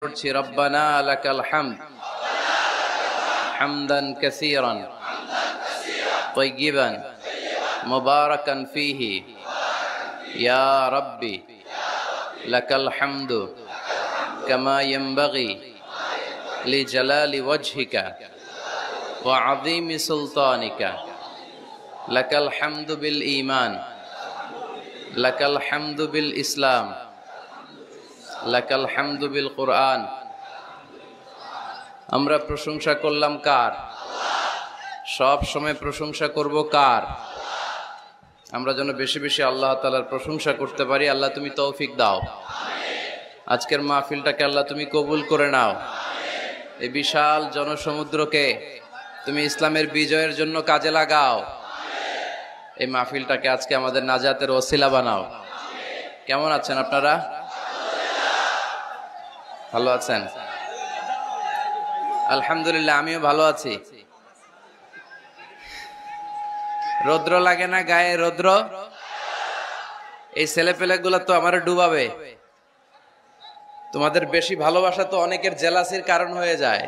ربنا لك الحمد حمدا كثيرا طيبا مباركا فيه يا ربي لك الحمد كما ينبغي لجلال وجهك وعظيم سلطانك لك الحمد بالإيمان لك الحمد بالإسلام লাকাল হামদু বিল কুরআন। আমরা প্রশংসা করলাম কার? সব সময় প্রশংসা করব কার? আমরা যেন বেশি বেশি আল্লাহ তাআলার প্রশংসা করতে পারি। আল্লাহ তুমি তৌফিক দাও। আজকের মাহফিলটাকে আল্লাহ তুমি কবুল করে নাও। এই বিশাল জনসমুদ্রকে তুমি ইসলামের বিজয়ের জন্য কাজে লাগাও। এই মাহফিলটাকে আজকে আমাদের নাজাতের ওসিলা বানাও। কেমন আছেন আপনারা? ভালো আছেন? আলহামদুলিল্লাহ, আমিও ভালো আছি। রৌদ্র লাগে না গায়ে? রৌদ্র এই ছেলেপেলেগুলো তো আমার ডুবাবে। তোমাদের বেশি ভালোবাসা তো অনেকের জেলাসির কারণ হয়ে যায়।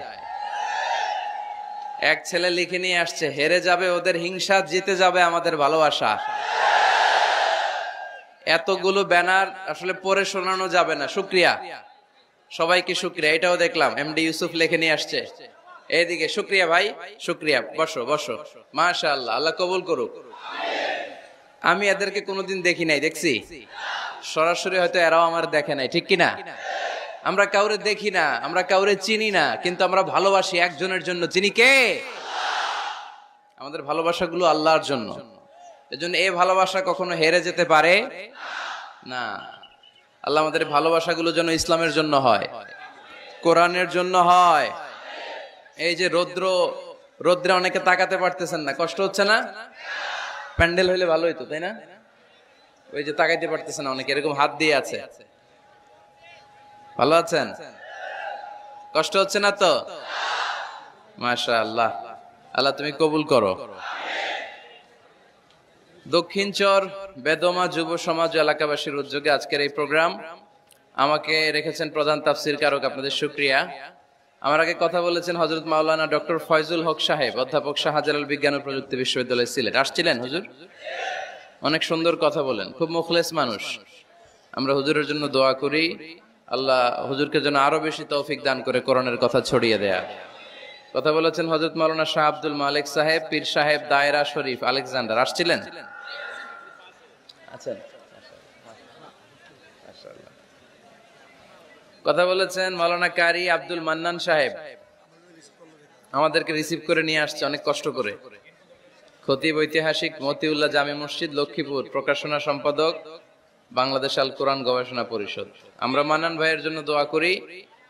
এক ছেলে লিখে নিয়ে আসছে, হেরে যাবে ওদের হিংসা, জিতে যাবে আমাদের ভালোবাসা। এতগুলো ব্যানার আসলে পড়ে শোনানো যাবে না। শুকরিয়া, সবাইকে শুকরিয়া। এটাও দেখলাম এমডি ইউসুফ লিখে নিয়ে আসছে। এইদিকে শুকরিয়া ভাই, শুকরিয়া। বসো বসো, মাশাআল্লাহ, আল্লাহ কবুল করুক। আমি এদেরকে কোনোদিন দেখি নাই, দেখছি সরাসরি, হয়তো এরাও আমার দেখে নাই, ঠিক কিনা? আমরা কাউরে দেখি না, আমরা কাউরে চিনি না, কিন্তু আমরা ভালোবাসি একজনের জন্য। চিনি কে? আমাদের ভালোবাসাগুলো আল্লাহর জন্য। এজন্য এই ভালোবাসা কখনো হেরে যেতে পারে না। আল্লাহ আমাদের ভালোবাসাগুলো যেন ইসলামের জন্য হয়, কোরআনের জন্য হয়। এই যে রৌদ্রে অনেকে তাকাতে পারতেছেন না, কষ্ট হচ্ছে না? প্যান্ডেল হইলে ভালো হইতো, তাই না? ওই যে তাকাইতে পারতেছেন না অনেকে, এরকম হাত দিয়ে আছে। ভালো আছেন? কষ্ট হচ্ছে না তো? মাশাআল্লাহ, আল্লাহ তুমি কবুল করো। দক্ষিণ চর বেদমা যুব সমাজ এলাকাবাসীর উদ্যোগে আজকের এই প্রোগ্রাম। আমাকে রেখেছেন প্রধান তাফসীর কারক, আপনাদের শুকরিয়া। আমার আগে কথা বলেছেন হযরত মাওলানা ডক্টর ফয়জুল হক সাহেব, অধ্যাপক শাহজালাল বিজ্ঞান ও প্রযুক্তি বিশ্ববিদ্যালয় সিলেট। আসছিলেন হুজুর? অনেক সুন্দর কথা বলেন, খুব মুখলেস মানুষ। আমরা হুজুরের জন্য দোয়া করি, আল্লাহ হুজুরকে যেন আরো বেশি তৌফিক দান করে কোরআনের কথা ছড়িয়ে দেয়া। কথা বলেছেন হযরত মাওলানা শাহ আব্দুল মালিক সাহেব, পীর সাহেব, দায়রা শরীফ, আলেকজান্ডার। আসছিলেন? কথা বলেছেন মাওলানা কারি আব্দুল মান্নান সাহেব, আমাদেরকে রিসিভ করে নিয়ে আসছে অনেক কষ্ট করে। খতিব ঐতিহাসিক মতিউল্লাহ জামি মসজিদ লক্ষ্মীপুর, প্রকাশনা সম্পাদক বাংলাদেশ আল কোরআন গবেষণা পরিষদ। আমরা মান্নান ভাইয়ের জন্য দোয়া করি,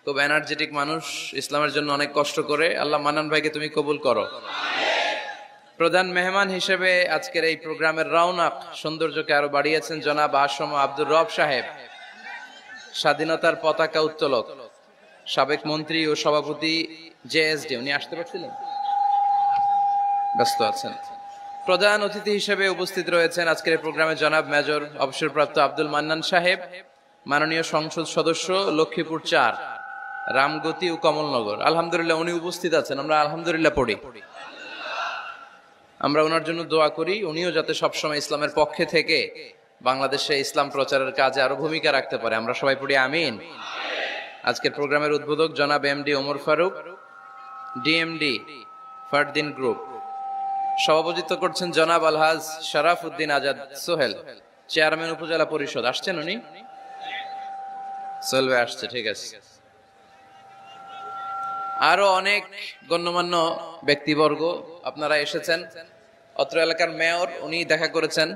খুব এনার্জেটিক মানুষ, ইসলামের জন্য অনেক কষ্ট করে। আল্লাহ মান্নান ভাইকে তুমি কবুল করো। প্রধান মেহমান হিসেবে আজকের এই প্রোগ্রামের রওনাক সৌন্দর্যকে আরো বাড়িয়েছেন জনাব আসম আব্দুর রব সাহেব, স্বাধীনতার পতাকা উত্তোলক, সাবেক মন্ত্রী ও সভাপতি জেএসডি। উনি আসতে পারছিলেন? ব্যস্ত আছেন। প্রধান অতিথি হিসেবে উপস্থিত রয়েছেন আজকের এই প্রোগ্রামে জনাব মেজর অবসরপ্রাপ্ত আব্দুল মান্নান সাহেব, মাননীয় সংসদ সদস্য, লক্ষ্মীপুর ৪, রামগতি ও কমলনগর। আলহামদুলিল্লাহ উনি উপস্থিত আছেন, আমরা আলহামদুলিল্লাহ পড়ি। আমরা ওনার জন্য দোয়া করি, উনিও যাতে সবসময় ইসলামের পক্ষে থেকে বাংলাদেশে ইসলাম প্রচারের কাজে আরো ভূমিকা রাখতে পারে। আমরা সবাই পড়ি আমিন। আজকের প্রোগ্রামের উদ্বোধক জনাব MD Omar Faruk, DMD Fardin group. সভাপতিত্ব করছেন জনাব আলহাজ শরাফ উদ্দিন আজাদ সোহেল, চেয়ারম্যান উপজেলা পরিষদ। আসছেন উনি? সোহেল ভাই আসছে, ঠিক আছে। আরো অনেক গণ্যমান্য ব্যক্তিবর্গ আপনারা এসেছেন। অত্র এলাকার মেয়র, উনি দেখা করেছেন,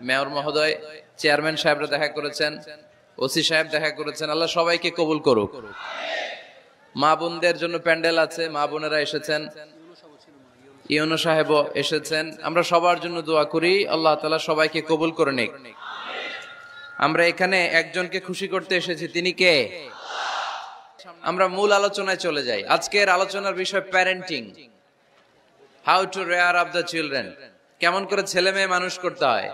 মেয়র মহোদয়, চেয়ারম্যান সাহেবরা দেখা করেছেন, ওসি সাহেব দেখা করেছেন। আল্লাহ সবাইকে কবুল করুক। মা বোনদের জন্য প্যান্ডেল আছে, মা বোনেরা এসেছেন, ইউনো সাহেবও এসেছেন। আমরা সবার জন্য দোয়া করি, আল্লাহ তাআলা সবাইকে কবুল করে নিক। আমরা এখানে একজনকে খুশি করতে এসেছি, তিনি কে? আমরা মূল আলোচনায় চলে যাই। আজকের আলোচনার বিষয় parenting, how to rare up the children. কেমন করে ছেলে মেয়ে মানুষ করতে হয়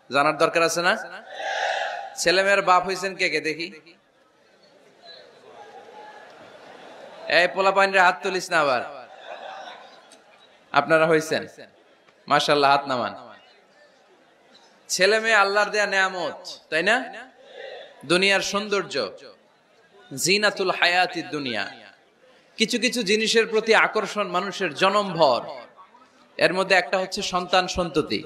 জানার দরকার আছে না? ছেলে মেয়ের বাপ হয়েছেন কে কে দেখি? এই পোলাপাইনরা হাত তুলিস না আবার। আপনারা হইছেন মাশাআল্লাহ, হাত নামান। ছেলে মেয়ে আল্লাহর দেয়া নেয়ামত, তাই না? দুনিয়ার সৌন্দর্য, জিনাতুল হায়াতিদ দুনিয়া। কিছু কিছু জিনিসের প্রতি আকর্ষণ মানুষের জনমভর। এর মধ্যে একটা হচ্ছে সন্তান সন্ততি।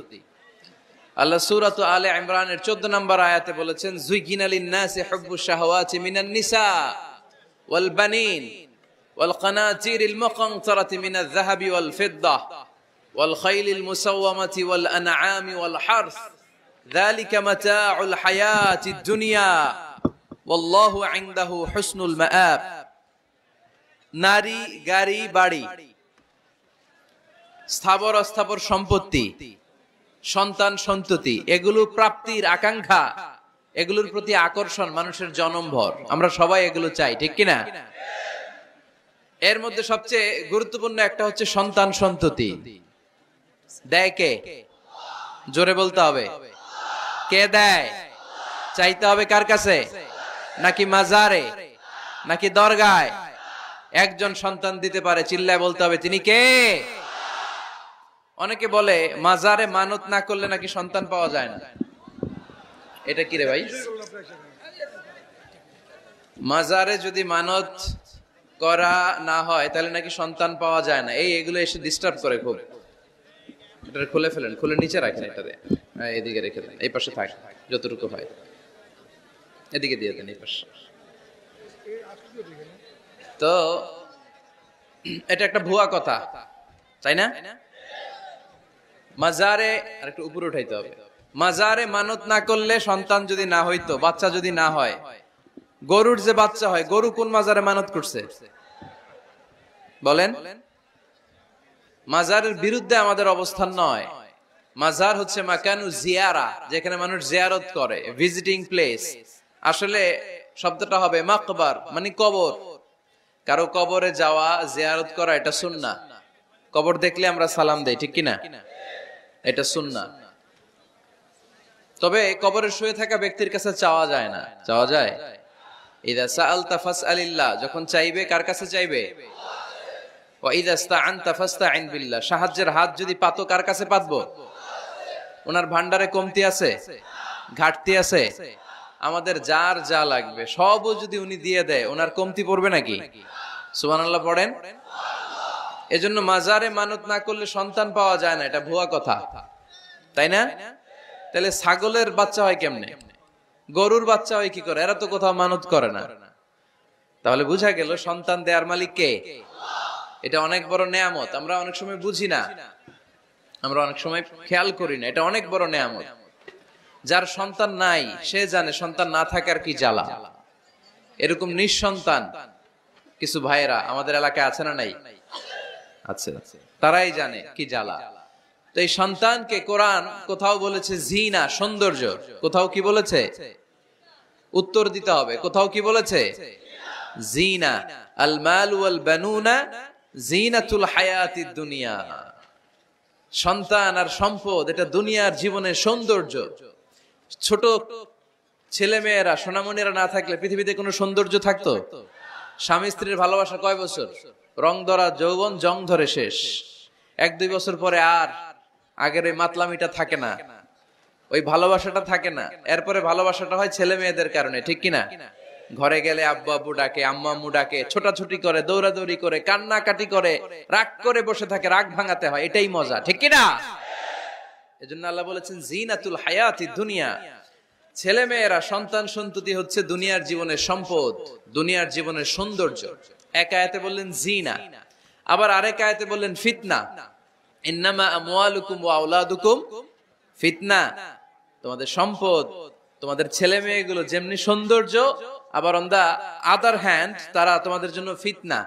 আল্লাহ সূরাত আলে ইমরানের 14 নম্বর আয়াতে বলেছেন, যুইগিনা লিন-নাসি হুব্বুশ শাহাওয়াতি মিনান নিসা ওয়াল বানিন ওয়াল কানাতিরিল মুকানতারাতি মিনাজ যাহাবি ওয়াল ফিদ্দা ওয়াল খাইলিল মুসাওয়ামাতি ওয়াল আনআমি ওয়াল হারস যালিকা মাতাউল হায়াতিদ দুনিয়া ওয়াল্লাহু ইনদাহু হুসনুল মাআব। নারী, গাড়ি, বাড়ি, স্থাবর অস্থাবর সম্পত্তি, সন্তান সন্ততি, এগুলো প্রাপ্তির আকাঙ্ক্ষা, এগুলোর প্রতি আকর্ষণ মানুষের জনমভর। আমরা সবাই এগুলো চাই, ঠিক কিনা? এর মধ্যে সবচেয়ে গুরুত্বপূর্ণ একটা হচ্ছে সন্তান সন্ততি। দেয় কে? জোরে বলতে হবে, কে দেয়? চাইতে হবে কার কাছে? নাকি মাজারে, নাকি দরগায়? একজন সন্তান দিতে পারে, চিল্লায় বলতে হবে তিনি কে? অনেকে বলে মাজারে মানত না করলে নাকি সন্তান পাওয়া যায় না। এটা কি রে ভাই? মাজারে যদি মানত করা না হয় তাহলে নাকি সন্তান পাওয়া যায় না। এগুলো এসে ডিস্টার্ব করে খুব। এটা খুলে ফেলেন, খুলে নিচে রাখেন, এটাতে এদিকে রেখে দেন, এই পাশে থাক যতটুকু হয়, এদিকে দিয়ে দেন এই পাশে। তো এটা একটা ভুয়া কথা, তাই না? মাজারে আর একটু উপরে উঠাইতে হবে। মাজারে মানত না করলে সন্তান যদি না হইতো, বাচ্চা যদি না হয়, গরুর যে বাচ্চা হয়, গরু কোন মাজারে মানত করছে বলেন? মাজারের বিরুদ্ধে আমাদের অবস্থান নয়। মাজার হচ্ছে মাকানু জিয়ারা, যেখানে মানুষ জিয়ারত করে, ভিজিটিং প্লেস। আসলে শব্দটা হবে মাকবার, মানে কবর। কারো কবরে যাওয়া, জিয়ারত করা, এটা সুন্নাহ। কবর দেখলে আমরা সালাম দেই, ঠিক কিনা? এটা সুন্নাহ। তবে কবরে শুয়ে থাকা ব্যক্তির কাছে চাওয়া যায় না। চাওয়া যায়? ইযা সাআলতা ফাসআলিল্লাহ, যখন চাইবে কার কাছে চাইবে? ওয়া ইযা ইসতাআনতা ফাসতাইন বিল্লাহ, সাহায্যের হাত যদি পাতো কার কাছে পাতবো? ওনার ভান্ডারে কমতি আছে, ঘাটতি আছে? আমাদের যার যা লাগবে সবও যদি উনি দিয়ে দেয়, ওনার কমতি পড়বে নাকি? সুবহানাল্লাহ পড়েন। এজন্য মাজারে মানত না করলে সন্তান পাওয়া যায় না, এটা ভুয়া কথা, তাই না? তাহলে ছাগলের বাচ্চা হয় কেমনে? গরুর বাচ্চা হয় কি করে? এরা তো কোথাও মানত করে না। তাহলে বোঝা গেল সন্তান দেয়ার মালিক কে? এটা অনেক বড় নেয়ামত। আমরা অনেক সময় বুঝি না, আমরা অনেক সময় খেয়াল করি না। এটা অনেক বড় নেয়ামত। যার সন্তান নাই সে জানে সন্তান না থাকার কি জ্বালা। এরকম নিঃসন্তান কিছু ভাইয়েরা আমাদের এলাকায় আছে না নাই? আছে, তারাই জানে কি জ্বালা। তো এই সন্তানকে কোরআন কোথাও বলেছে জিনা, সৌন্দর্য, কোথাও কি বলেছে? উত্তর দিতে হবে। কোথাও কি বলেছে? জিনা। আল মাল ওয়াল বানুনা জিনাতুল হায়াতিদ দুনিয়া। সন্তান আর সম্পদ এটা দুনিয়ার জীবনের সৌন্দর্য। ছোট ছেলে মেয়েরা, সোনামণিরা না থাকলে পৃথিবীতে কোনো সৌন্দর্য থাকতো? স্বামী স্ত্রীর ভালোবাসা কয় বছর? রং ধরা যৌবন, জং ধরে শেষ। 1-2 বছর পরে আর আগের ওই মাতলামিটা থাকে না, ওই ভালোবাসাটা থাকে না। এরপরে ভালোবাসাটা হয় ছেলে মেয়েদের কারণে, ঠিক কিনা? ঘরে গেলে আব্বু আব্বু ডাকে, আম্মু আম্মু ডাকে, ছোটাছুটি করে, দৌড়াদৌড়ি করে, কান্নাকাটি করে, রাগ করে বসে থাকে, রাগ ভাঙাতে হয়, এটাই মজা, ঠিক কিনা? এজন্য আল্লাহ বলেছেন জিনাতুল হায়াতিদ দুনিয়া। ছেলে মেয়েরা, সন্তান সন্ততি হচ্ছে দুনিয়ার জীবনের সম্পদ, দুনিয়ার জীবনের সৌন্দর্য। এক আয়াতে বললেন জিনা, আবার আরেক আয়াতে বললেন ফিতনা। ইন্নামা আমওয়ালুকুম ওয়া আওলাদুকুম ফিতনা। তোমাদের সম্পদ, তোমাদের ছেলে মেয়েগুলো যেমনি সৌন্দর্য, আবার অন দা আদার হ্যান্ড তারা তোমাদের জন্য ফিতনা।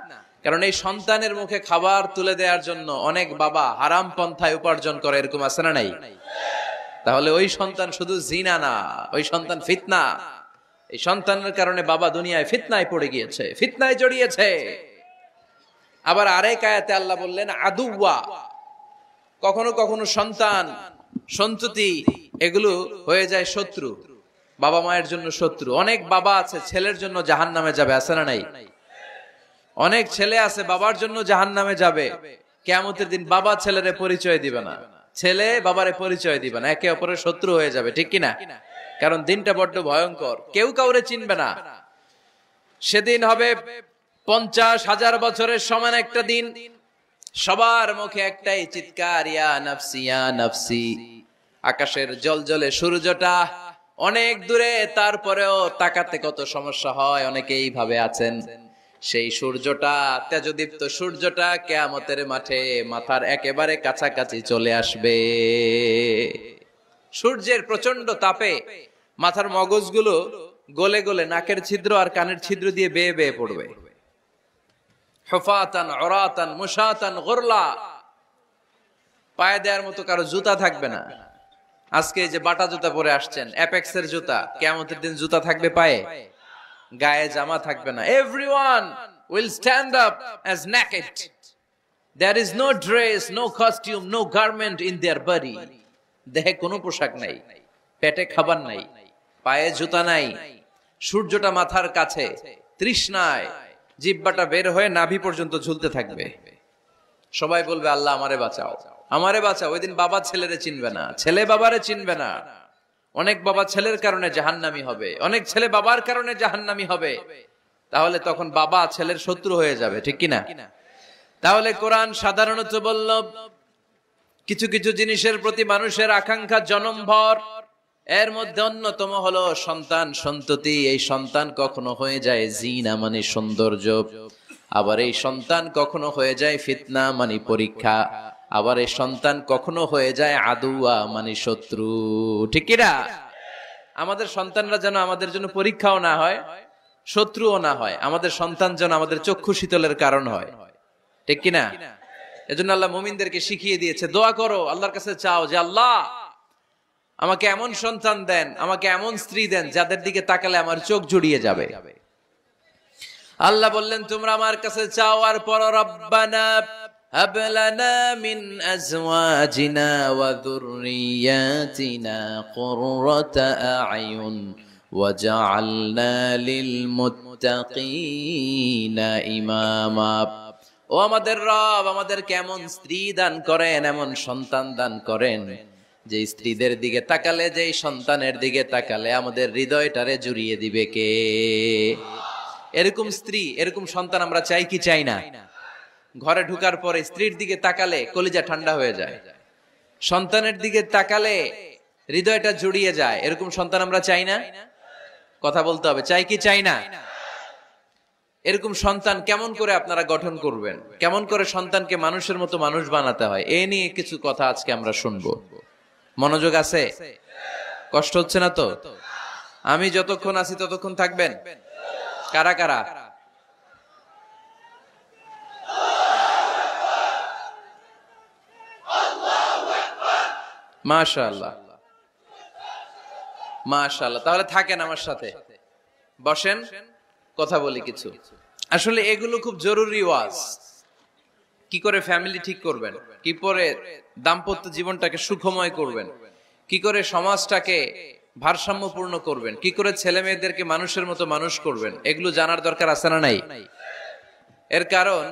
কারণ এই সন্তানের মুখে খাবার তুলে দেওয়ার জন্য অনেক বাবা হারাম পন্থায় উপার্জন করে, এরকম আছে না নাই? তাহলে ওই সন্তান শুধু জিনা না, ওই সন্তান ফিতনা। এই সন্তানের কারণে বাবা দুনিয়ায় ফিতনায় পড়ে গিয়েছে, ফিতনায় জড়িয়েছে। আবার আরেক আয়াতে আল্লাহ বললেন আদুওয়া। কখনো কখনো সন্তান সন্ততি এগুলো হয়ে যায় শত্রু, বাবা মায়ের জন্য শত্রু। অনেক বাবা আছে ছেলের জন্য জাহান্নামে যাবে, আছে না নাই? অনেক ছেলে আছে বাবার জন্য জাহান্নামে যাবে, কিয়ামতের দিন বাবা ছেলেরে পরিচয় দিবে না, ছেলে বাবারে পরিচয় দিবে না, একে অপরের শত্রু হয়ে যাবে, ঠিক কিনা? কারণ দিনটা বড্ড ভয়ঙ্কর, কেউ কাউরে চিনবে না। সেদিন হবে 50,000 বছরের সমান একটা দিন, সবার মুখে একটাই চিৎকার, ইয়া নাফসি ইয়া নাফসি। আকাশের জলজলে সূর্যটা অনেক দূরে, তারপরেও তাকাতে কত সমস্যা হয়, অনেকে এইভাবে আছেন। সেই সূর্যটা, তেজদীপ্ত সূর্যটা কিয়ামতের মাঠে মাথার একেবারে কাছাকাছি চলে আসবে। সূর্যের প্রচন্ড তাপে মাথার মগজগুলো গলে গলে নাকের ছিদ্র আর কানের ছিদ্র দিয়ে বেয়ে বেয়ে পড়বে। হুফাতান উরাতান মুশাতান গুরলা, পায়ে দেওয়ার মতো কারো জুতা থাকবে না। আজকে যে বাটা জুতা পরে আসছেন, অ্যাপেক্সের জুতা, কিয়ামতের দিন জুতা থাকবে পায়ে, গায়ে জামা থাকবে না। Everyone will stand up as naked. There is no dress, no costume, no garment in their body. দেহে কোনো পোশাক নাই, পেটে খাবার নাই, পায়ে জুতা নাই, সূর্যটা মাথার কাছে, তৃষ্ণায় জিহ্বাটা বের হয়ে নাভি পর্যন্ত ঝুলতে থাকবে। সবাই বলবে আল্লাহ আমারে বাঁচাও, আমারে বাঁচাও। ওই দিন বাবা ছেলেরে চিনবে না, ছেলে বাবারে চিনবে না। অনেক বাবা ছেলের কারণে জাহান্নামী হবে, অনেক ছেলে বাবার কারণে জাহান্নামী হবে। তাহলে তখন বাবা ছেলের শত্রু হয়ে যাবে, ঠিক কিনা? তাহলে কোরআন সাধারণত বলল কিছু কিছু জিনিসের প্রতি মানুষের আকাঙ্ক্ষা জনমভর, এর মধ্যে অন্যতম হলো সন্তান সন্ততি। এই সন্তান কখনো হয়ে যায় জিনা মানে সৌন্দর্য, আবার এই সন্তান কখনো হয়ে যায় ফিতনা মানে পরীক্ষা, আবার এই সন্তান কখনো হয়ে যায় আদুয়া মানে শত্রু, ঠিক কিনা? আমাদের সন্তানরা যেন আমাদের জন্য পরীক্ষাও না হয়, শত্রুও না হয়। আমাদের সন্তান যেন আমাদের চক্ষু শীতলের কারণ হয়, ঠিক কিনা? এজন্য আল্লাহ মুমিনদেরকে শিখিয়ে দিয়েছে, দোয়া করো, আল্লাহর কাছে চাও যে আল্লাহ আমাকে এমন সন্তান দেন, আমাকে এমন স্ত্রী দেন যাদের দিকে তাকালে আমার চোখ জুড়িয়ে যাবে। আল্লাহ বললেন তোমরা আমার কাছে চাও আর পড়ো, রব্বানা হাব লানা মিন আজওয়াজিনা ওয়া যুররিয়াতিনা কুররাতা আ'য়ুন ওয়াজআলনা লিল মুত্তাকিনা ইমামা। ও আমাদের রব, আমাদের কেমন স্ত্রী দান করেন, এমন সন্তান দান করেন যে স্ত্রীদের দিকে তাকালে, যেই সন্তানের দিকে তাকালে আমাদের হৃদয়টারে জুড়িয়ে দিবে কে? এরকম স্ত্রী, এরকম সন্তান আমরা চাই কি চাই না? ঘরে ঢুকার পরে স্ত্রীর দিকে তাকালে কলিজা ঠান্ডা হয়ে যায়, সন্তানের দিকে তাকালে হৃদয়টা জুড়িয়ে যায়, এরকম সন্তান আমরা চাই না? কথা বলতে হবে, চাই কি চাই না? এরকম সন্তান কেমন করে আপনারা গঠন করবেন, কেমন করে সন্তানকে মানুষের মতো মানুষ বানাতে হয়, এ নিয়ে কিছু কথা আজকে আমরা শুনবো। মনোযোগ আছে? কষ্ট হচ্ছে না তো? আমি যতক্ষণ আছি ততক্ষণ থাকবেন? কারা কারা? মাশাআল্লাহ, মাশাআল্লাহ। তাহলে থাকেন আমার সাথে, বসেন, কথা বলি কিছু। আসলে এগুলো খুব জরুরি ওয়াজ। কি করে ফ্যামিলি ঠিক করবেন, কি করে দাম্পত্য জীবনটাকে সুখময় করবেন, কি করে সমাজটাকে ভারসাম্যপূর্ণ করবেন, কি করে ছেলে মেয়েদেরকে মানুষের মতো মানুষ করবেন, এগুলো জানার দরকার আছে না নাই? এর কারণ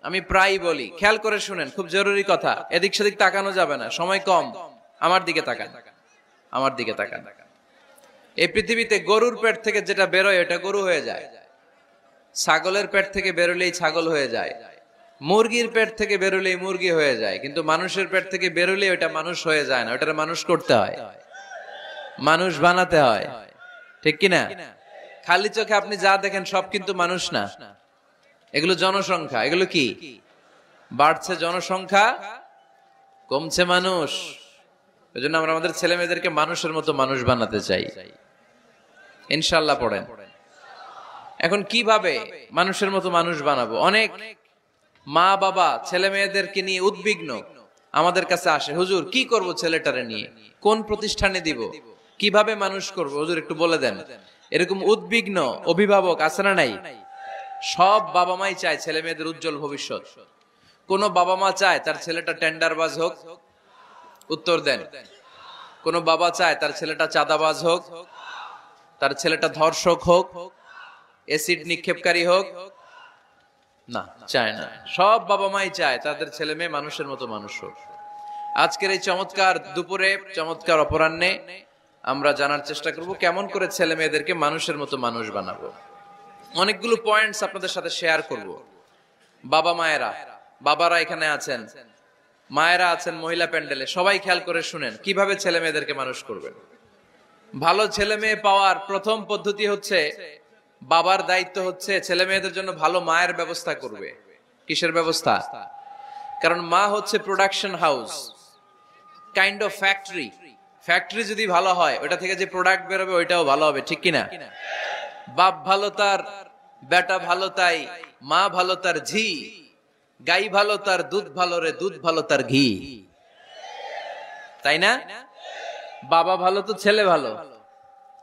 আমি প্রায় বলি, খেয়াল করে শুনেন, খুব জরুরি কথা, এদিক সেদিক তাকানো যাবে না, সময় কম। আমার দিকে তাকান, আমার দিকে তাকান। এই পৃথিবীতে গরুর পেট থেকে যেটা বেরোয় এটা গরু হয়ে যায়, ছাগলের পেট থেকে বেরোলেই ছাগল হয়ে যায়, মুরগির পেট থেকে বেরোলেই মুরগি হয়ে যায়, কিন্তু মানুষের পেট থেকে বেরোলেই ওটা মানুষ হয়ে যায় না, ওটা মানুষ করতে হয়, মানুষ বানাতে হয়, ঠিক কিনা? খালি চোখে আপনি যা দেখেন সব কিন্তু মানুষ না, এগুলো জনসংখ্যা। এগুলো কি? বাড়ছে জনসংখ্যা, কমছে মানুষ। এজন্য আমরা আমাদের ছেলে মেয়েদেরকে মানুষের মতো মানুষ বানাতে চাই, ইনশাআল্লাহ। পড়েন। এখন কিভাবে মানুষের মতো মানুষ বানাবো? অনেক মা বাবা ছেলে মেয়েদেরকে নিয়ে উদ্বিগ্ন, আমাদের কাছে আসে, হুজুর কি করব ছেলেটারে নিয়ে, কোন প্রতিষ্ঠানে দিব, কিভাবে মানুষ করব, হুজুর একটু বলে দেন। এরকম উদ্বিগ্ন অভিভাবক আছে না নাই? সব বাবা মাই চায় ছেলে মেয়েদের উজ্জ্বল ভবিষ্যৎ। কোন বাবা মা চায় তার ছেলেটা টেন্ডারবাজ হোক? উত্তর দেন। কোন বাবা চায় তার ছেলেটা চাঁদাবাজ হোক, তার ছেলেটা ধর্ষক হোক, এসিড নিক্ষেপকারী হোক? না, চায় না। সব বাবা মাই চায় তাদের ছেলে মেয়ে মানুষের মতো মানুষ হোক। আজকের এই চমৎকার দুপুরে, চমৎকার অপরাহ্নে আমরা জানার চেষ্টা করব কেমন করে ছেলে মেয়েদেরকে মানুষের মতো মানুষ বানাবো। অনেকগুলো পয়েন্টস আপনাদের সাথে শেয়ার করব। বাবা মায়েরা, বাবারা এখানে আছেন, মায়েরা আছেন মহিলা প্যান্ডেলে, সবাই খেয়াল করে শুনেন কিভাবে ছেলে মেয়েদেরকে মানুষ করবেন। ভালো ছেলে মেয়ে পাওয়ার প্রথম পদ্ধতি হচ্ছে, বাবার দায়িত্ব হচ্ছে ছেলে মেয়েদের জন্য ভালো মায়ের ব্যবস্থা করবে। কিসের ব্যবস্থা? কারণ মা হচ্ছে production house, kind of factory. Factory যদি ভালো হয়, ওটা থেকে যে প্রোডাক্ট বেরোবে ওইটাও ভালো হবে, ঠিক কিনা? বাপ ভালো তার বেটা ভালো তাই, মা ভালো তার ঝি, গাই ভালো তার দুধ ভালো রে, দুধ ভালো তার ঘি, তাই না? বাবা ভালো তো ছেলে ভালো,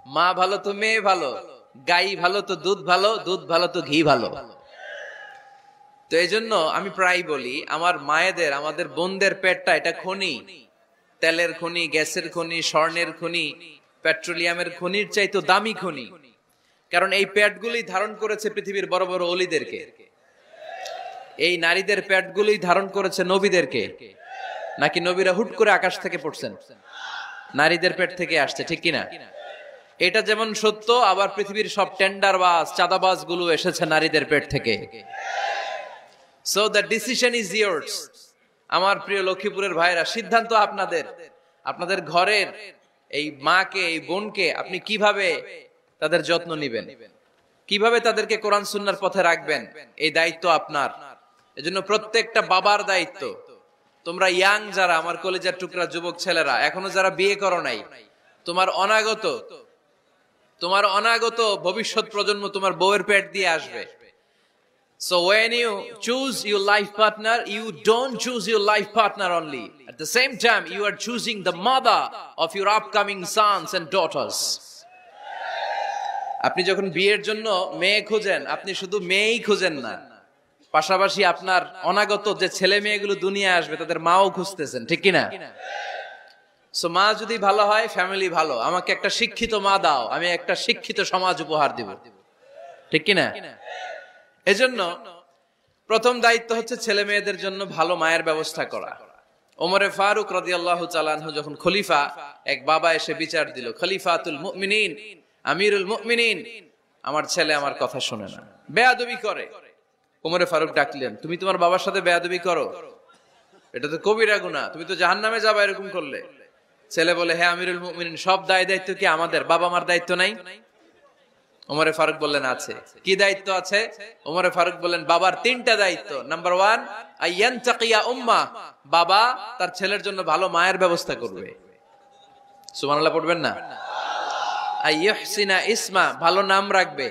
মা ভালো তো মেয়ে ভালো, গাই ভালো তো দুধ ভালো, দুধ ভালো তো ঘি ভালো। তো এই জন্য আমি প্রায় বলি, আমার মায়েদের, আমাদের বোনদের পেটটা এটা খনি, তেলের খনি, গ্যাসের খনি, স্বর্ণের খনি, পেট্রোলিয়ামের খনির চাইতো দামি খনি। কারণ এই পেটগুলি ধারণ করেছে পৃথিবীর বড় বড় অলিদেরকে, এই নারীদের পেটগুলি ধারণ করেছে নবীদেরকে। নাকি নবীরা হুট করে আকাশ থেকে পড়ছেন? নারীদের পেট থেকে আসছে, ঠিক কিনা? এটা যেমন সত্য, আবার পৃথিবীর সব টেন্ডারবাজ, চাঁদাবাজ গুলো এসেছে নারীদের পেট থেকে। So the decision is years. আমার প্রিয় লক্ষ্মীপুরের ভাইরা, সিদ্ধান্ত আপনাদের। আপনাদের ঘরের এই মাকে, এই বোনকে আপনি কিভাবে তাদের যত্ন নেবেন, কিভাবে তাদেরকে কোরআন সুন্নাহর পথে রাখবেন, এই দায়িত্ব আপনার। এজন্য প্রত্যেকটা বাবার দায়িত্ব। তোমরা ইয়াং যারা, আমার কলেজের টুকরা যুবক ছেলেরা, এখনো যারা বিয়ে করো নাই, তোমার অনাগত ভবিষ্যৎ প্রজন্ম তোমার বউয়ের পেট দিয়ে আসবে। So when you choose your life partner, you don't choose your life partner only. At the same time, you are choosing the mother of your upcoming sons and daughters. আপনি যখন বিয়ের জন্য মেয়ে খুঁজেন, আপনি শুধু মেয়েই খুঁজেন না, পাশাপাশি আপনার অনাগত যে ছেলে মেয়েগুলো দুনিয়ায় আসবে তাদের মাও খুঁজতেছেন, ঠিক কিনা? সো মা যদি ভালো হয়, ফ্যামিলি ভালো। আমাকে একটা শিক্ষিত মা দাও, আমি একটা শিক্ষিত সমাজ উপহার দিব, ঠিক কিনা? এজন্য প্রথম দায়িত্ব হচ্ছে ছেলে মেয়েদের জন্য ভালো মায়ের ব্যবস্থা করা। ওমরে ফারুক রাদিয়াল্লাহু তাআলা আনহু যখন খলিফা, এক বাবা এসে বিচার দিল, খলিফাতুল মুমিনিন, আমিরুল মুমিনিন, আমার ছেলে আমার কথা শুনে না, বেয়াদবি করে। ওমরে ফারুক ডাকলেন, তুমি তোমার বাবার সাথে বেয়াদবি করো? এটা তো কবিরা গুনাহ, তুমি তো জাহান্নামে যাবে এরকম করলে। ছেলে বলে, হ্যাঁ আমিরুল মুমিনিন, সব দায়িত্ব কি আমাদের? বাবা মার দায়িত্ব নাই? ওমরে ফারুক বললেন, আছে। কি দায়িত্ব আছে? ওমরে ফারুক বললেন, বাবার তিনটা দায়িত্ব। নাম্বার 1, আইয়ানতাকিয়া উম্মা, বাবা তার ছেলের জন্য ভালো মায়ের ব্যবস্থা করবে। সুবহানাল্লাহ পড়বেন না? আইয়ুহসিনা ইসমা, ভালো নাম রাখবে।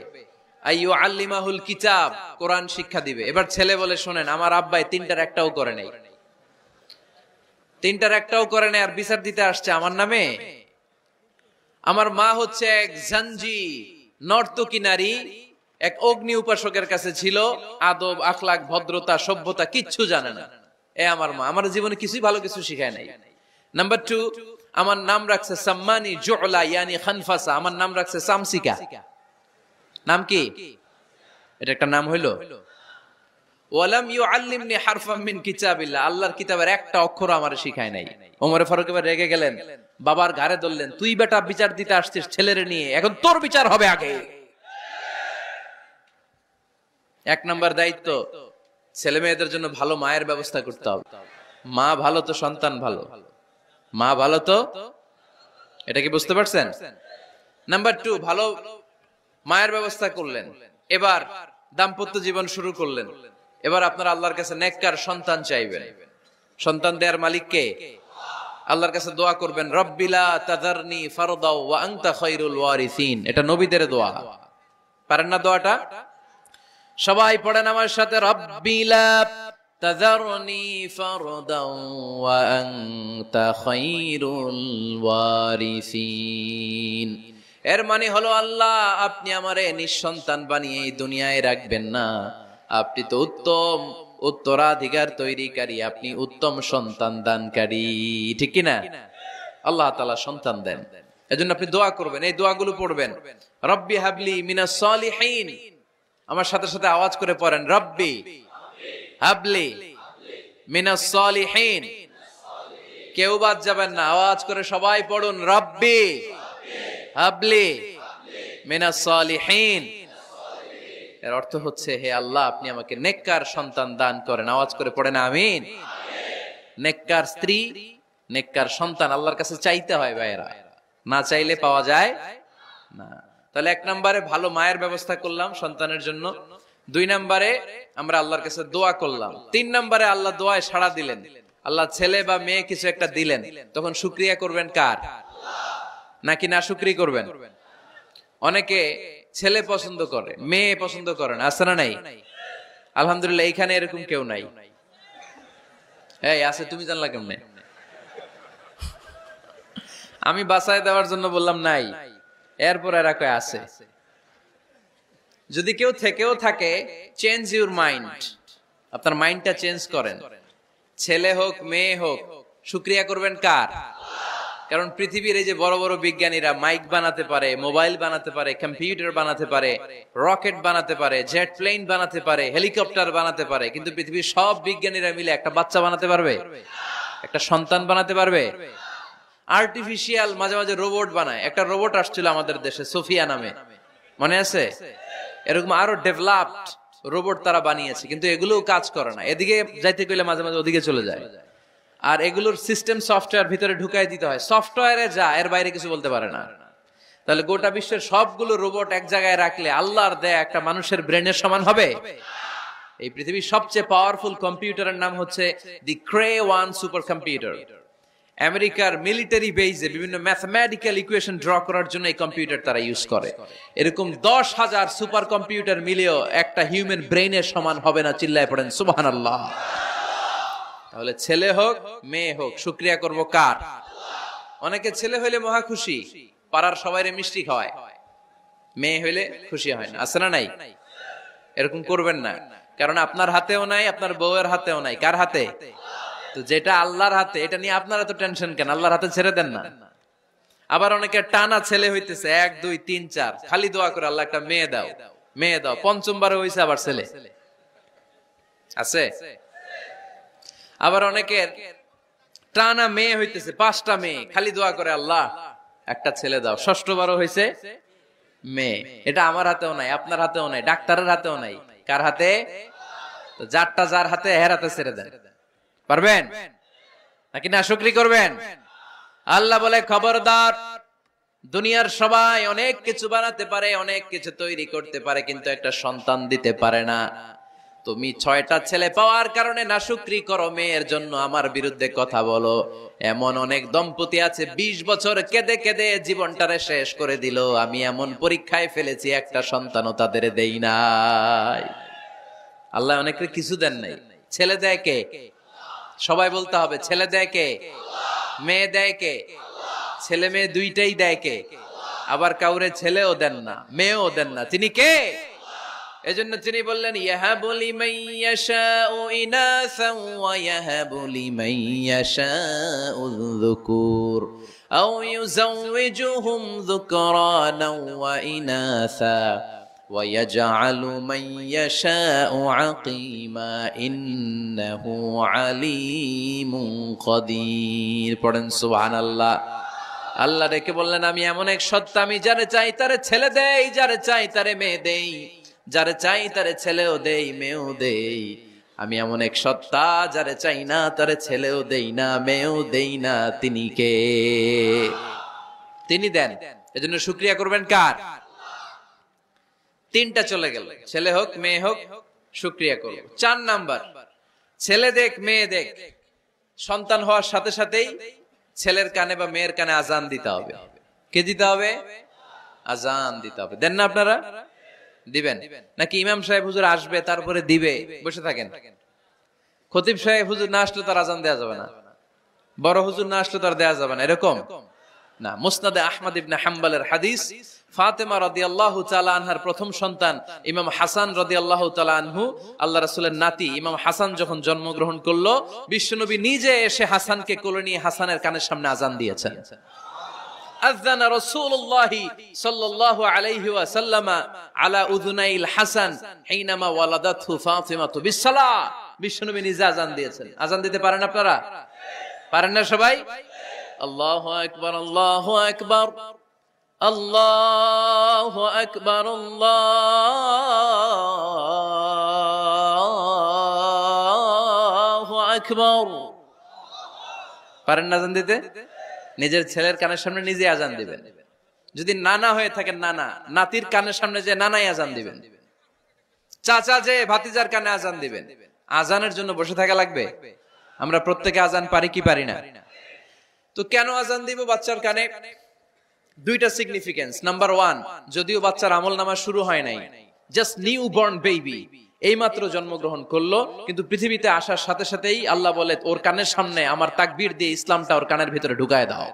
আইয়ুআল্লিমাহুল কিতাব, কোরআন শিক্ষা দিবে। এবার ছেলে বলে, শোনেন, আমার আব্বাই তিনটার একটাও করে নাই, তিনটার একটাও করে নাই, আর বিচার দিতে আসছে আমার নামে। আমার মা হচ্ছে এক জাঞ্জি, নর্তকী নারী, এক অগ্নি উপাসকের কাছে ছিল, আদব, আখলাক, ভদ্রতা, সভ্যতা কিচ্ছু জানে না। এ আমার মা, আমার জীবনে কিছুই ভালো কিছু শিখায় নাই। নাম্বার 2, আমার নাম রাখছে সাম্মানি জুলা, ইয়ানি খানফাসা, আমার নাম রাখছে সামসিকা। নাম কি? এটা একটা নাম হইলো? ওয়ালাম ইউআল্লিমনি হারফাম মিন কিতাবিল্লাহ, আল্লাহর কিতাবের একটা অক্ষর আমারে শিখায় নাই। ওমর ফারুক এবার রেগে গেলেন, বাবার ঘাড়ে ধরলেন, তুই বেটা বিচার দিতে আসছিস ছেলেরে নিয়ে, এখন তোর বিচার হবে আগে। এক নাম্বার দায়িত্ব, ছেলে মেয়েদের জন্য ভালো মায়ের ব্যবস্থা করতে হবে। মা ভালো তো সন্তান ভালো, মা ভালো তো, এটা কি বুঝতে পারছেন? নাম্বার 2, ভালো মায়ের ব্যবস্থা করলেন, এবার দাম্পত্য জীবন শুরু করলেন। এবার আপনারা আল্লাহর কাছে নেককার সন্তান চাইবেন। সন্তান দেয়ার মালিক কে? আল্লাহর কাছে দোয়া করবেন, রব্বিলা তাযারনি ফারদাও ওয়া আনতা খায়রুল ওয়ারিসিন। এটা নবীদের দোয়া, পারেন না দোয়াটা? সবাই পড়েন আমার সাথে, রব্বিলা তাযারনি ফারদাও ওয়া আনতা খায়রুল ওয়ারিসিন। এর মানে হলো, আল্লাহ আপনি আমারে নিঃসন্তান বানিয়ে এই দুনিয়ায় রাখবেন না, আপনি তো উত্তম উত্তরাধিকার তৈরিকারী, আপনি উত্তম সন্তান দানকারী, ঠিক কিনা? আল্লাহ তাআলা সন্তান দেন, এজন্য আপনি দোয়া করবেন, এই দোয়াগুলো পড়বেন। রব্বি হাবলি মিনাস সালিহিন, আমার সাথে সাথে আওয়াজ করে পড়েন, রব্বি হাবলি মিনাস সালিহিন। কেউ বাদ যাবেন না, আওয়াজ করে সবাই পড়ুন, রব্বি হাবলি মিনাস সালিহিন। এর অর্থ হচ্ছে, হে আল্লাহ, আপনি আমাকে নেককার সন্তান দান করেন। আওয়াজ করে পড়েন আমিন। নেককার স্ত্রী, নেককার সন্তান আল্লাহর কাছে চাইতে হয় ভাইয়েরা, না চাইলে পাওয়া যায় না। তাহলে 1 নম্বরে ভালো মায়ের ব্যবস্থা করলাম সন্তানের জন্য, 2 নম্বরে আমরা আল্লাহর কাছে দোয়া করলাম, 3 নম্বরে আল্লাহ দোয়ায় সাড়া দিলেন, আল্লাহ ছেলে বা মেয়ে কিছু একটা দিলেন, তখন শুকরিয়া করবেন কার? নাকি না শুকরি করবেন? অনেকে ছেলে পছন্দ করে, মেয়ে পছন্দ করে না, আছে না নাই? আলহামদুলিল্লাহ এইখানে এরকম কেউ নাই। এই আছে, তুমি জানলা কেমনে? আমি বাঁচায় দেওয়ার জন্য বললাম নাই, এরপর এরা কয় আছে। যদি কেউ থেকেও থাকে, চেঞ্জ ইউর মাইন্ড, আপনার মাইন্ডটা চেঞ্জ করেন। ছেলে হোক মেয়ে হোক, শুকরিয়া করবেন কার? কারণ পৃথিবীর এই যে বড় বড় বিজ্ঞানীরা মাইক বানাতে পারে, মোবাইল বানাতে পারে, কম্পিউটার বানাতে পারে, রকেট বানাতে পারে, জেট প্লেন বানাতে পারে, হেলিকপ্টার বানাতে পারে, কিন্তু পৃথিবীর সব বিজ্ঞানীরা মিলে একটা বাচ্চা বানাতে পারবে? একটা সন্তান বানাতে পারবে? আর্টিফিশিয়াল মাঝে মাঝে রোবট বানায়। একটা রোবট আসছিল আমাদের দেশে, সোফিয়া নামে, মনে আছে? এরকম আরো ডেভেলপড রোবট তারা বানিয়েছে, কিন্তু এগুলোও কাজ করে না। এদিকে যাইতে গেলে মাঝে মাঝে ওদিকে চলে যায়। আর এগুলোর সিস্টেম সফটওয়্যার ভিতরে ঢুকাই দিতে হয়, সফটওয়্যারে যা, এর বাইরে কিছু বলতে পারে না। তাহলে গোটা বিশ্বের সবগুলো রোবট এক জায়গায় রাখলে আল্লাহর দেয়া একটা মানুষের ব্রেনের সমান হবে? এই পৃথিবীর সবচেয়ে পাওয়ারফুল কম্পিউটারের নাম হচ্ছে দি ক্রে 1 সুপার কম্পিউটার। আমেরিকার মিলিটারি বেজে বিভিন্ন ম্যাথমেটিক্যাল ইকুয়েশন ড্র করার জন্য এই কম্পিউটার তারা ইউজ করে। এরকম 10,000 সুপার কম্পিউটার মিলেও একটা হিউম্যান ব্রেইনের সমান হবে না। চিল্লায় পড়েন সুবহানাল্লাহ। তাহলে ছেলে হোক মেয়ে হোক, শুকরিয়া করব কার? অনেকে ছেলে হইলে মহা খুশি, পাড়ার সবাইরে মিষ্টি খাওয়ায়, মেয়ে হইলে খুশি হয় না, আছে না নাই? এরকম করবেন না, কারণ আপনার হাতেও নাই, আপনার বউয়ের হাতেও নাই। কার হাতে? তো যেটা আল্লাহর হাতে, এটা নিয়ে আপনারা তো টেনশন কেন? আল্লাহর হাতে ছেড়ে দেন না। আবার অনেকে টানা ছেলে হইতেছে 1 2 3 4, খালি দোয়া করে আল্লাহ একটা মেয়ে দাও, মেয়ে দাও। 5ম হইছে আবার ছেলে আছে। আবার অনেকের টানা মেয়ে হইতেছে 5টা মেয়ে, খালি দোয়া করে আল্লাহ একটা ছেলে দাও। 6বার হইছে মেয়ে। এটা আমার হাতেও নাই, আপনার হাতেও নাই, ডাক্তারের হাতেও নাই। কার হাতে? তো যারটা যার হাতে, এর হাতে ছেড়ে দেন। পারবেন নাকি না শুকরি করবেন? আল্লাহ বলে, খবরদার, দুনিয়ার সবাই অনেক কিছু বানাতে পারে, অনেক কিছু তৈরি করতে পারে, কিন্তু একটা সন্তান দিতে পারে না। তুমি 6টা ছেলে পাওয়ার কারণে না শুকরি করো, মেয়ের জন্য আমার বিরুদ্ধে কথা বলো। এমন অনেক দম্পতি আছে 20 বছর কেঁদে কেঁদে জীবনটারে শেষ করে দিল। আমি এমন পরীক্ষায় ফেলেছি, একটা সন্তানও তাদের দেই নাই। আল্লাহ অনেকের কিছু দেন নাই। ছেলে দেয় কে? সবাই বলতে হবে, ছেলে দেয় কে? মেয়ে দেয় কে? ছেলে মেয়ে দুইটাই দেয় কে? আবার কাউরে ছেলেও দেন না, মেয়েও দেন না, তিনি কে? এজন্য তিনি বললেন, ইয়াহাবু লিমান ইয়াশাউ ইনাসান ওয়া ইয়াহাবু লিমান ইয়াশাউ যুকুর আও ইউযাওয়িজুহুম যুকরানান ওয়া ইনাসা ওয়া ইয়াজআলু মান ইয়াশাউ আকিমা ইন্নাহু আলীমুন কাদির। পড়েন সুবহানাল্লাহ। আল্লাহ ডেকে বললেন, আমি এমন এক সত্তা, আমি যারে চাই তারে ছেলে দেই, যারে চাই তারে মেয়ে দেই, যারে চাই তারে ছেলেও দেই, মেয়েও দেই। আমি এমন এক সত্তা, যারে চাই না তারে ছেলেও দেই না, মেয়েও দেই না। তিনি কে? তিনি দেন। এজন্য শুকরিয়া করবেন কার? 3টা চলে গেল, ছেলে হোক মেয়ে হোক, শুকরিয়া করব। 4 নাম্বার, ছেলে দেখ মেয়ে দেখ, সন্তান হওয়ার সাথে সাথেই ছেলের কানে বা মেয়ের কানে আজান দিতে হবে। কে দিতে হবে? আজান দিতে হবে। দেন না আপনারা? দিবেন নাকি ইমাম সাহেব হুজুর আসবে তারপরে দিবে, বসে থাকেন? খতিব সাহেব হুজুর না আসলে তার আজান দেয়া যাবে না, বড় হুজুর না আসলে তার দেয়া যাবে না, এরকম না। মুসনাদে আহমদ ইবনে হাম্বলের হাদিস, ফাতেমা রাদিয়াল্লাহু তাআলা আনহার প্রথম সন্তান ইমাম হাসান রাদিয়াল্লাহু তাআলা আনহু, আল্লাহ রাসূলের নাতি ইমাম হাসান যখন জন্মগ্রহণ করলো, বিশ্বনবী নিজে এসে হাসানকে কোলে নিয়ে হাসানের কানের সামনে আজান দিয়েছেন। আযানা রাসূলুল্লাহি সাল্লাল্লাহু আলাইহি ওয়াসাল্লাম আলা উযুনাইল হাসান হিনামা ওয়ালাদাতহু ফাতিমাতু বিসসালাহ। বিশ্বনবী নিজে আজান দিয়েছেন। আজান দিতে পারেন আপনারা? পারেন না সবাই? আল্লাহু আকবার, আল্লাহু আকবার, আল্লাহু আকবার, আল্লাহু আকবার। পারেন না আজান দিতে? নিজের ছেলের কানের সামনে নিজে আজান দিবেন। যদি নানা হয়ে থাকেন, নানা নাতির কানের সামনে যে নানাই আজান দিবেন, চাচা যে ভাতিজার কানে আজান দিবেন। আজানের জন্য বসে থাকা লাগবে? আমরা প্রত্যেকে আজান পারি কি পারি না? তো কেন আজান দিব বাচ্চার কানে? দুইটা সিগনিফিকেন্স। নাম্বার 1, যদিও বাচ্চার আমলনামা শুরু হয় নাই, জাস্ট নিউ বর্ন বেবি, এই মাত্র জন্মগ্রহণ করলো, কিন্তু পৃথিবীতে আসার সাথে সাথেই আল্লাহ বলে ওর কানের সামনে আমার তাকবীর দিয়ে ইসলামটা ওর কানের ভিতরে ঢুকায় দাও,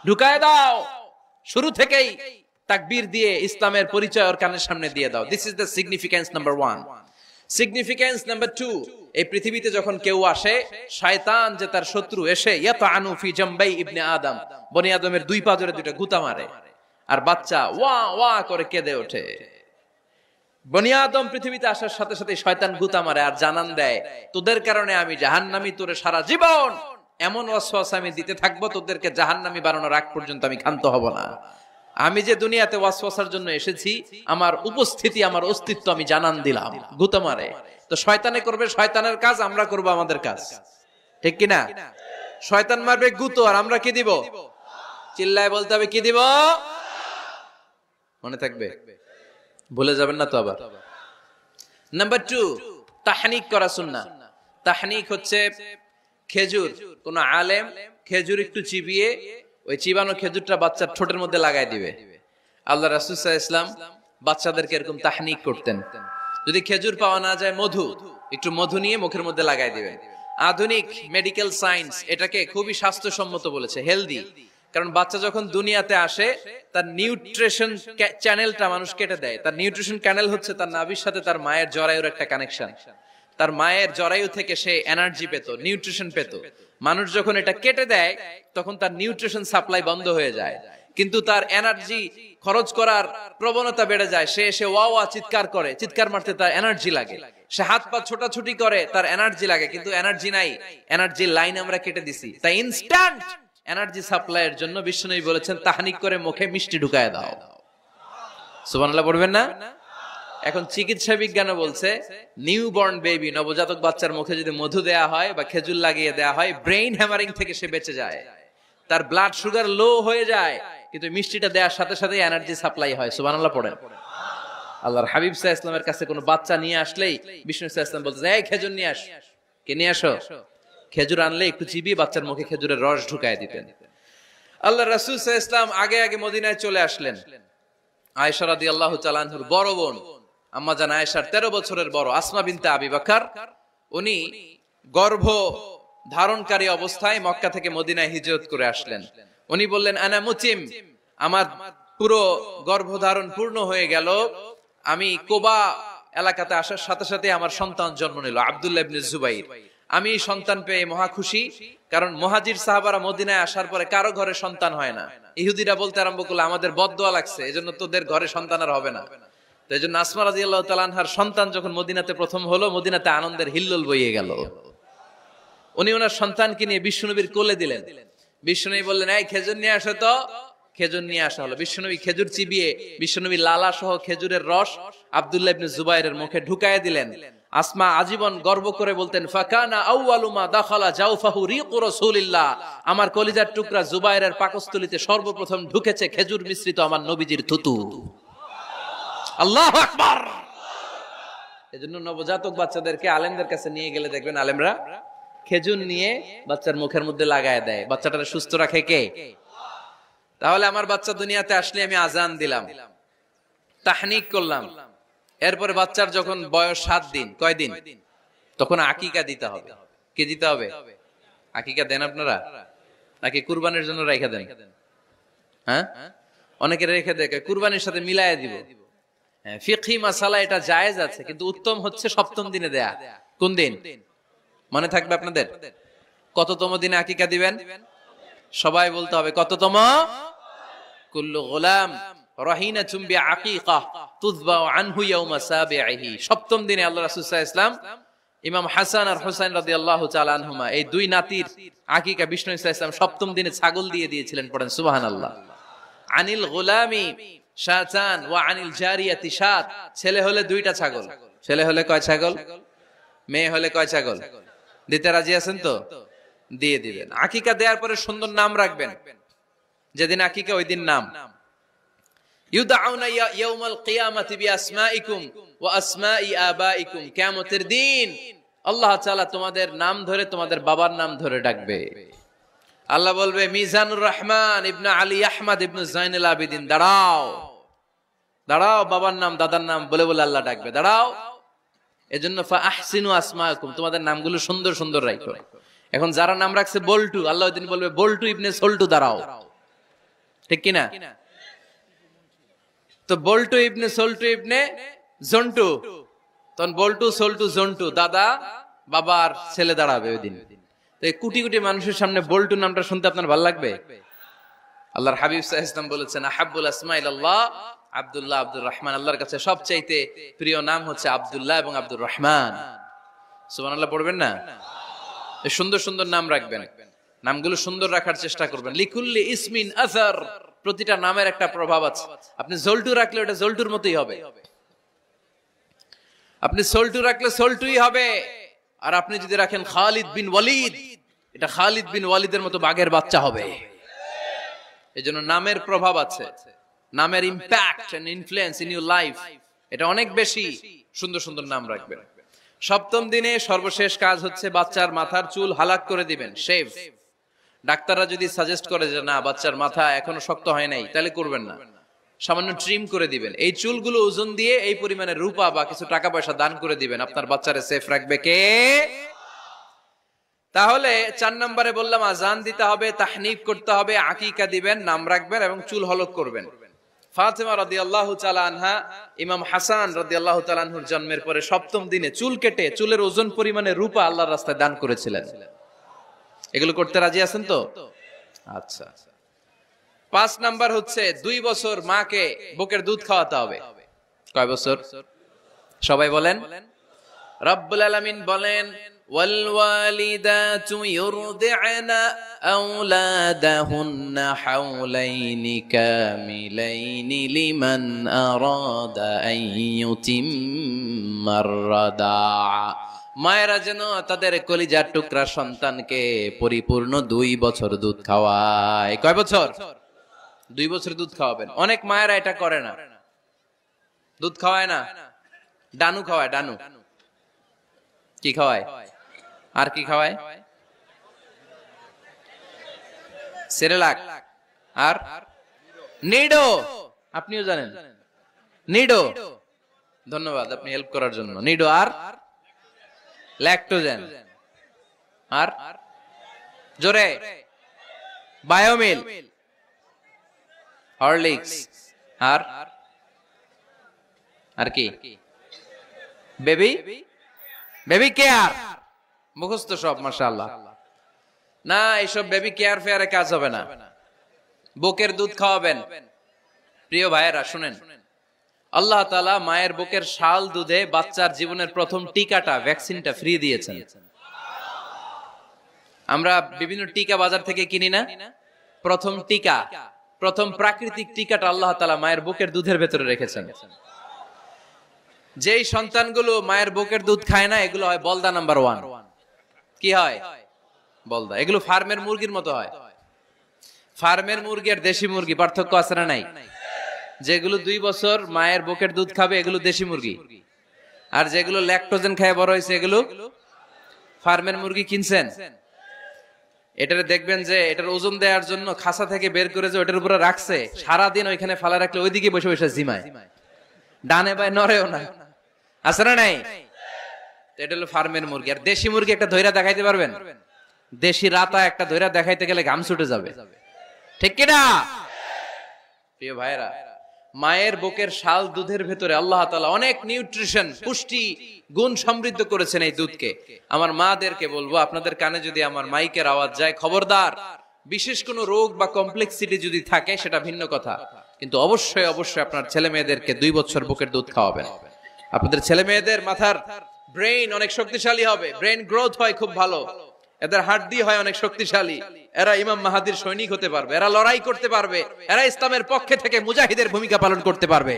ঢুকায় দাও। শুরু থেকেই তাকবীর দিয়ে ইসলামের পরিচয় ওর কানের সামনে দিয়ে দাও। This is the significance number 1। Significance number 2, এই পৃথিবীতে যখন কেউ আসে, শয়তান যে তার শত্রু এসে ইয়াতানু ফি জামবাই ইবনে আদম, বনি আদমের দুই পা ধরে দুইটা গুতা মারে, আর বাচ্চা ওয়া ওয়া করে কেঁদে ওঠে। বনি আদম পৃথিবীতে আসার সাথে সাথে শয়তান গুতা মারে আর জানান দেয়, তোদের কারণে আমি জাহান্নামী, তোরে সারা জীবন এমন ওয়াসওয়াসা আমি দিতে থাকবো, তোদেরকে জাহান্নামী বানানোর আগ পর্যন্ত আমি ক্ষান্ত হব না। আমি যে দুনিয়াতে ওয়াসওয়াসার জন্য এসেছি, আমার উপস্থিতি, আমার অস্তিত্ব আমি জানান দিলাম। গুতা মারে। তো শয়তানে করবে শয়তানের কাজ, আমরা করব আমাদের কাজ, ঠিক কিনা? শয়তান মারবে গুতো, আর আমরা কি দিব? চিল্লায় বলতে হবে কি দিব? মনে থাকবে, ভুলে যাবেন না তো আবার। নাম্বার 2, তাহনিক করা সুন্নাহ। তাহনিক হচ্ছে খেজুর, কোন আলেম খেজুর একটু চিবিয়ে ওই চিবানো খেজুরটা বাচ্চার ঠোঁটের মধ্যে লাগাই দিবে। আল্লাহ রাসূল সাল্লাল্লাহু আলাইহি ওয়াসাল্লাম বাচ্চাদেরকে এরকম তাহনিক করতেন। যদি খেজুর পাওয়া না যায়, মধু, একটু মধু নিয়ে মুখের মধ্যে লাগাই দিবেন। আধুনিক মেডিকেল সায়েন্স এটাকে খুবই স্বাস্থ্যসম্মত বলেছে, হেলদি। কারণ বাচ্চা যখন দুনিয়াতে আসে, তার নিউট্রিশন চ্যানেলটা মানুষ কেটে দেয়। তার নিউট্রিশন চ্যানেল হচ্ছে তার নাভির সাথে তার মায়ের জরায়ুর একটা কানেকশন। তার মায়ের জরায়ু থেকে সে এনার্জি পেত, নিউট্রিশন পেত। মানুষ যখন এটা কেটে দেয়, তখন তার নিউট্রিশন সাপ্লাই বন্ধ হয়ে যায়, কিন্তু তার এনার্জি খরচ করার প্রবণতা বেড়ে যায়। সে এসে ওয়া ওয়া চিৎকার করে, চিৎকার মারতে তার এনার্জি লাগে। সে হাত পা ছোটাছুটি করে, তার এনার্জি লাগে, কিন্তু এনার্জি নাই। এনার্জি লাইন আমরা কেটে দিছি। তাই ইনস্ট্যান্ট এনার্জি সাপ্লাইয়ের জন্য বিশ্বনবী বলেছেন, তাহনিক করে মুখে মিষ্টি ঢুকায় দাও। সুবহানাল্লাহ পড়বেন না? এখন চিকিৎসা বিজ্ঞানও বলছে, নিউ বর্ন বেবি, নবজাতক বাচ্চার মুখে যদি মধু দেয়া হয় বা খেজুর লাগিয়ে দেয়া হয়, ব্রেইন হ্যামারিং থেকে সে বেঁচে যায়। তার ব্লাড সুগার লো হয়ে যায়, কিন্তু মিষ্টিটা দেওয়ার সাথে সাথে এনার্জি সাপ্লাই হয়। সুবহানাল্লাহ পড়েন। আল্লাহর হাবিব সাল্লাল্লাহু আলাইহি ওয়াসাল্লামের কাছে কোনো বাচ্চা নিয়ে আসলেই বিষ্ণু সাল্লাল্লাহু আলাইহি ওয়াসাল্লাম বলতেন, এই খেজুর নিয়ে আস। কে নিয়ে আসো? খেজুর আনলে একটু চিবিয়ে বাচ্চার মুখে খেজুরের রস ঢুকায় দিতেন। আল্লাহ রাসূল সাল্লাল্লাহু আলাইহি ওয়াসাল্লাম আগে আগে মদিনায় চলে আসলেন। আয়েশা রাদিয়াল্লাহু তাআলা আনহার বড় বোন, আম্মা জান আয়েশার 13 বছরের বড়, আসমা বিনতে আবি বকর, উনি গর্ভ ধারণকারী অবস্থায় মক্কা থেকে মদিনায় হিজরত করে আসলেন। উনি বললেন, আনা মুতিম, আমার পুরো গর্ভধারণ পূর্ণ হয়ে গেল, আমি কোবা এলাকাতে আসার সাথে সাথে আমার সন্তান জন্ম নিল, আব্দুল্লাহ ইবনে জুবাইর। আমি সন্তান পেয়ে মহা খুশি, কারণ মুহাজির সাহাবারা মদিনায় আসার পরে কারো ঘরে সন্তান হয় না। ইহুদিরা বলতে আরম্ভ করলো, আমাদের বদদোয়া লাগছে, এজন্য তোদের ঘরে সন্তান আর হবে না। তো এইজন্য আসমা রাদিয়াল্লাহু তাআলা আনহার সন্তান যখন মদিনাতে প্রথম হলো, মদিনাতে আনন্দের হিল্লোল বইয়ে গেল। উনি ওনার সন্তানকে নিয়ে বিশ্বনবীর কোলে দিলেন। বিশ্বনবী বললেন, এই খেজুর নিয়ে আসো তো। খেজুর নিয়ে আসা হলো। বিশ্বনবী খেজুর চিবিয়ে বিশ্বনবী লালা সহ খেজুরের রস আব্দুল্লাহ ইবনে জুবাইরের মুখে ঢুকায় দিলেন। আসমা আজীবন গর্ব করে বলতেন, ফাকানা আউয়ালু মা দাখালা জাওফাহু রিকু রাসূলিল্লাহ, আমার কলিজার টুকরা জুবাইরের পাকস্থলীতে সর্বপ্রথম ঢুকেছে খেজুর মিশ্রিত আমার নবীজির থুতু। আল্লাহু আকবার। এজন্য নবজাতক বাচ্চাদেরকে আলেমদের কাছে নিয়ে গেলে দেখবেন আলেমরা খেজুর নিয়ে বাচ্চার মুখের মধ্যে লাগায় দেয়। বাচ্চাটাকে সুস্থ রাখে কে? তাহলে আমার বাচ্চা দুনিয়াতে আসলে আমি আজান দিলাম, তাহনিক করলাম, এরপরে বাচ্চার যখন বয়স 7 দিন, কয় দিন, তখন আকিকা দিতে হবে। কি দিতে হবে? আকিকা দেন আপনারা নাকি কুরবানির জন্য রেখে দেন? হ্যাঁ, অনেকে রেখে দেয়, কুরবানির সাথে মিলায় দিব। হ্যাঁ, ফিকহি মাসালা এটা জায়েজ আছে, কিন্তু উত্তম হচ্ছে 7ম দিনে দেয়া। কোন দিন মনে থাকবে আপনাদের? কততম দিনে আকিকা দিবেন? সবাই বলতে হবে কততম? কুল্লু গোলাম রাহিনাতুম বিআকিকা তুযবাউ আনহু ইয়াওমা সাবিহি। 7ম দিনে আল্লাহ রাসূল সাল্লাল্লাহু আলাইহি ওয়াসাল্লাম ইমাম হাসান আর হুসাইন রাদিয়াল্লাহু তাআলা আনহুমা এই দুই নাতির আকিকা বিষ্ণু ইসা ইসলাম সপ্তম দিনে ছাগল দিয়ে দিয়েছিলেন। পড়েন সুবহানাল্লাহ। আনিল গোলামি শাতান ওয়া আনিল জারিয়াতি শাত। ছেলে হলে দুইটা ছাগল, ছেলে হলে কয় ছাগল, মেয়ে হলে কয় ছাগল? দিতে রাজি আছেন তো? দিয়ে দিবেন। আকিকা দেওয়ার পরে সুন্দর নাম রাখবেন। যেদিন আকিকা ওই দিন নাম। ইউদাউনা ইয়াউমাল কিয়ামাতি বিআসমাইকুম ওয়া আসমাই আবাইকুম। কিয়ামতের দিন আল্লাহ তাআলা তোমাদের নাম ধরে তোমাদের বাবার নাম ধরে ডাকবে। আল্লাহ বলবে মিজানুর রহমান ইবনে আলী আহমদ ইবনে জাইনুল আবিদিন, দাঁড়াও দাঁড়াও, বাবার নাম দাদার নাম বলে বলে আল্লাহ ডাকবে, দাঁড়াও। এজন্য ফাআহসিনু আসমাকুম, তোমাদের নামগুলো সুন্দর সুন্দর রাখো। এখন যারা নাম রাখছে বল্টু, আল্লাহ ওই দিন বলবে বল্টু ইবনে সল্টু, দাঁড়াও। ঠিক কি না? তো বল্টু ইবনে সল্টু ইবনে জন্টু, তখন বল্টু সল্টু জন্টু, দাদা বাবার ছেলে দাঁড়াবে ওই দিন। তো এই কোটি কোটি মানুষের সামনে বল্টু নামটা শুনতে আপনার ভালো লাগবে? আল্লাহর হাবিব সাল্লাল্লাহু আলাইহি ওয়াসাল্লাম বলেছেন আহাব্বুল আসমা ইলাল্লাহ আব্দুল্লাহ আব্দুর রহমান। আল্লাহর কাছে সবচাইতে প্রিয় নাম হচ্ছে আব্দুল্লাহ এবং আব্দুর রহমান। সুবহানাল্লাহ পড়বেন না? এই সুন্দর সুন্দর নাম রাখবেন, নামগুলো সুন্দর রাখার চেষ্টা করবেন। লিকুল্লি ইসমিন আসার, প্রতিটা নামের একটা প্রভাব আছে। আপনি জল্টু রাখলে ওটা জল্টুর মতোই হবে, আপনি সল্টু রাখলে সল্টুই হবে। আর আপনি যদি রাখেন খালিদ বিন ওয়ালিদ, এটা খালিদ বিন ওয়ালিদের মতো বাঘের বাচ্চা হবে। এজন্য নামের প্রভাব আছে, নামের impact and influence in your life এটা অনেক বেশি। সুন্দর সুন্দর নাম রাখবেন। সপ্তম দিনে সর্বশেষ কাজ হচ্ছে বাচ্চার মাথার চুল হালাক করে দিবেন, শেভ। ডাক্তাররা যদি সাজেস্ট করে যে না বাচ্চার মাথা এখনো শক্ত হয় নাই, তাহলে করবেন না, সামান্য ট্রিম করে দিবেন। এই চুলগুলো ওজন দিয়ে এই পরিমাণে রূপা বা কিছু টাকা পয়সা দান করে দিবেন। আপনার বাচ্চারে সেফ রাখবে কে? তাহলে 4 নম্বরে বললাম আজান দিতে হবে, তাহনিক করতে হবে, আকিকা দিবেন, নাম রাখবেন এবং চুল হলক করবেন। ফাতেমা রাদিয়াল্লাহু তাআলা আনহা ইমাম হাসান রাদিয়াল্লাহু তাআলা আনহুর জন্মের পরে সপ্তম দিনে চুল কেটে চুলের ওজন পরিমাণে রূপা আল্লাহর রাস্তায় দান করেছিলেন। এগুলো করতে রাজি আছেন তো? আচ্ছা। 5 নাম্বার হচ্ছে 2 বছর মাকে বুকের দুধ খাওয়াতে হবে। কয় বছর? সবাই বলেন। রব্বুল আলামিন বলেন ওয়াল ওয়ালিদাতু ইউরদি'না আওলাদাহুন্না হাওলাইনি কামিলাইনি লিমান আরাদা আন ইউতিম্মার রাদা'a। মায়েরা যেন তাদের কলিজার টুকরা সন্তানকে পরিপূর্ণ 2 বছর দুধ খাওয়ায়। কয় বছর? 2 বছর দুধ খাওয়াবেন। অনেক মায়েরা এটা করে না, দুধ খাওয়ায় না, ডানু খাওয়ায়। ডানু কি খাওয়ায়? আর কি খাওয়ায়? সেরেলাক আর নিডো। আপনিও জানেন নিডো? ধন্যবাদ আপনি হেল্প করার জন্য। নিডো আর ল্যাকটোজেন আর জোরে বায়োমিল, হরলিক্স আর কি বেবি কেয়ার। মুখস্থ সব মাশাআল্লাহ। না এইসব বেবি কেয়ার ফেয়ারে কাজ হবে না। বুকের দুধ খাওয়াবেন। প্রিয় ভাইয়েরা শুনেন, আল্লাহ তাআলা মায়ের বুকের শাল দুধে বাচ্চার জীবনের প্রথম টিকাটা, ভ্যাকসিনটা ফ্রি দিয়েছেন। আমরা বিভিন্ন টিকা বাজার থেকে কিনি না? প্রথম টিকা, প্রথম প্রাকৃতিক টিকাটা আল্লাহ তাআলা মায়ের বুকের দুধের ভেতরে রেখেছেন। যেই সন্তানগুলো মায়ের বুকের দুধ খায় না, এগুলো হয় বলদা নাম্বার 1। কি হয়? বলদা। এগুলো ফার্মের মুরগির মতো হয়। ফার্মের মুরগি আর দেশি মুরগি পার্থক্য আছে না নাই? যেগুলো 2 বছর মায়ের বুকের দুধ খাবে এগুলো দেশি মুরগি, আর যেগুলো ল্যাকটোজেন খায় বড় হয়েছে এগুলো ফার্মের মুরগি। কিনছেন? এটারে দেখবেন যে এটার ওজন দেওয়ার জন্য খাসা থেকে বের করে যে ওটার উপরে রাখছে, সারাদিন ওইখানে ফালা রাখলে ওইদিকে বসে বসে জিমায়, ডানে বায়ে নড়েও না। আছে না নাই? এটা হলো ফার্মের মুরগি। আর দেশি মুরগি একটা ধইরা দেখাইতে পারবেন? দেশি রাতা একটা ধইরা দেখাইতে গেলে ঘাম ছুটে যাবে। ঠিক কিনা? প্রিয় ভাইরা, মায়ের বুকের শাল দুধের ভেতরে আল্লাহ তাআলা অনেক নিউট্রিশন, পুষ্টি গুণ সমৃদ্ধ করেছেন এই দুধকে। আমার মাদেরকে বলবো, আপনাদের কানে যদি আমার মাইকের আওয়াজ যায়, খবরদার। বিশেষ কোনো রোগ বা কমপ্লেক্সিটি যদি থাকে সেটা ভিন্ন কথা, কিন্তু অবশ্যই অবশ্যই আপনার ছেলে মেয়েদেরকে 2 বছর বুকের দুধ খাওয়াবেন। আপনাদের ছেলে মেয়েদের মাথার ব্রেইন অনেক শক্তিশালী হবে, ব্রেইন গ্রোথ হয় খুব ভালো, এদের হাড্ডি হয় অনেক শক্তিশালী, এরা ইমাম মাহাদির সৈনিক হতে পারবে, এরা লড়াই করতে পারবে, এরা ইসলামের পক্ষে থেকে মুজাহিদের ভূমিকা পালন করতে পারবে।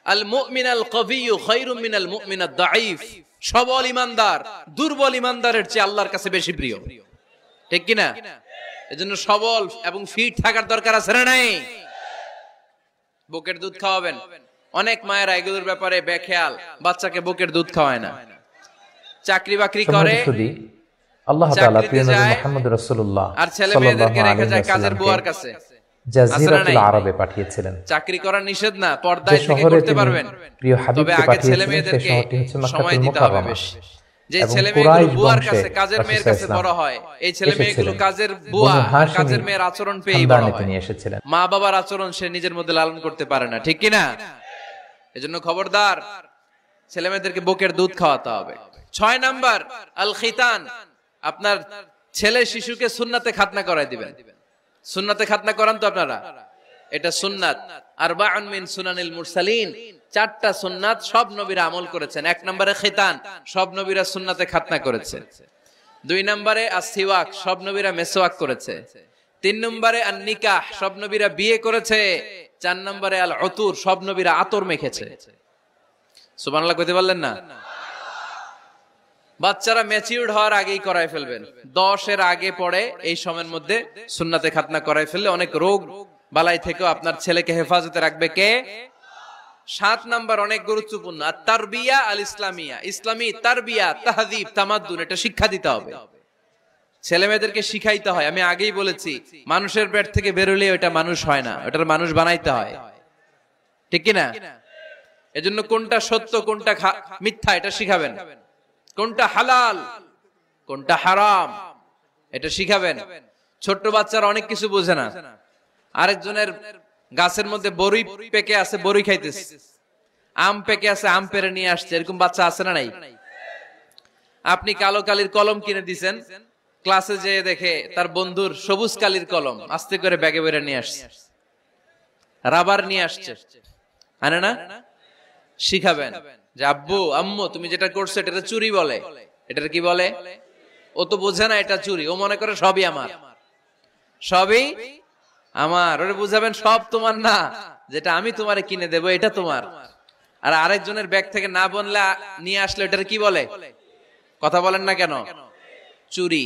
আল মুমিন আল কবিয়্যু খায়রুম মিনাল মুমিন আদ দাঈফ। সবল ইমানদার দুর্বল ইমানদারের চেয়ে আল্লাহর কাছে বেশি প্রিয়, ঠিক কি না? এজন্য সবল এবং ফিট থাকার দরকার আছে না নাই? বুকের দুধ খাওয়াবেন। অনেক মায়েরা এগুলোর ব্যাপারে বেখেয়াল, বাচ্চাকে বুকের দুধ খাওয়ায় না। চাকরি বাকরি করে, আল্লাহ তাআলা প্রিয় নবী মুহাম্মদ রাসূলুল্লাহ আর ছেলে মেয়েদেরকে রেখে যায় কাজের বুয়ার কাছে, জাজিরাতুল আরবে পাঠিয়েছিলেন। চাকরি করা নিষেধ না, পর্দায় থেকে করতে পারবেন, প্রিয় হাবিবকে পাঠিয়েছিলেন। সেই শহরটি হচ্ছে মক্কাতুল মুকাররমা। যে ছেলে মেয়েগুলো বুয়ার কাছে, কাজের মেয়ের কাছে বড় হয়, এই ছেলে মেয়েগুলো কাজের বুয়া, কাজের মেয়ের আচরণ পেয়েই বড় হয়। মা বাবার আচরণ সে নিজের মধ্যে লালন করতে পারে না, ঠিক কি না? এজন্য খবরদার, ছেলে মেয়েদেরকে বুকের দুধ খাওয়াতে হবে। 6 নাম্বার আল খিতান। আপনার ছেলে শিশুকে সুন্নাতে খাতনা করাই দিবেন। সুন্নাতে খাতনা করান তো আপনারা, এটা সুন্নাত। আরবাউন মিন সুনানিল মুরসালিন, 4টা সুন্নাত সব নবীরা আমল করেছেন। 1 নম্বরে খিতান, সব নবীরা সুন্নাতে খাতনা করেছে। 2 নম্বরে আসসিওয়াক, সব নবীরা মেসওয়াক করেছে। 3 নম্বরে আন নিকাহ, সব নবীরা বিয়ে করেছে। 4 নম্বরে আল উতুর, সব নবীরা আতর মেখেছে। সুবহানাল্লাহ কইতে পারলেন না? বাচ্চারা ম্যাচিউরড হওয়ার আগেই করাই ফেলবেন। 10 এর আগে পড়ে এই সময়ের মধ্যে সুন্নাতে খাতনা করাই ফেললে অনেক রোগ বালাই থেকেও আপনার ছেলেকে হেফাজতে রাখবে কে? 7 নাম্বার অনেক গুরুত্বপূর্ণ, তারবিয়া আল ইসলামিয়া। ইসলামী তারবিয়া, তাহযীব, তামাদ্দুন, এটা শিক্ষা দিতে হবে। ছেলে মেয়েদেরকে শিখাইতে হয়। আমি আগেই বলেছি, মানুষের পেট থেকে বেরোলে ওটা মানুষ হয় না, ওটার মানুষ বানাইতে হয়, ঠিক কি না? এজন্য কোনটা সত্য কোনটা মিথ্যা এটা শিখাবেন, কোনটা হালাল কোনটা হারাম এটা শিখাবেন। ছোট্ট বাচ্চারা অনেক কিছু বোঝে না। আরেকজনের গাছের মধ্যে বড়ই পেকে আছে, বড়ই খাইতেছে, আম পেকে আছে, আম পেরে নিয়ে আসছে, এরকম বাচ্চা আছে না নাই? আপনি কালো কালির কলম কিনে দিছেন, ক্লাসে যেয়ে দেখে তার বন্ধুর সবুজ কালির কলম, আস্তে করে ব্যাগে বেরে নিয়ে আসছে, রাবার নিয়ে আসছে, আনে না? শিখাবেন যে আব্বু আম্মু তুমি যেটা করছো এটা চুরি বলে, এটা কি বলে? ও তো বোঝে না এটা চুরি, ও মনে করে সবই আমার, সবই আমার। ওরে বুঝাবেন সব তোমার না, যেটা আমি তোমারে কিনে দেবো এটা তোমার। আর আরেকজনের ব্যাগ থেকে না বনলে নিয়ে আসলে এটা কি বলে? কথা বলেন না কেন? চুরি।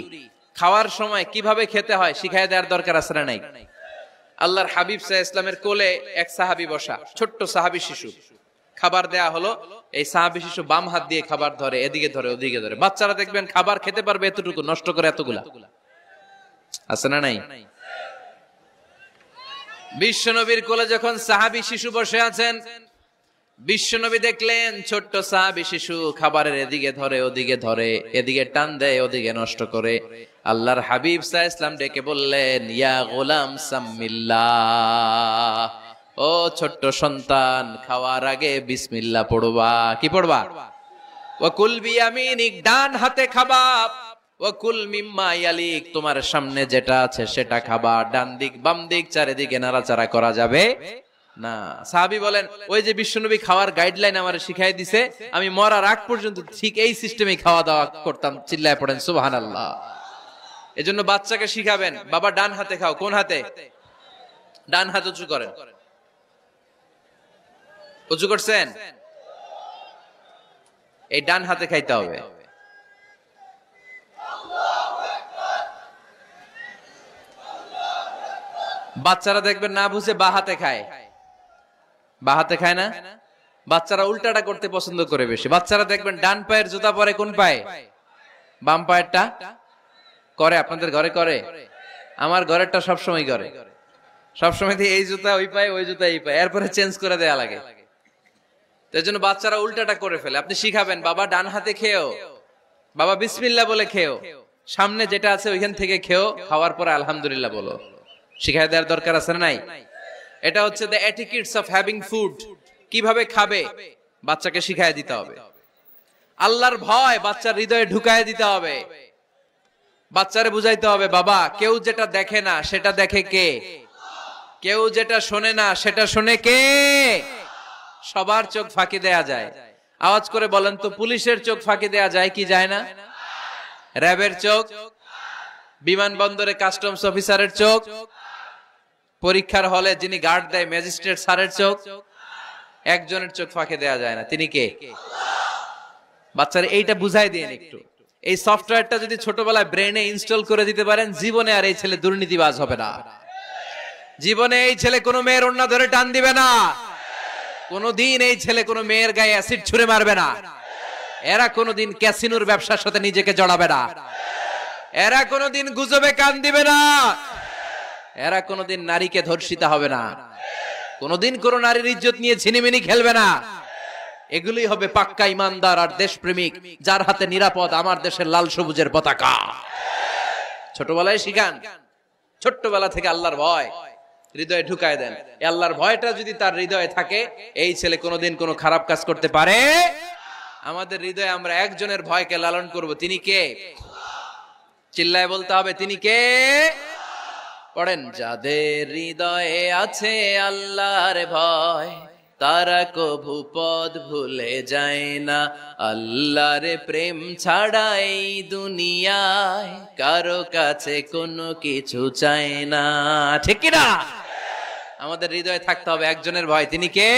খাওয়ার সময় কিভাবে খেতে হয় শিখাই দেওয়ার দরকার আছে না নাই? আল্লাহর হাবিব সাল্লাল্লাহু আলাইহি ওয়াসাল্লামের কোলে এক সাহাবী বসা, ছোট্ট সাহাবী শিশু, খাবার দেয়া হলো। এই সাহাবী শিশু বাম হাত দিয়ে খাবার ধরে, এদিকে ধরে ওদিকে ধরে। বাচ্চারা দেখবেন খাবার খেতে পারবে এতটুকু, নষ্ট করে এতগুলা, আছে না নাই? বিশ্বনবীর কোলে যখন সাহাবী শিশু বসে আছেন, বিশ্বনবী দেখলেন ছোট্ট সাহাবী শিশু খাবারের এদিকে ধরে ওদিকে ধরে, এদিকে টান দেয় ওদিকে নষ্ট করে। আল্লাহর হাবিব সাল্লাল্লাহু আলাইহি ওয়াসাল্লাম ডেকে বললেন, ইয়া গোলাম সাম্মিল্লাহ, ও ছোট্ট সন্তান, খাওয়ার আগে বিসমিল্লাহ পড়বা। কি পড়বা? ওয়া কুল বিয়ামিনিক, ডান হাতে খাবা। ওয়া কুল মিম্মা ইয়ালিক, তোমার সামনে যেটা আছে সেটা খাবা। ডান দিক বাম দিক চারিদিকে নাড়াচাড়া করা যাবে না। সাহাবী বলেন, ওই যে বিশ্বনবী খাওয়ার গাইডলাইন আমারে শিখাই দিছে, আমি মরার আগ পর্যন্ত ঠিক এই সিস্টেমে খাওয়া দাওয়া করতাম। চিল্লায় পড়েন সুবহানাল্লাহ। এজন্য বাচ্চাকে শিখাবেন, বাবা ডান হাতে খাও। কোন হাতে? ডান হাত উঁচু করেন। উঁচু করছেন? এই ডান হাতে খাইতে হবে। বাচ্চারা দেখবেন না বুঝে বা হাতে খায়, বা হাতে খায় না। বাচ্চারা উল্টাটা করতে পছন্দ করে বেশি। বাচ্চারা দেখবেন ডান পায়ের জুতা পরে কোন পায়ে? বাম পায়েরটা করে। আপনাদের ঘরে করে? আমার ঘরেরটা সবসময় করে। সবসময় এই জুতা ওই পায়ে, ওই জুতা এই পায়ে, এরপরে চেঞ্জ করে দেয়া লাগে। তার জন্য বাচ্চারা উল্টাটা করে ফেলে। আপনি শিখাবেন, বাবা ডান হাতে খেও, বাবা বিসমিল্লাহ বলে খেও, সামনে যেটা আছে ওইখান থেকে খেও, খাওয়ার পরে আলহামদুলিল্লাহ বলো। শিখাই দেওয়ার দরকার আছে না নাই? এটা হচ্ছে the etiquettes of having food. কিভাবে খাবে বাচ্চাকে শিখাই দিতে হবে। আল্লাহর ভয় বাচ্চার হৃদয়ে ঢুকায় দিতে হবে। বাচ্চারে বুঝাইতে হবে, বাবা কেউ যেটা দেখে না সেটা দেখে কে? কেউ যেটা শোনে না সেটা শোনে কে? সবার চোখ ফাঁকি দেয়া যায়। আওয়াজ করে বলেন তো, পুলিশের চোখ ফাঁকি দেয়া যায় কি যায় না? র্যাবের চোখ, বিমানবন্দরে কাস্টমস অফিসারের চোখ, পরীক্ষার হলে যিনি গার্ড দেয় ম্যাজিস্ট্রেট স্যারের চোখ, একজনের চোখ ফাঁকি দেয়া যায় না। তিনি কে? বাচ্চারা এইটা বুঝাই দিন একটু। এই সফটওয়্যারটা যদি ছোটবেলায় ব্রেনে ইনস্টল করে দিতে পারেন, জীবনে আর এই ছেলে দুর্নীতিবাজ হবে না। জীবনে এই ছেলে কোনো মেয়ের ওড়না ধরে টান দিবে না। কোনোদিন এই ছেলে কোনো মেয়ের গায়ে অ্যাসিড ছুঁড়ে মারবে না। এরা কোনোদিন ক্যাসিনোর ব্যবসার সাথে নিজেকে জড়াবে না। এরা কোনোদিন গুজবে কান দিবে না। এরা কোনোদিন নারীকে ধর্ষিতা হবে না। কোনোদিন কোনো নারীর ইজ্জত নিয়ে ছিনিমিনি খেলবে না। এগুলোই হবে পাক্কা ইমানদার আর দেশপ্রেমিক, যার হাতে নিরাপদ আমার দেশের লাল সবুজের পতাকা। ছোটবেলায় শিখান, ছোট্টবেলা থেকে আল্লাহর ভয় হৃদয়ে ঢুকায় দেন। আল্লাহর ভয়টা যদি তার হৃদয়ে থাকে, এই ছেলে কোনোদিন কোনো খারাপ কাজ করতে পারে। আমাদের হৃদয়ে আমরা একজনের ভয়কে লালন করব, তিনি কে? চিল্লায় বলতে হবে, তিনি কে? পড়েন, যাদের হৃদয়ে আছে আল্লাহর ভয়, তারা কভু পথ ভুলে যায় না। আল্লাহর প্রেম ছাড়া এই দুনিয়ায় কারো কাছে কোনো কিছু চায় না। ঠিক কি না? আমাদের হৃদয়ে থাকতে হবে একজনের ভয়, তিনি কে?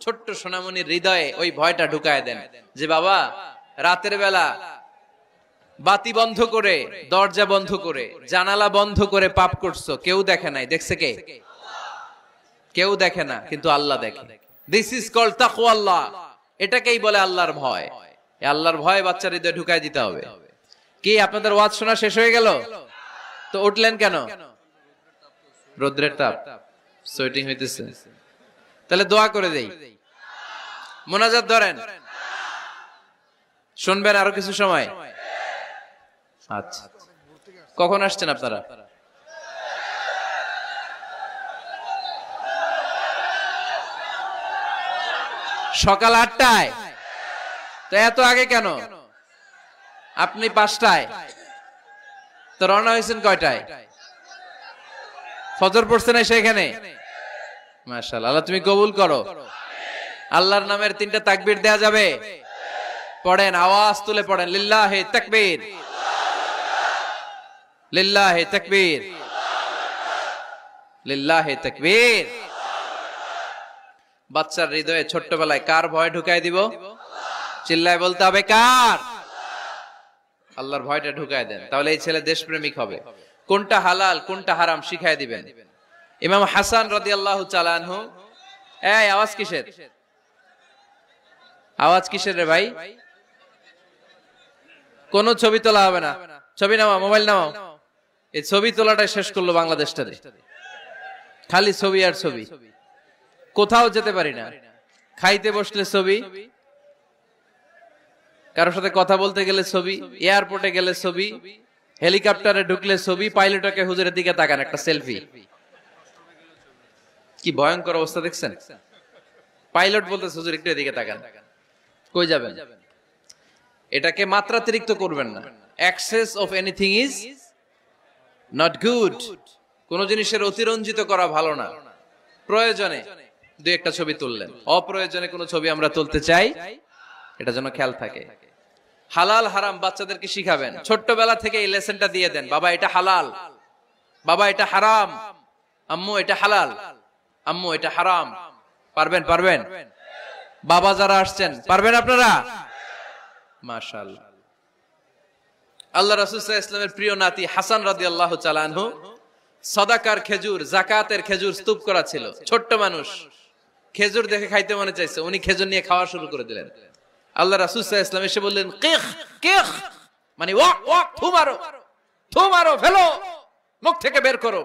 ছোট্ট সোনামণির হৃদয়ে ওই ভয়টা ঢুকায় দেন যে বাবা, রাতের বেলা বাতি বন্ধ করে, দরজা বন্ধ করে, জানালা বন্ধ করে পাপ করছো, কেউ দেখে নাই। দেখছে কে? কেউ দেখে না, কিন্তু আল্লাহ দেখে। দিস ইজ কল্ড তাকওয়াল্লাহ। এটাকেই বলে আল্লাহর ভয়। এই আল্লাহর ভয় বাচ্চার হৃদয়ে ঢুকায় দিতে হবে। কি আপনাদের ওয়াজ শোনা শেষ হয়ে গেল? তো উঠলেন কেন? রৌদ্রের তাপ, সোয়েটিং হইতেছে। তাহলে দোয়া করে দেই, মোনাজাত ধরেন, শুনবেন আরো কিছু সময়। আচ্ছা, কখন আসছেন আপনারা? সকাল 8টায়। তো এত আগে কেন? আপনি 5টায়, তো রওনা হয়েছেন কয়টায়? ফজর পড়ছেন এসে এখানে? মাশাআল্লাহ, আল্লাহ তুমি কবুল করো। আল্লাহর নামের 3টা তাকবীর দেয়া যাবে? পড়েন, আওয়াজ তুলে পড়েন, লিল্লাহি তাকবীর, লিল্লাহি তাকবীর, লিল্লাহি তাকবীর। বাচ্চার হৃদয়ে ছোট্টবেলায় কার ভয় ঢুকায় দিব? চিল্লায় বলতে হবে, কার? আল্লাহর ভয়টা ঢুকায় দেন, তাহলে এই ছেলে দেশপ্রেমিক হবে। কোনটা হালাল কোনটা হারাম শিখায় দিবেন। ইমাম হাসান রাদিয়াল্লাহু তাআলা আনহু, এই আওয়াজ কিসের? আওয়াজ কিসের রে ভাই? কোন ছবি তোলা হবে না। ছবি নামাও, মোবাইল নামাও। এই ছবি তোলাটা শেষ করলো বাংলাদেশটাতে। খালি ছবি আর ছবি, কোথাও যেতে পারি না। খাইতে বসলে ছবি, কারোর সাথে কথা বলতে গেলে ছবি, এয়ারপোর্টে গেলে ছবি, হেলিকপ্টারে ঢুকলে ছবি, পাইলটকে হুজুরের দিকে তাকান, একটা সেলফি। কি ভয়ঙ্কর অবস্থা দেখছেন? পাইলট বলতে হুজুর একটু এদিকে তাকান, কই যাবেন? এটাকে মাত্রাতিরিক্ত করবেন না। Access of anything is not good. কোন জিনিসের অতিরঞ্জিত করা ভালো না। প্রয়োজনে দুই একটা ছবি তুললেন, অপ্রয়োজনে কোন ছবি আমরা তুলতে চাই, এটা যেন খেয়াল থাকে। হালাল হারাম বাচ্চাদেরকে শিখাবেন, ছোট্টবেলা থেকে এই লেসনটা দিয়ে দেন। বাবা এটা হালাল, বাবা এটা হারাম, আম্মু এটা হালাল, আম্মু এটা হারাম। পারবেন? পারবেন? বাবা যারা আসছেন পারবেন আপনারা? মাশাআল্লাহ। আল্লাহ রাসূল সাল্লাল্লাহু আলাইহি ওয়াসাল্লামের প্রিয় নাতি হাসান রাদিয়াল্লাহু তাআলা আনহু সাদাকার খেজুর, যাকাতের খেজুর স্তূপ করা ছিল। ছোট্ট মানুষ, খেজুর দেখে খাইতে মনে চাইছে, উনি খেজুর নিয়ে খাওয়া শুরু করে দিলেন। আল্লাহ রাসূল সাল্লাল্লাহু আলাইহি ওয়াসাল্লাম এসে বললেন, কিখ কিখ, মানে ওয়াক ওয়াক, থু মারো, থু মারো, ফেলো, মুখ থেকে বের করো।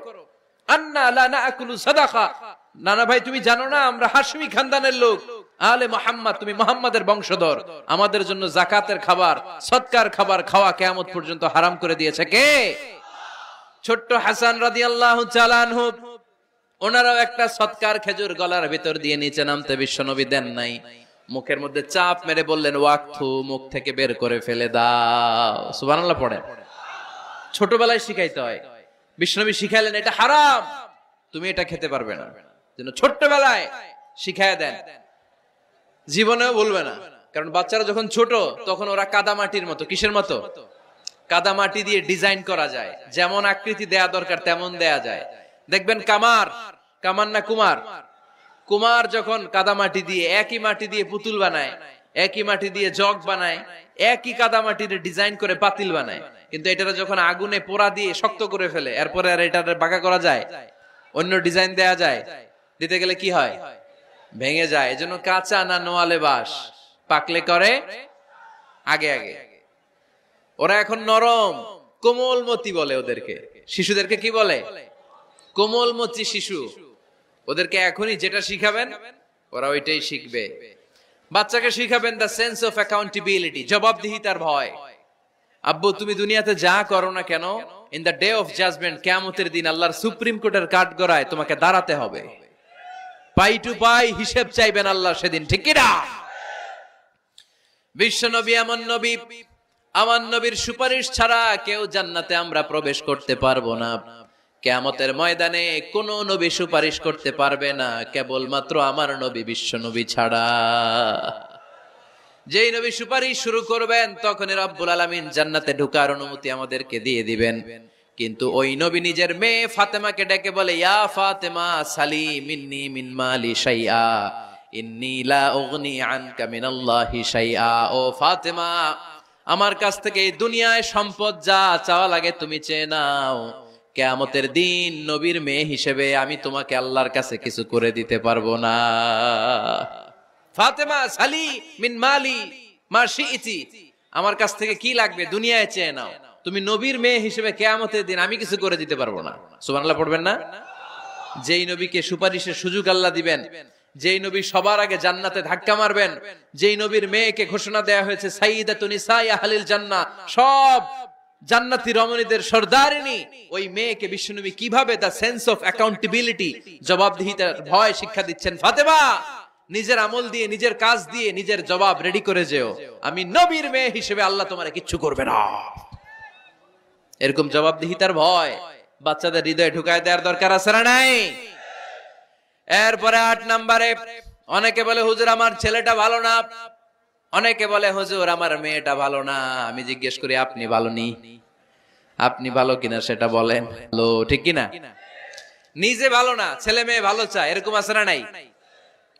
আন্না লা নাকুলু সাদাকা, নানা ভাই তুমি জানো না আমরা হাশমি খানদানের লোক, আলে মুহাম্মদ, তুমি মুহাম্মাদের বংশধর, আমাদের জন্য যাকাতের খাবার, সদকার খাবার খাওয়া কিয়ামত পর্যন্ত হারাম করে দিয়েছে কে? ছোট্ট হাসান রাদিয়াল্লাহু তাআলা আনহু, ওনারাও একটা সদকার খেজুর গলার ভিতর দিয়ে নিচে নামতে বিশ্বনবী দেন নাই। মুখের মধ্যে চাপ মেরে বললেন, ওয়াকথু, মুখ থেকে বের করে ফেলে দাও। সুবহানাল্লাহ পড়েন। ছোটবেলায় শিখাইতে হয়। বিশ্বনবী শিখাইলেন এটা হারাম, তুমি এটা খেতে পারবে না, যেন ছোট্টবেলায় শিখায় দেন। জীবনেও ভুলবে না। কারণ বাচ্চারা যখন ছোট তখন ওরা কাদামাটির মতো। কিসের মতো? কাদামাটি দিয়ে ডিজাইন করা যায়, যেমন আকৃতি দেয়া দরকার তেমন দেয়া যায়। দেখবেন কামার না কুমার, কুমার যখন কাদামাটি দিয়ে, একই মাটি দিয়ে পুতুল বানায়, একই মাটি দিয়ে জগ বানায়, একই কাদামাটির ডিজাইন করে পাতিল বানায়, কিন্তু এটা যখন আগুনে পোড়া দিয়ে শক্ত করে ফেলে, এরপরে আর এটা বাঁকা করা যায়? অন্য ডিজাইন দেয়া যায়? দিতে গেলে কি হয়? ভেঙে যায়। এজন্য কাঁচা না নোয়ালে বাস, পাকলে করে আগে আগে। ওরা এখন নরম, কোমলমতি বলে ওদেরকে। শিশুদেরকে কি বলে? কোমলমতি শিশু। ওদেরকে এখনই যেটা শিখাবেন ওরা ওইটাই শিখবে। বাচ্চাকে শিখাবেন দ্য সেন্স অফ অ্যাকাউন্টেবিলিটি, জবাবদিহিতার ভয়। আব্বু তুমি দুনিয়াতে যা করো না কেন, in the day of judgment, কিয়ামতের দিন আল্লাহর সুপ্রিম কোর্টের কাঠগড়ায় তোমাকে দাঁড়াতে হবে। পাই টু পাই হিসেব চাইবেন আল্লাহ সেদিন, ঠিক কি না? বিশ্ব নবী এমন নবী, আমার নবীর সুপারিশ ছাড়া কেউ জান্নাতে আমরা প্রবেশ করতে পারবো না। কিয়ামতের ময়দানে কোন নবী সুপারিশ করতে পারবে না, কেবলমাত্র আমার নবী বিশ্ব নবী ছাড়া। যেই নবী সুপারিশ শুরু করবেন তখনই রব্বুল আলামিন জান্নাতে ঢোকার অনুমতি আমাদেরকে দিয়ে দিবেন। কিন্তু ওই নবী নিজের মেয়ে ফাতেমাকে ডেকে বলে, ইয়া ফাতেমা সালি মিন্নি মিন মালি শাইআ ইন্নী লা উগনি আনকা মিনাল্লাহি শাইআ। ও ফাতেমা, আমার কাছ থেকে এই দুনিয়ায় সম্পদ যা চাওয়া লাগে তুমি চেয়ে নাও, কিয়ামতের দিন নবীর মেয়ে হিসেবে আমি তোমাকে আল্লাহর কাছে কিছু করে দিতে পারবো না। ফাতেমা সালি মিন মালি মা শিইতি, আমার কাছ থেকে কি লাগবে দুনিয়ায় চেয়ে নাও, তুমি নবীর মেয়ে হিসেবে কিয়ামতের দিন আমি কিছু করে দিতে পারবো না। সুবহানাল্লাহ পড়বেন না? যেই নবীকে সুপারিশের সুযোগ আল্লাহ দিবেন, যেই নবী সবার আগে জান্নাতে ধাক্কা মারবেন, যেই নবীর মেয়েকে ঘোষণা দেয়া হয়েছে সাইয়্যিদাতুন নিসাই আহলিল জান্নাহ, সব জান্নাতি রমণীদের সর্দারিনী, ওই মেয়েকে বিশ্বনবী কিভাবে দা সেন্স অফ অ্যাকাউন্টেবিলিটি, জবাবদিহিতার ভয় শিক্ষা দিচ্ছেন। ফাতেমা, নিজের আমল দিয়ে, নিজের কাজ দিয়ে নিজের জবাব রেডি করে যেও, আমি নবীর মেয়ে হিসেবে আল্লাহ তোমারে কিচ্ছু করবে না। এরকম জবাবদিহিতার ভয় বাচ্চাদের হৃদয়ে ঢুকায় দেওয়ার দরকার আছে না নাই? এরপরে 8 নম্বরে, অনেকে বলে হুজুর আমার ছেলেটা ভালো না, অনেকে বলে হুজুর আমার মেয়েটা ভালো না। আমি জিজ্ঞেস করি আপনি ভালো নি? আপনি ভালো কিনা সেটা বলেন। ভালো, ঠিক কিনা? নিজে ভালো না, ছেলে মেয়ে ভালো চায়, এরকম আছে না নাই?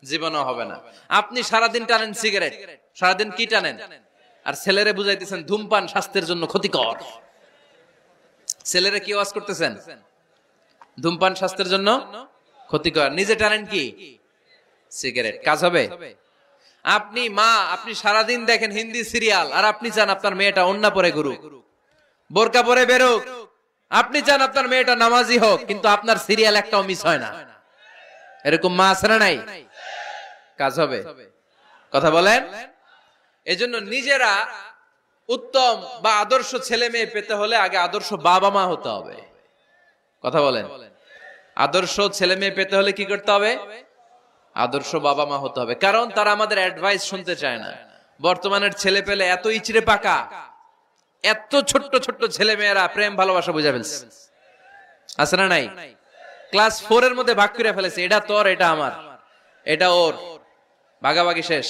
জীবনও হবে না। আপনি সারাদিন টানেন সিগারেট, সারাদিন কি টানেন, আর ছেলেরে বুঝাইতেছেন ধূমপান স্বাস্থ্যের জন্য ক্ষতিকর। ছেলেরে কি ওয়াজ করতেছেন? ধূমপান স্বাস্থ্যের জন্য ক্ষতিকর। নিজে টানেন কি? সিগারেট। কাজ হবে? আপনি মা, আপনি সারাদিন দেখেন হিন্দি সিরিয়াল, আর আপনি চান আপনার মেয়েটা ওন্না পরে ঘুরুক, বোরকা পরে বেরোক। আপনি চান আপনার মেয়েটা নামাজি হোক, কিন্তু আপনার সিরিয়াল একটাও মিস হয় না। এরকম মা আছে না নাই? কাজ হবে? কথা বলেন। এজন্য নিজেরা উত্তম বা আদর্শ ছেলে মেয়ে পেতে হলে আগে আদর্শ বাবা মা হতে হবে। কথা বলেন। আদর্শ ছেলে মেয়ে পেতে হলে কি করতে হবে? আদর্শ বাবা মা হতে হবে। কারণ তারা আমাদের অ্যাডভাইস শুনতে চায় না। বর্তমানের ছেলে পেলে এত ইচড়ে পাকা, এত ছোট্ট ছোট্ট ছেলে মেয়েরা প্রেম ভালোবাসা বুঝা ফেলছে, আছে না নাই? ক্লাস 4 এর মধ্যে ভাগ করে ফেলেছে, এটা তোর, এটা আমার, এটা ওর, ভাগাভাগি শেষ।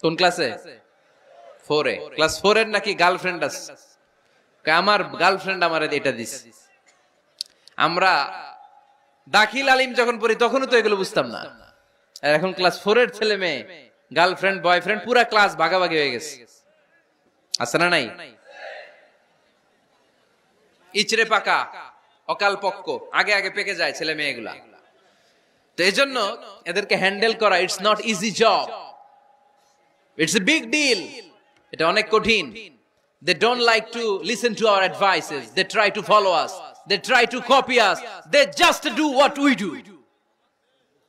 কোন ক্লাসে? 4 এ। ক্লাস 4 এর নাকি গার্লফ্রেন্ড আছে, আমার গার্লফ্রেন্ড আমার এটা দিস। আমরা দাখিল আলিম যখন পড়ি তখনও তো এগুলো বুঝতাম না, আর এখন ক্লাস 4 এর ছেলে মেয়ে গার্লফ্রেন্ড বয়ফ্রেন্ড পুরা ক্লাস ভাগাভাগি হয়ে গেছে, আছে না নাই? ইচড়ে পাকা, অকাল পক্ক, আগে আগে পেকে যায় ছেলে মেয়েগুলা। তো এজন্য এদেরকে হ্যান্ডেল করা, it's not easy job, it's a big deal. এটা অনেক কঠিন। They don't like to listen to our advices. They try to follow us. They try to copy us. They just do what we do.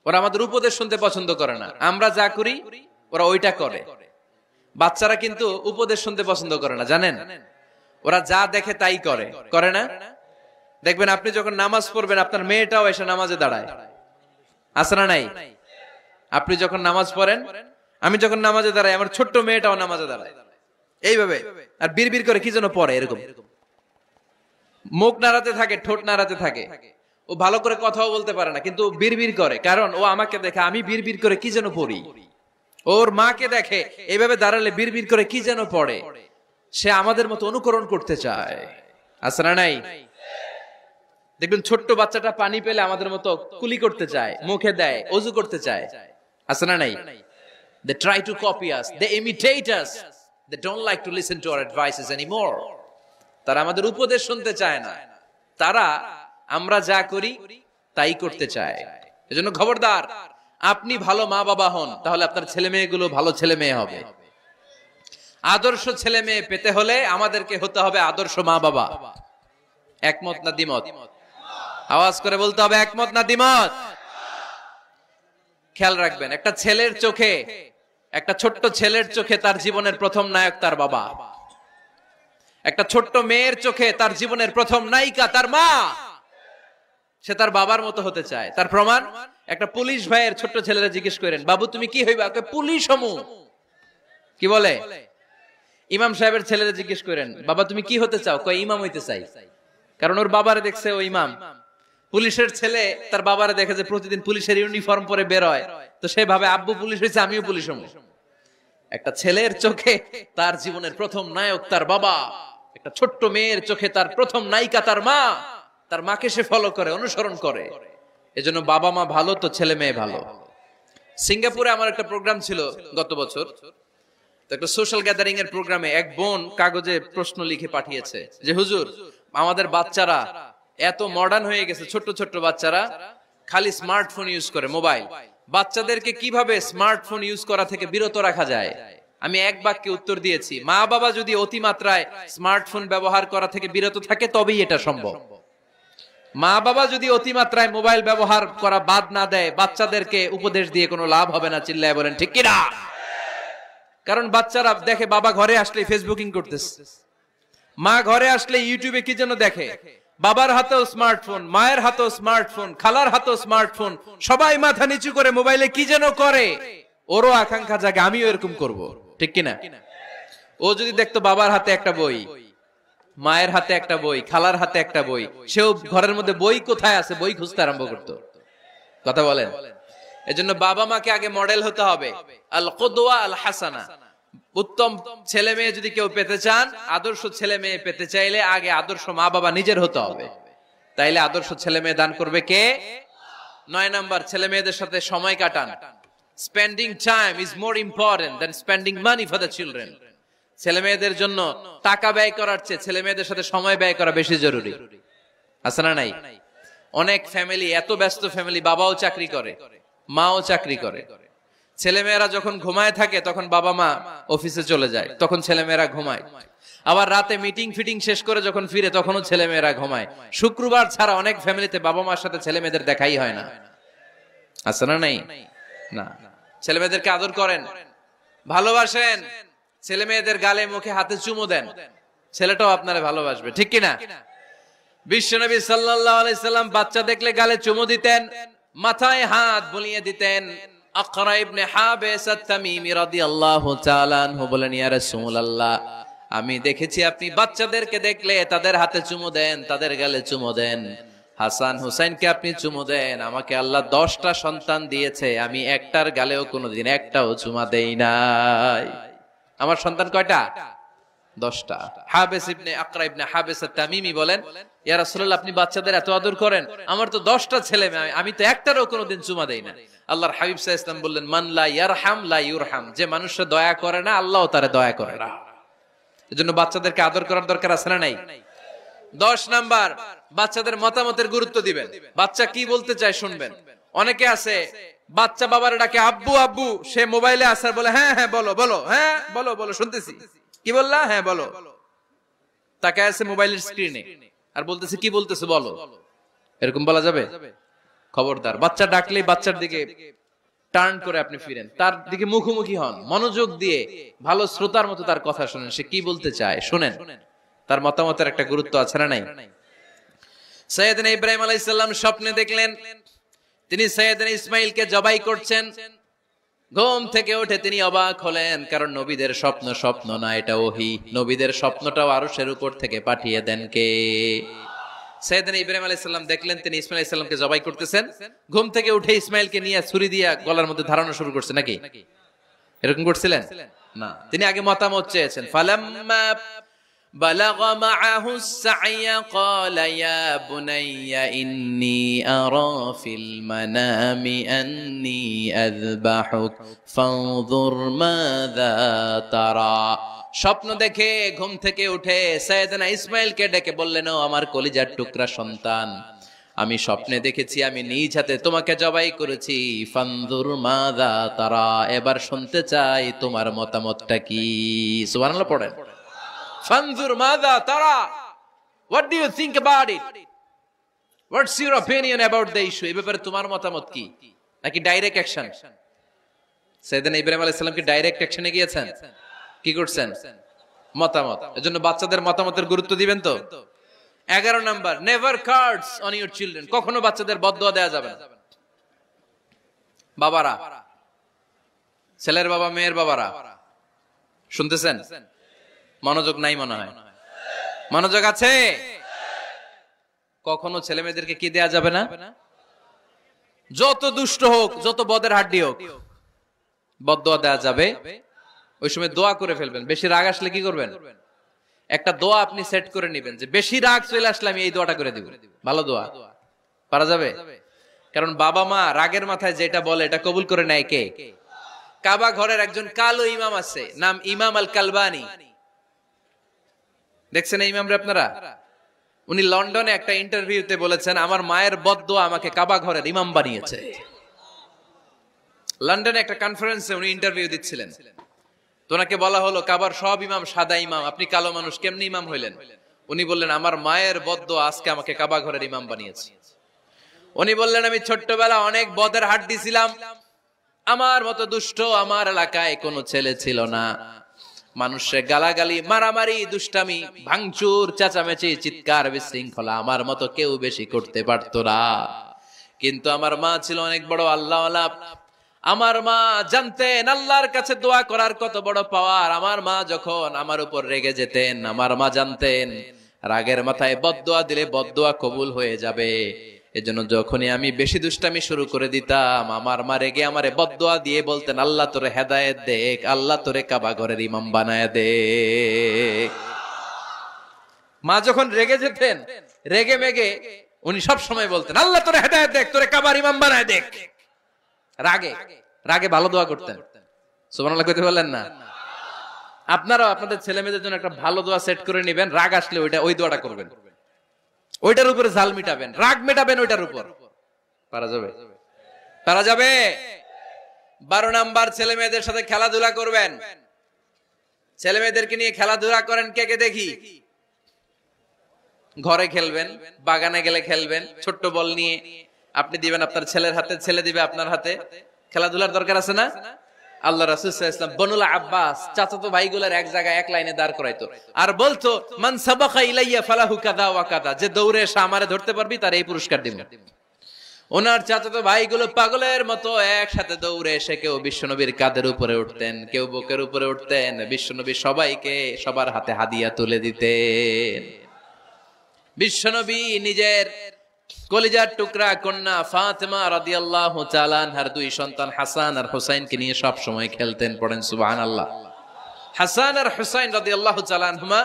ওরা আমাদের উপদেশ শুনতে পছন্দ করে না। আমরা যা করি ওরা ওইটা করে। বাচ্চারা কিন্তু উপদেশ শুনতে পছন্দ করে না, জানেন? ওরা যা দেখে তাই করে, করে না? দেখবেন আপনি যখন নামাজ পড়বেন আপনার মেয়েটাও এসে নামাজে দাঁড়ায়, আছে না নাই? আপনি যখন নামাজ পড়েন, আমি যখন নামাজে দাঁড়াই, আমার ছোট্ট মেয়েটাও নামাজে দাঁড়ায় এইভাবে, আর বিড়বিড় করে কি যেন পড়ে, এরকম মুখ নাড়াতে থাকে, ঠোঁট নাড়াতে থাকে। ও ভালো করে কথাও বলতে পারে না, কিন্তু বিড়বিড় করে, কারণ ও আমাকে দেখে আমি বিড়বিড় করে কি যেন পড়ি। ওর মাকে দেখে এইভাবে দাঁড়ালে বিড়বিড় করে কি যেন পড়ে, সে আমাদের মতো অনুকরণ করতে চায়। আছে না নাই? দেখবেন ছোট্ট বাচ্চাটা পানি পেলে আমাদের মতো কুলি করতে চায়, মুখে দেয়, অজু করতে চায়। আছে না নাই? They try to copy us, they imitate us, they don't like to listen to our advices anymore. তারা আমাদের উপদেশ শুনতে চায় না, তারা আমরা যা করি তাই করতে চায়। এজন্য খবরদার, আপনি ভালো মা বাবা হন, তাহলে আপনার ছেলে মেয়েগুলো ভালো ছেলে মেয়ে হবে। আদর্শ ছেলে মেয়ে পেতে হলে আমাদেরকে হতে হবে আদর্শ মা বাবা। একমত না দ্বিমত? আওয়াজ করে বলতে হবে একমত না দ্বিমত। খেয়াল রাখবেন, একটা ছেলের চোখে, একটা ছোট্ট ছেলের চোখে তার জীবনের প্রথম নায়ক তার বাবা। একটা ছোট্ট মেয়ের চোখে তার জীবনের প্রথম নায়িকা তার মা। সে তার বাবার মতো হতে চায়। তার প্রমাণ, একটা পুলিশ ভাইয়ের ছোট্ট ছেলেরা জিজ্ঞেস করেন, বাবু তুমি কি হইবা? পুলিশ হমু। কি বলে? ইমাম সাহেবের ছেলেরা জিজ্ঞেস করেন, বাবা তুমি কি হতে চাও? কয় ইমাম হইতে চাই। কারণ ওর বাবারে দেখছে ও ইমাম। পুলিশের ছেলে তার বাবারে দেখে যে প্রতিদিন পুলিশের ইউনিফর্ম পরে বের হয়, তো সে ভাবে আব্বু পুলিশ হয়েছে, আমিও পুলিশ হবো। একটা ছেলের চোখে তার জীবনের প্রথম নায়ক তার বাবা, একটা ছোট্ট মেয়ের চোখে তার প্রথম নায়িকা তার মা। তার মাকে সে ফলো করে, অনুসরণ করে। এজন্য বাবা মা ভালো তো ছেলে মেয়ে ভালো। সিঙ্গাপুরে আমার একটা প্রোগ্রাম ছিল গত বছর, একটা সোশ্যাল গ্যাদারিং এর প্রোগ্রামে এক বোন কাগজে প্রশ্ন লিখে পাঠিয়েছে যে হুজুর, আমাদের বাচ্চারা এত মডার্ন হয়ে গেছে, ছোট্ট ছোট্ট বাচ্চারা খালি স্মার্টফোন ইউজ করে, মোবাইল। বাচ্চাদেরকে কিভাবে স্মার্টফোন ইউজ করা থেকে বিরত রাখা যায়? আমি এক বাক্যে উত্তর দিয়েছি, মা বাবা যদি অতিমাত্রায় স্মার্টফোন ব্যবহার করা থেকে বিরত থাকে তবেই এটা সম্ভব। মা বাবা যদি অতিমাত্রায় মোবাইল ব্যবহার করা বাদ না দেয়, বাচ্চাদেরকে উপদেশ দিয়ে কোনো লাভ হবে না। চিল্লায় বলেন ঠিক কিনা? কারণ বাচ্চারা দেখে বাবা ঘরে আসলে ফেসবুকিং করতেছে, মা ঘরে আসলে ইউটিউবে কি যেন দেখে। বাবার হাতেও স্মার্টফোন, মায়ের হাতেও স্মার্টফোন, খালার হাতেও স্মার্টফোন, সবাই মাথা নিচু করে মোবাইলে কি যেন করে। ওরও আকাঙ্ক্ষা জাগে আমিও এরকম করব, ঠিক কিনা? ও যদি দেখতো বাবার হাতে একটা বই, মায়ের হাতে একটা বই, খালার হাতে একটা বই, সেও ঘরের মধ্যে বই কোথায় আছে বই খুঁজতে আরম্ভ করতো। কথা বলেন? এজন্য বাবা মাকে আগে মডেল হতে হবে, আল কুদওয়া আল হাসানা। উত্তম ছেলে মেয়ে যদি কেউ পেতে চান, আদর্শ ছেলে মেয়ে পেতে চাইলে আগে আদর্শ মা বাবা নিজের হতে হবে। তাইলে আদর্শ ছেলে মেয়ে দান করবে কে? 9 নাম্বার, ছেলে মেয়েদের সাথে সময় কাটান। Spending time is more important than spending money for the children. ছেলে মেয়েদের জন্য টাকা ব্যয় করার চেয়ে ছেলে মেয়েদের সাথে সময় ব্যয় করা বেশি জরুরি। আছে না নাই? অনেক ফ্যামিলি, এত ব্যস্ত ফ্যামিলি, বাবাও চাকরি করে, মাও চাকরি করে। ছেলেমেয়েরা যখন ঘুমায় থাকে তখন বাবা মা অফিসে চলে যায়, তখন ছেলেমেয়েরা ঘুমায়। আবার রাতে মিটিং ফিটিং শেষ করে যখন ফিরে তখনও ছেলেমেয়েরা ঘুমায়। শুক্রবার ছাড়া অনেক ফ্যামিলিতে বাবা মার সাথে ছেলে মেয়েদের দেখাই হয় না। আছে না নাই? না। ছেলে মেয়েদেরকে আদর করেন, ভালোবাসেন, ছেলে মেয়েদের গালে মুখে হাতে চুমু দেন, ছেলেটাও আপনারা ভালোবাসবে, ঠিক কিনা? বিশ্বনবী সাল্লাল্লাহু আলাইহি সাল্লাম বাচ্চা দেখলে গালে চুমু দিতেন, মাথায় হাত বুলিয়ে দিতেন। আকরা ইবনে হাবিস আত-তামিমি রাদিয়াল্লাহু তাআলা আনহু বলেন, ইয়া রাসূলুল্লাহ, আমি দেখেছি আপনি বাচ্চাদেরকে দেখলে তাদের হাতে চুমু দেন, তাদের গালে চুমু দেন। হাসান হুসাইনকে আপনি চুমু দেন। আমাকে আল্লাহ 10টা সন্তান দিয়েছে, আমি একটার গালেও কোনোদিন একটাও চুমা দেই নাই। আমার সন্তান কয়টা? 10টা। হাবিস ইবনে আকরা ইবনে হাবিস আত-তামিমি বলেন, ইয়া রাসূলুল্লাহ, আপনি বাচ্চাদের এত আদর করেন, আমার তো 10টা ছেলে মেয়ে, আমি তো একটারও কোনোদিন চুমা দেই না। আল্লাহর হাবিব সাল্লাল্লাহু আলাইহি ওয়াসাল্লাম বললেন, মান লা ইয়ারহাম লা ইউরহাম। যে মানুষে দয়া করে না, আল্লাহও তারে দয়া করে না। এজন্য বাচ্চাদেরকে আদর করার দরকার আছে না নাই? 10 নাম্বার, বাচ্চাদের মতামতের গুরুত্ব দিবেন। বাচ্চা কি বলতে চায় শুনবেন। অনেকে আছে বাচ্চা বাবার ডাকে আব্বু আব্বু, সে মোবাইলে আসার বলে হ্যাঁ হ্যাঁ বলো বলো, হ্যাঁ বলো বলো শুনতেছি, কি বললা, হ্যাঁ বলো। তাকে আছে মোবাইলের স্ক্রিনে আর বলতেছে কি বলতেছে বলো। এরকম বলা যাবে? খবরদার। বাচ্চা ডাকলেই বাচ্চার দিকে টার্ন করে আপনি ফিরেন, তার দিকে মুখোমুখি হন, মনোযোগ দিয়ে ভালো শ্রোতার মতো তার কথা শুনেন, সে কি বলতে চায় শুনেন। তার মতামতের একটা গুরুত্ব আছে না নাই? সাইয়েদনা ইব্রাহিম আলাইহিস সালাম স্বপ্নে দেখলেন তিনি সাইয়েদনা ইসমাঈলকে জবাই করছেন। ঘুম থেকে উঠে তিনি অবাক হলেন, কারণ নবীদের স্বপ্ন স্বপ্ন না, এটা ওহী। নবীদের স্বপ্নটাও আরশের উপর থেকে পাঠিয়ে দেন কে? সাইয়েদনা ইব্রাহিম আলাইহিস সালাম দেখলেন তিনি ইসমাঈল আলাইহিস সালামকে জবাই করতেছেন। ঘুম থেকে উঠে ইসমাঈলকে নিয়ে ছুরি দিয়ে গলার মধ্যে ধারানো শুরু করছে নাকি? এরকম করছিলেন না, তিনি আগে মতামত চেয়েছেন। ফালাম্মা বালাগা মাআহু সা'য়া ক্বালা ইয়া বুনাইয়া ইন্নী আরা ফিল মানামি আন্নী আযবাহুক ফানজুর মাযা তারা। স্বপ্ন দেখে ঘুম থেকে উঠে সাইয়েদনা ইসমাঈলকে ডেকে বললেন, ও আমার কলিজার টুকরা সন্তান, আমি স্বপ্নে দেখেছি আমি নিজ হাতে তোমাকে জবাই করেছি। ফানজুর মাযা তারা, এবার শুনতে চাই তোমার মতামতটা কি। সুবহানাল্লাহ পড়েন। ফানজুর মাযা তারা, what do you think about it, what's your opinion about the issue, এই ব্যাপারে তোমার মতামত কি? নাকি ডাইরেক্ট অ্যাকশন? সাইয়েদনা ইব্রাহিম আলাইহিস সালাম কি ডাইরেক্ট অ্যাকশনে গিয়েছেন? কি করছেন? মতামত। এজন্য বাচ্চাদের মতামতের গুরুত্ব দিবেন তো। 11 number, never cards on your children, কখনো বাচ্চাদের বদদুয়া দেয়া যাবে না। বাবারা, ছেলের বাবা মেয়ের বাবারা শুনতেছেন? মনোযোগ নাই মনে হয়। মনোযোগ আছে? কখনো ছেলে মেয়েদেরকে কি দেয়া যাবে না? যত দুষ্ট হোক, যত বদের হাড্ডি হোক, বদদুয়া দেয়া যাবে। ওই সময় দোয়া করে ফেলবেন। বেশি রাগ আসলে কি করবেন? একটা দোয়া আপনি সেট করে নেবেন যে বেশি রাগ চলে আসলে আমি এই দোয়াটা করে দিব। ভালো দোয়া পারা যাবে? কারণ বাবা মা রাগের মাথায় যেটা বলে এটা কবুল করে নেয় কে? কাবা ঘরের একজন কালো ইমাম আছে, নাম ইমাম আল কালবানি। দেখছেন এই ইমামরে আপনারা? উনি লন্ডনে একটা ইন্টারভিউতে বলেছেন, আমার মায়ের বদদোয়া আমাকে কাবা ঘরের ইমাম বানিয়েছে। লন্ডনে একটা কনফারেন্সে উনি ইন্টারভিউ দিচ্ছিলেন। তো ওনাকে বলা হলো, কাবার সব ইমাম সাদা ইমাম, আপনি কালো মানুষ, কেমনি ইমাম হইলেন? উনি বললেন, আমার মায়ের বদদোয়া আজকে আমাকে কাবা ঘরের ইমাম বানিয়েছে। উনি বললেন, আমি ছোট্টবেলা অনেক বদের হাড্ডি ছিলাম, আমার মতো দুষ্ট আমার এলাকায় কোনো ছেলে ছিল না। মানুষের গালাগালি, মারামারি, দুষ্টামি, ভাঙচুর, চেঁচামেচি, চিৎকার, বিশৃঙ্খলা আমার মতো কেউ বেশি করতে পারতো না। কিন্তু আমার মা ছিল অনেক বড় আল্লাহওয়ালা। আমার মা জানতেন আল্লাহর কাছে দোয়া করার কত বড় পাওয়ার। আমার মা যখন আমার উপর রেগে যেতেন, আমার মা জানতেন রাগের মাথায় বদদোয়া দিলে বদদোয়া কবুল হয়ে যাবে। এজন্য যখনই আমি বেশি দুষ্টামি শুরু করে দিতাম, আমার মা রেগে আমারে বদদোয়া দিয়ে বলতেন, আল্লাহ তোরে হেদায়েত দেখ, আল্লাহ তোরে কাবা ঘরের ইমাম বানায় দে। মা যখন রেগে যেতেন, রেগে মেগে উনি সব সময় বলতেন, আল্লাহ তোরে হেদায়েত দেখ, তোরে কাবার ইমাম বানায় দেখ। রাগে রাগে ভালো দোয়া করতেন। সুবহানাল্লাহ কইতে বললেন না? আপনারাও আপনাদের ছেলে মেয়েদের জন্য একটা ভালো দোয়া সেট করে নেবেন। রাগ আসলে ওই দোয়াটা করবেন, ওইটার উপরে ঝাল মিটাবেন, রাগ মেটাবেন ওইটার উপর। পারা যাবে? পারা যাবে? 12 নাম্বার, ছেলে মেয়েদের সাথে খেলাধুলা করবেন। ছেলে মেয়েদেরকে নিয়ে খেলাধুলা করেন, কে কে দেখি। ঘরে খেলবেন, বাগানে গেলে খেলবেন, ছোট্ট বল নিয়ে আপনি দিবেন আপনার ছেলের হাতে, ছেলে দিবে আপনার হাতে। খেলাধুলার দরকার আছে না? আল্লাহ রাসূল সাল্লাল্লাহু আলাইহি ওয়াসাল্লাম বনুল আব্বাস চাচাতো ভাইগুলোর এক জায়গায় এক লাইনে দাঁড় করাইতো, আর বলতো, মান সাবাকা ইলাইয়া ফালাহু কাযা ওয়া কাযা, যে দৌড়ে এসে আমারে ধরতে পারবি তার এই পুরস্কার দিব। ওনার চাচাতো ভাইগুলো পাগলের মতো একসাথে দৌড়ে এসে কেউ বিশ্বনবীর কাঁধের উপরে উঠতেন, কেউ বুকের উপরে উঠতেন। বিশ্বনবী সবাইকে সবার হাতে হাদিয়া তুলে দিতেন। বিশ্বনবী নিজের কলিজার টুকরা কন্যা ফাতেমা রাদিয়াল্লাহু তাআলা আনহার 2 সন্তান হাসান আর হুসাইনকে নিয়ে সব সময় খেলতেন। পড়েন সুবহানাল্লাহ। হাসান আর হুসাইন রাদিয়াল্লাহু তাআলা আনহুমা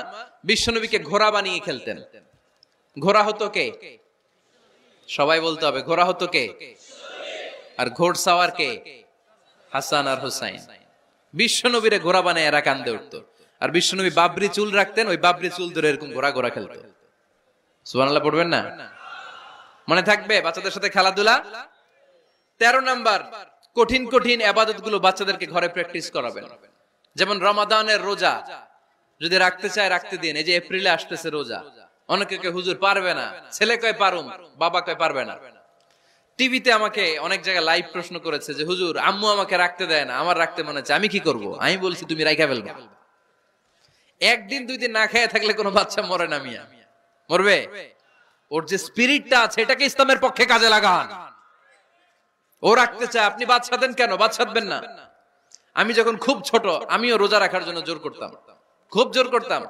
বিশ্বনবীকে ঘোড়া বানিয়ে খেলতেন। ঘোড়া হতো কে? সবাই বলতে হবে, ঘোড়া হতো কে? আর ঘোড়সাওয়ার কে? হাসান আর হুসাইন। বিশ্বনবীরে ঘোড়া বানায় এরা কান্দে উঠতো। আর বিশ্বনবী বাবরি চুল রাখতেন, ওই বাবরি চুল ধরে এরকম ঘোড়া ঘোড়া খেলতো। সুবহানাল্লাহ পড়বেন না? মনে থাকবে বাচ্চাদের সাথে খেলাধুলা। 13 নাম্বার, কঠিন কঠিন ইবাদত গুলো বাচ্চাদেরকে ঘরে প্র্যাকটিস করাবেন। যেমন রমাদানের রোজা যদি রাখতে চায় রাখতে দিন। এই যে এপ্রিলে আসতেছে রোজা, অনেকে কয় হুজুর পারবে না, ছেলে কয় পারুম, বাবা কয় পারবে না। টিভিতে আমাকে অনেক জায়গায় লাইভ প্রশ্ন করেছে যে হুজুর আম্মু আমাকে রাখতে দেয় না, আমার রাখতে মনে হচ্ছে, আমি কি করব? আমি বলছি তুমি রাইখা ফেলবা। একদিন 2 দিন না খেয়ে থাকলে কোনো বাচ্চা মরে না মিয়া, মরবে? ওর যে স্পিরিটটা আছে এটাকে ইসলামের পক্ষে কাজে লাগান। ও রাখতে চায়, আপনি বাচ্চা দেন কেন? বাচ্চা দেবেন না। আমি যখন খুব ছোট আমিও রোজা রাখার জন্য জোর করতাম, খুব জোর করতাম।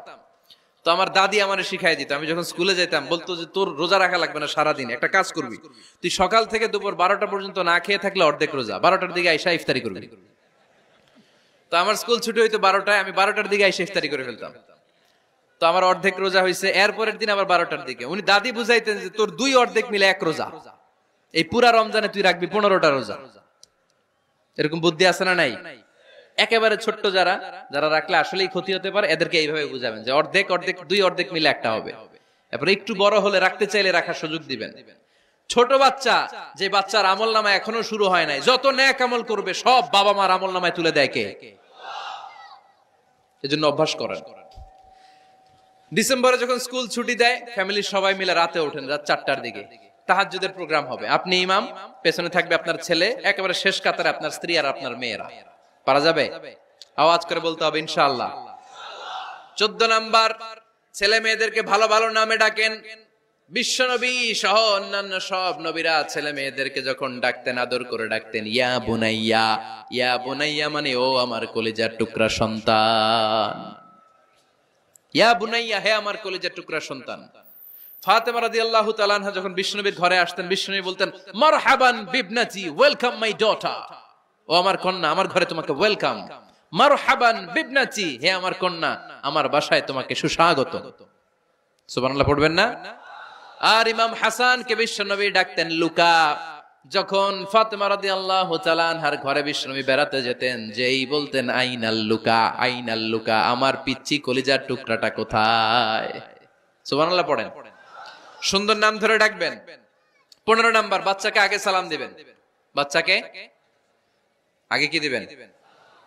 তো আমার দাদি আমারে শিখাই দিত। আমি যখন স্কুলে যেতাম বলতো যে তোর রোজা রাখা লাগবে না, সারাদিন একটা কাজ করবি, তুই সকাল থেকে দুপুর 12টা পর্যন্ত না খেয়ে থাকলে অর্ধেক রোজা, 12টার দিকে আইসা ইফতারি করবি। তো আমার স্কুল ছুটি হইতো 12টায়, আমি 12টার দিকে এসে ইফতারি করে ফেলতাম। তো আমার অর্ধেক রোজা হয়েছে, এরপরের দিন আবার 12টার দিকে উনি দাদি বুঝাইতেন যে তোর 2 অর্ধেক মিলে 1 রোজা, এই পুরা রমজানে তুই রাখবি 15টা রোজা। এরকম বুদ্ধি আছে না নাই? একেবারে ছোট্ট যারা যারা রাখলে আসলেই ক্ষতি হতে পারে, এদেরকে এইভাবে বুঝাবেন যে অর্ধেক অর্ধেক 2 অর্ধেক মিলে একটা হবে। এরপর একটু বড় হলে রাখতে চাইলে রাখার সুযোগ দিবেন। ছোট বাচ্চা, যে বাচ্চার আমল নামা এখনো শুরু হয় নাই, যত নেক আমল করবে সব বাবা মার আমল নামায় তুলে দেয় কে? এজন্য অভ্যাস করেন। ডিসেম্বরে যখন স্কুল ছুটি দেয়, ফ্যামিলির সবাই মিলে রাতে ওঠেন, রাত 4টার দিকে তাহাজ্জুদের প্রোগ্রাম হবে। আপনি ইমাম, পেছনে থাকবে আপনার ছেলে, একেবারে শেষ কাতারে আপনার স্ত্রী আর আপনার মেয়েরা। পারা যাবে? আওয়াজ করে বলতে হবে ইনশাআল্লাহ। 14 নাম্বার, ছেলে মেয়েদেরকে ভালো ভালো নামে ডাকেন। বিশ্বনবী সহ অন্যান্য সব নবীরা ছেলে মেয়েদেরকে যখন ডাকতেন আদর করে ডাকতেন ইয়া বুনাইয়া। ইয়া বুনাইয়া মানে ও আমার কলিজার টুকরা সন্তান। ইয়া বুনাইয়া, হে আমার কলিজার টুকরা সন্তান। ফাতেমা রাদিয়াল্লাহু তাআলা আনহা যখন বিশ্বনবীর ঘরে আসতেন, বিশ্বনবী বলতেন মারহাবান বিবনাতি, ওয়েলকাম মাই ডটার। ও আমার কন্যা, আমার ঘরে তোমাকে ওয়েলকাম। মারহাবান বিবনাতি, হে আমার কন্যা, আমার বাসায় তোমাকে সুস্বাগত। সুবহানাল্লাহ পড়বেন না? আর ইমাম হাসানকে বিশ্বনবী ডাকতেন লুকা। যখন ফাতেমা রাদিয়াল্লাহু তাআলা আনহার ঘরে বিশ্বনবী বেড়াতে যেতেন, যেই বলতেন আইনাল লুকা, আইনাল লুকা, আমার পিচ্চি কলিজার টুকরাটা কোথায়? সুবহানাল্লাহ পড়েন। সুন্দর নাম ধরে ডাকবেন। 15 নাম্বার, বাচ্চাকে আগে সালাম দিবেন। বাচ্চাকে আগে কি দিবেন?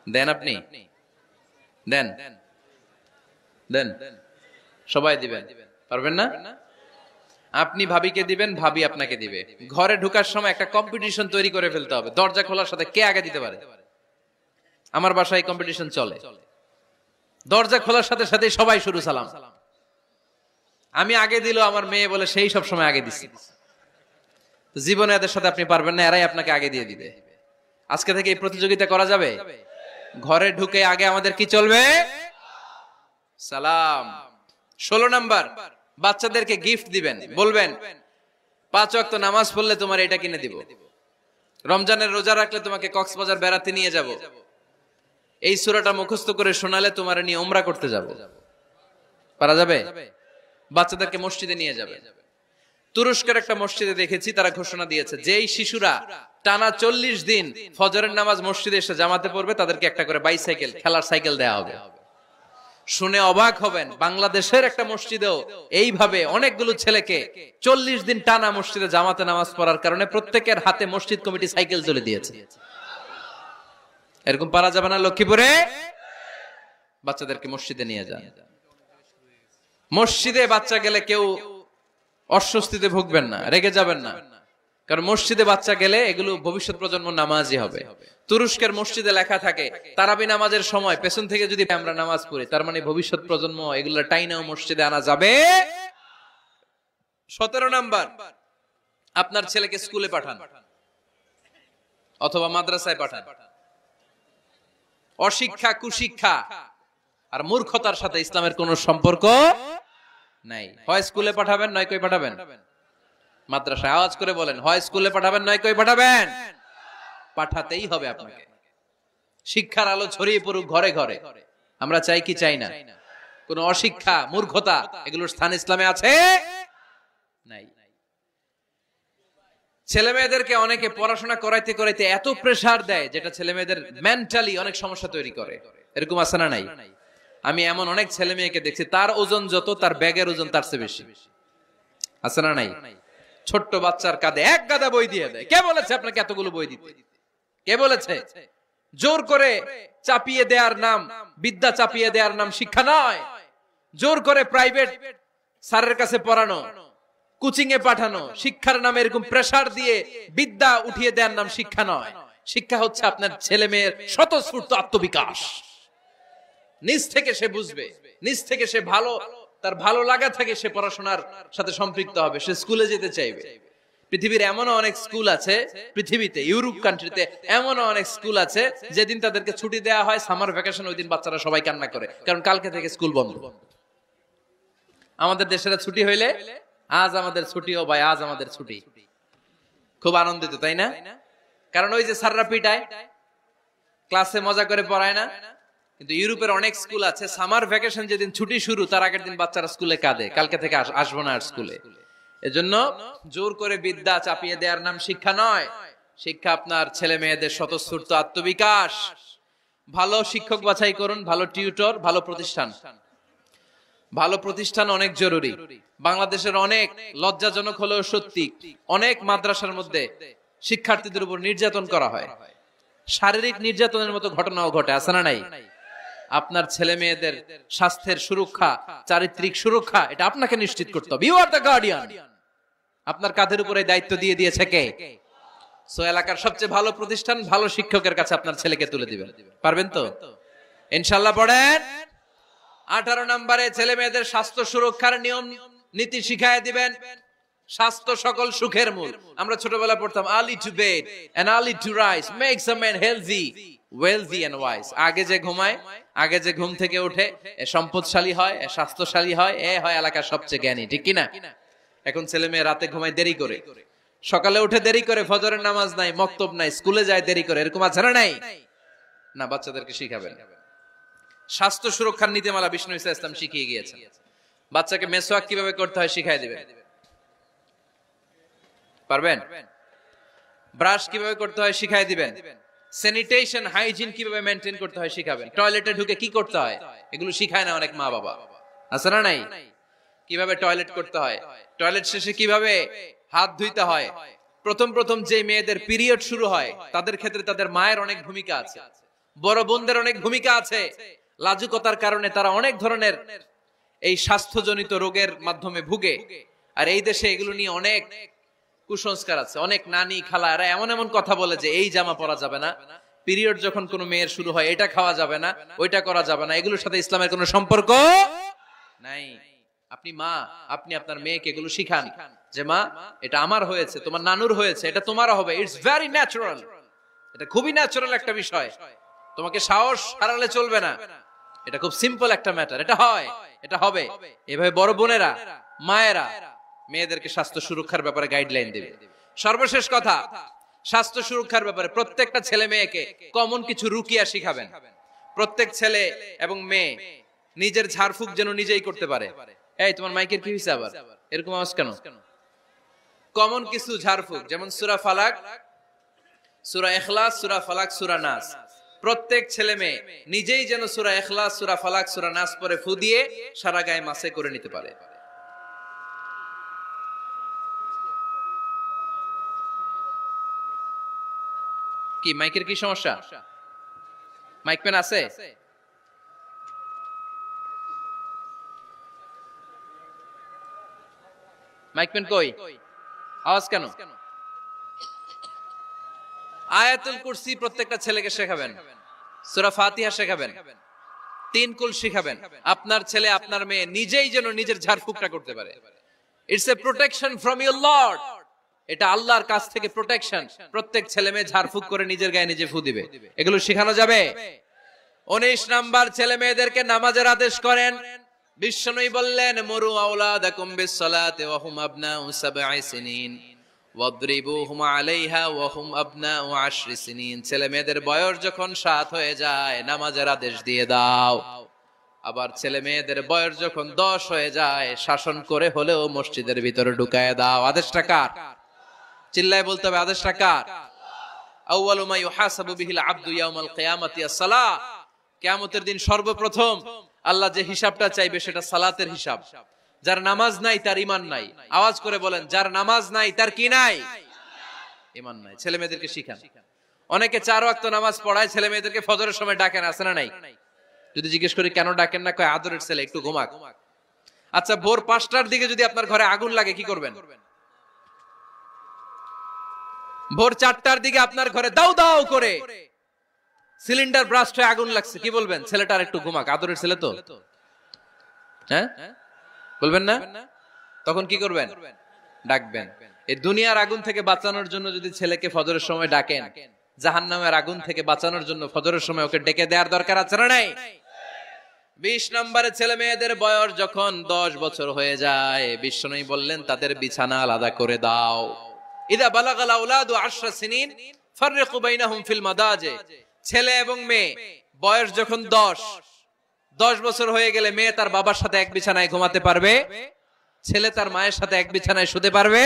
দেন আপনি? দেন দেন সবাই দিবেন, পারবেন না? আপনি ভাবিকে দিবেন, ভাবি আপনাকে দিবে। ঘরে ঢোকার সময় একটা কম্পিটিশন তৈরি করে ফেলতে হবে, দরজা খোলার সাথে কে আগে দিতে পারে। আমার বাসায় কম্পিটিশন চলে, দরজা খোলার সাথে সাথে সবাই শুরু সালাম। আমি আগে দিল আমার মেয়ে বলে সেই সব সময় আগে দিছি। জীবনে এদের সাথে আপনি পারবেন না, এরাই আপনাকে আগে দিয়ে দিবে। আজকে থেকে এই প্রতিযোগিতা করা যাবে। ঘরে ঢুকে আগে আমাদের কি চলবে? সালাম। 16 নাম্বার, বাচ্চাদেরকে গিফট দিবেন। বলবেন 5 ওয়াক্ত নামাজ পড়লে তোমার এটা কিনে দিব, রমজানের রোজা রাখলে তোমাকে কক্সবাজার বেড়াতে নিয়ে যাব, এই সূরাটা মুখস্থ করে শোনালে তোমার নিয়ে উমরা করতে যাব। পারা যাবে? বাচ্চাদেরকে মসজিদে নিয়ে যাবে। তুরস্কের একটা মসজিদে দেখেছি, তারা ঘোষণা দিয়েছে যেই শিশুরা টানা 40 দিন ফজরের নামাজ মসজিদে এসে জামাতে পড়বে, তাদেরকে একটা করে বাইসাইকেল, খেলার সাইকেল দেয়া হবে। শুনে অবাক হবেন, বাংলাদেশের একটা মসজিদেও এইভাবে অনেকগুলো ছেলেকে 40 দিন টানা মসজিদে জামাতে নামাজ পড়ার কারণে প্রত্যেকের হাতে মসজিদ কমিটি সাইকেল তুলে দিয়েছে। এরকম পারা যাবে না? লক্ষ্মীপুরে বাচ্চাদেরকে মসজিদে নিয়ে যান। মসজিদে বাচ্চা গেলে কেউ অস্বস্তিতে ভুগবেন না, রেগে যাবেন না, কারণ মসজিদে বাচ্চা গেলে এগুলো ভবিষ্যৎ প্রজন্ম নামাজি হবে। তুরস্কের মসজিদে লেখা থাকে তারাবি নামাজের সময় পেছন থেকে যদি আমরা নামাজ পড়ি, তার মানে ভবিষ্যৎ প্রজন্ম এগুলো টাইনাও মসজিদে আনা যাবে। 17 নাম্বার, আপনার ছেলেকে স্কুলে পাঠান অথবা মাদ্রাসায় পাঠান। অশিক্ষা, কুশিক্ষা আর মূর্খতার সাথে ইসলামের কোনো সম্পর্ক নাই। হয় স্কুলে পাঠাবেন, নয় কই পাঠাবেন মাদ্রাসায়। আওয়াজ করে বলেন, হয় স্কুলে পাঠাবেন, নয় কই পাঠাবেন। পাঠাতেই হবে আপনাকে। শিক্ষার আলো ছড়িয়ে পড়ুক ঘরে ঘরে, আমরা চাই কি চাই না? কোন অশিক্ষা, মূর্খতা এগুলোর স্থান ইসলামে আছে? নাই। ছেলে মেয়েদেরকে অনেকে পড়াশোনা করাইতে করাইতে এত প্রেসার দেয়, যেটা ছেলে মেয়েদের মেন্টালি অনেক সমস্যা তৈরি করে। এরকম আছে না নাই? আমি এমন অনেক ছেলে মেয়েকে দেখছি, তার ওজন যত, তার ব্যাগের ওজন তার চেয়ে বেশি। আছে না নাই? ছোট্ট বাচ্চার কাঁধে 1 গাদা বই দিয়ে দেয়। কে বলেছে আপনাকে এতগুলো বই দিতে? কে বলেছে? জোর করে চাপিয়ে দেওয়ার নাম, বিদ্যা চাপিয়ে দেওয়ার নাম শিক্ষা নয়। জোর করে প্রাইভেট স্যারের কাছে পড়ানো, কোচিং এ পাঠানো, শিক্ষার নামে এরকম প্রেসার দিয়ে বিদ্যা উঠিয়ে দেওয়ার নাম শিক্ষা নয়। শিক্ষা হচ্ছে আপনার ছেলে মেয়ের স্বতঃস্ফূর্ত আত্মবিকাশ। নিজ থেকে সে বুঝবে, নিজ থেকে সে ভালো, তার ভালো লাগা থেকে সে পড়াশোনার সাথে সম্পৃক্ত হবে, সে স্কুলে যেতে চাইবে। পৃথিবীর এমনও অনেক স্কুল আছে, পৃথিবীতে ইউরোপ কান্ট্রিতে এমনও অনেক স্কুল আছে, যেদিন তাদেরকে ছুটি দেওয়া হয় সামার ভ্যাকেশন, ওই দিন বাচ্চারা সবাই কান্না করে, কারণ কালকে থেকে স্কুল বন্ধ। আমাদের দেশের ছুটি হইলে আজ আমাদের ছুটি, ও ভাই আজ আমাদের ছুটি, খুব আনন্দিত, তাই না? কারণ ওই যে স্যাররা পিটায়, ক্লাসে মজা করে পড়ায় না? কিন্তু ইউরোপের অনেক স্কুল আছে, সামার ভ্যাকেশন যেদিন ছুটি শুরু তার আগের দিন বাচ্চারা স্কুলে কাঁদে, কালকে থেকে আসবো না আর স্কুলে। এজন্য জোর করে বিদ্যা চাপিয়ে দেওয়ার নাম শিক্ষা নয়। শিক্ষা আপনার ছেলে মেয়েদের স্বতঃস্ফূর্ত আত্মবিকাশ। ভালো শিক্ষক বাছাই করুন, ভালো টিউটর, ভালো প্রতিষ্ঠান। ভালো প্রতিষ্ঠান অনেক জরুরি। বাংলাদেশের অনেক লজ্জাজনক হলেও সত্যি, অনেক মাদ্রাসার মধ্যে শিক্ষার্থীদের উপর নির্যাতন করা হয়, শারীরিক নির্যাতনের মতো ঘটনাও ঘটে, আছে না নাই? আপনার ছেলে মেয়েদের স্বাস্থ্যের সুরক্ষা, চারিত্রিক সুরক্ষা, এটা আপনাকে নিশ্চিত করতে হবে। You are the guardian. আপনার কাঁধের উপরে দায়িত্ব দিয়ে দিয়েছে কে? সো এলাকার সবচেয়ে ভালো প্রতিষ্ঠান, ভালো শিক্ষকের কাছে আপনার ছেলেকে তুলে দিবেন। পারবেন তো ইনশাআল্লাহ? পড়েন। 18 নম্বরে ছেলে মেয়েদের স্বাস্থ্য সুরক্ষার নিয়ম নীতি শিখায় দিবেন। স্বাস্থ্য সকল সুখের মূল। আমরা ছোটবেলা পড়তাম early to bed and early to rise makes a man healthy, wealthy and wise. আগে যে ঘুমায়, আগে যে ঘুম থেকে ওঠে, এ সম্পদশালী হয়, এ স্বাস্থ্যশালী হয়, এ হয় এলাকার সবচেয়ে জ্ঞানী, ঠিক কি না? এখন ছেলে মেয়ে রাতে ঘুমায় দেরি করে, সকালে উঠে দেরি করে, ফজরের নামাজ নাই, মক্তব নাই, স্কুলে যায় দেরি করে, এরকম আছে না নাই? না, বাচ্চাদেরকে শিখাবেন। স্বাস্থ্য সুরক্ষার নীতিমালা বিষ্ণু ইসা ইসলাম শিখিয়ে গিয়েছেন। বাচ্চাকে মেসওয়াক কিভাবে করতে হয় শিখাই দিবেন। পারবেন? ব্রাশ কিভাবে করতে হয় শিখাই দিবেন। স্যানিটেশন, হাইজিন কিভাবে মেইনটেইন করতে হয় শিখাবেন। টয়লেটে ঢুকে কি করতে হয় এগুলো শিখায় না অনেক মা বাবা, আছে না নাই? কিভাবে টয়লেট করতে হয়, টয়লেট শেষে কিভাবে হাত ধুইতে হয়। প্রথম যে মেয়েদের পিরিয়ড শুরু হয় তাদের ক্ষেত্রে তাদের মায়ের অনেক ভূমিকা আছে, বড় বোনদের অনেক ভূমিকা আছে। লাজুকতার কারণে তারা অনেক ধরনের এই স্বাস্থ্যজনিত রোগের মাধ্যমে ভুগে। আর এই দেশে এগুলো নিয়ে অনেক কুসংস্কার আছে। অনেক নানি খালা এরা এমন এমন কথা বলে যে এই জামা পরা যাবে না, পিরিয়ড যখন কোনো মেয়ের শুরু হয় এটা খাওয়া যাবে না, ওইটা করা যাবে না। এগুলোর সাথে ইসলামের কোনো সম্পর্ক নাই। আপনি মা, আপনি আপনার মেয়েকে এগুলো শিখান যে মা, এটা আমার হয়েছে, তোমার নানুর হয়েছে, এটা তোমারও হবে। ইটস ভেরি ন্যাচারাল, এটা খুবই ন্যাচারাল একটা বিষয়। তোমাকে সাহস হারালে চলবে না, এটা খুব সিম্পল একটা ম্যাটার, এটা হয়, এটা হবে। এভাবে বড় বোনেরা, মায়েরা মেয়েদেরকে স্বাস্থ্য সুরক্ষার ব্যাপারে গাইডলাইন দেবে। সর্বশেষ কথা, স্বাস্থ্য সুরক্ষার ব্যাপারে প্রত্যেকটা ছেলে মেয়েকে কমন কিছু রুকিয়া শিখাবেন। প্রত্যেক ছেলে এবং মেয়ে নিজের ঝাড়ফুঁক যেন নিজেই করতে পারে। এই তোমার মাইকের কি হইছে আবার, এরকম আওয়াজ কেন? কমন কিছু ঝাড়ফুঁক, যেমন সূরা ফালাক, সূরা ইখলাস, সূরা ফালাক, সূরা নাস। প্রত্যেক ছেলে মেয়ে নিজেই যেন সূরা ইখলাস, সূরা ফালাক, সূরা নাস পরে ফু দিয়ে সারা গায়ে মাসে করে নিতে পারে। কি মাইকের কি সমস্যা? মাইক পেন আছে? মাইক পেন কই? আওয়াজ কেন? আয়াতুল কুরসি প্রত্যেকটা ছেলেকে শেখাবেন, সূরা ফাতিহা শেখাবেন, 3 কুল শেখাবেন। আপনার ছেলে আপনার মেয়ে নিজেই যেন নিজের ঝাড়ফুঁকটা করতে পারে। It's a protection from your Lord. এটা আল্লাহর কাছ থেকে প্রোটেকশন। প্রত্যেক ছেলে মেয়ে ঝাড়ফুঁক করে নিজের গায়ে নিজে ফু দিবে, এগুলো শেখানো যাবে। 19 নাম্বার, ছেলে মেয়েদেরকে নামাজের আদেশ করেন। বিশ্বনবী বললেন, মুরু আওলাদাকুম বিসসালাতি ওয়া হুম আবনাউ 7 সিনিন ওয়াদরিবুহুম আলাইহা ওয়া হুম আবনাউ 10 সিনিন। ছেলে মেয়েদের বয়স যখন 7 হয়ে যায় নামাজের আদেশ দিয়ে দাও। আবার ছেলে মেয়েদের বয়স যখন 10 হয়ে যায় শাসন করে হলেও মসজিদের ভিতরে ঢুকায় দাও। আদেশটা কার? চিল্লায় বলতে হবে, আদেশটা কার? আউয়ালু মা ইউহাসাবু বিহিল আবদু ইয়াউমাল কিয়ামাতি আস-সালাহ। কিয়ামতের দিন সর্বপ্রথম আল্লাহ যে হিসাবটা চাইবে সেটা সালাতের হিসাব। যার নামাজ নাই তার ঈমান নাই। আওয়াজ করে বলেন, যার নামাজ নাই তার কি নাই? ঈমান নাই। ছেলে মেয়েদেরকে শিখান। অনেকে 4 ওয়াক্ত নামাজ পড়ায়, ছেলে মেয়েদেরকে ফজরের সময় ডাকেন, আছে না নাই? যদি জিজ্ঞেস করি কেন ডাকেন না, কয় আদরের ছেলে, একটু ঘুমাক। আচ্ছা, ভোর 5টার দিকে যদি আপনার ঘরে আগুন লাগে কি করবেন? ভোর 4টার দিকে আপনার ঘরে দাউ দাউ করে সিলিন্ডার ব্রাস্ট হয়ে আগুন লাগছে, কি বলবেন? ছেলেটার একটু ঘুমাক, আদরের ছেলে তো, হ্যাঁ বলবেন না? তখন কি করবেন? ডাকবেন। এই দুনিয়ার আগুন থেকে বাঁচানোর জন্য যদি ছেলেকে ফজরের সময় ডাকেন, জাহান্নামের আগুন থেকে বাঁচানোর জন্য ফজরের সময় ওকে ডেকে দেওয়ার দরকার আছে না নাই? 20 নম্বরে, ছেলে মেয়েদের বয়স যখন 10 বছর হয়ে যায় বিশ্বনবী বললেন তাদের বিছানা আলাদা করে দাও। ইদা বালাগাল আওলাদু 10 সিনিন ফাররিকু বাইনাহুম ফিল মাদাজি। ছেলে এবং মেয়ে বয়স যখন 10 বছর হয়ে গেলে মেয়ে তার বাবার সাথে এক বিছানায় ঘুমাতে পারবে, ছেলে তার মায়ের সাথে এক বিছানায় শুতে পারবে।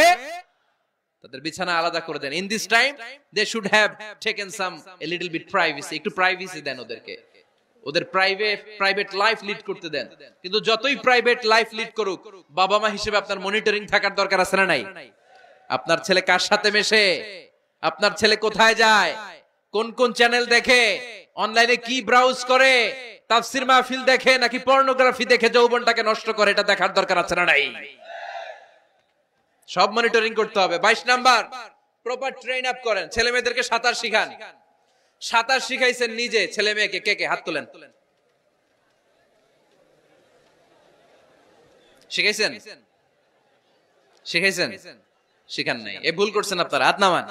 তাদের বিছানা আলাদা করে দেন। In this time they should have taken some a little bit privacy, একটু প্রাইভেসি দেন ওদেরকে, ওদের প্রাইভেট লাইফ লিড করতে দেন। কিন্তু যতই প্রাইভেট লাইফ লিড করুক, বাবা মা হিসেবে আপনার মনিটরিং থাকার দরকার আছে না নাই? আপনার ছেলে কার সাথে মেশে, আপনার ছেলে কোথায় যায়, কোন কোন চ্যানেল দেখে, অনলাইনে কি ব্রাউজ করে, তাফসির মাহফিল দেখে নাকি পর্নোগ্রাফি দেখে যৌবনটাকে নষ্ট করে, এটা দেখার দরকার আছে না নাই? সব মনিটরিং করতে হবে। 22 নাম্বার, প্রপার ট্রেন আপ করেন। ছেলে মেয়েদেরকে সাঁতার শিখান। সাঁতার শিখাইছেন নিজে ছেলে মেয়েকে? কে কে হাত তোলেন। শিখাইছেন? শিখাইছেন? শিখান নাই, এ ভুল করছেন আপনারা। হাত নামান।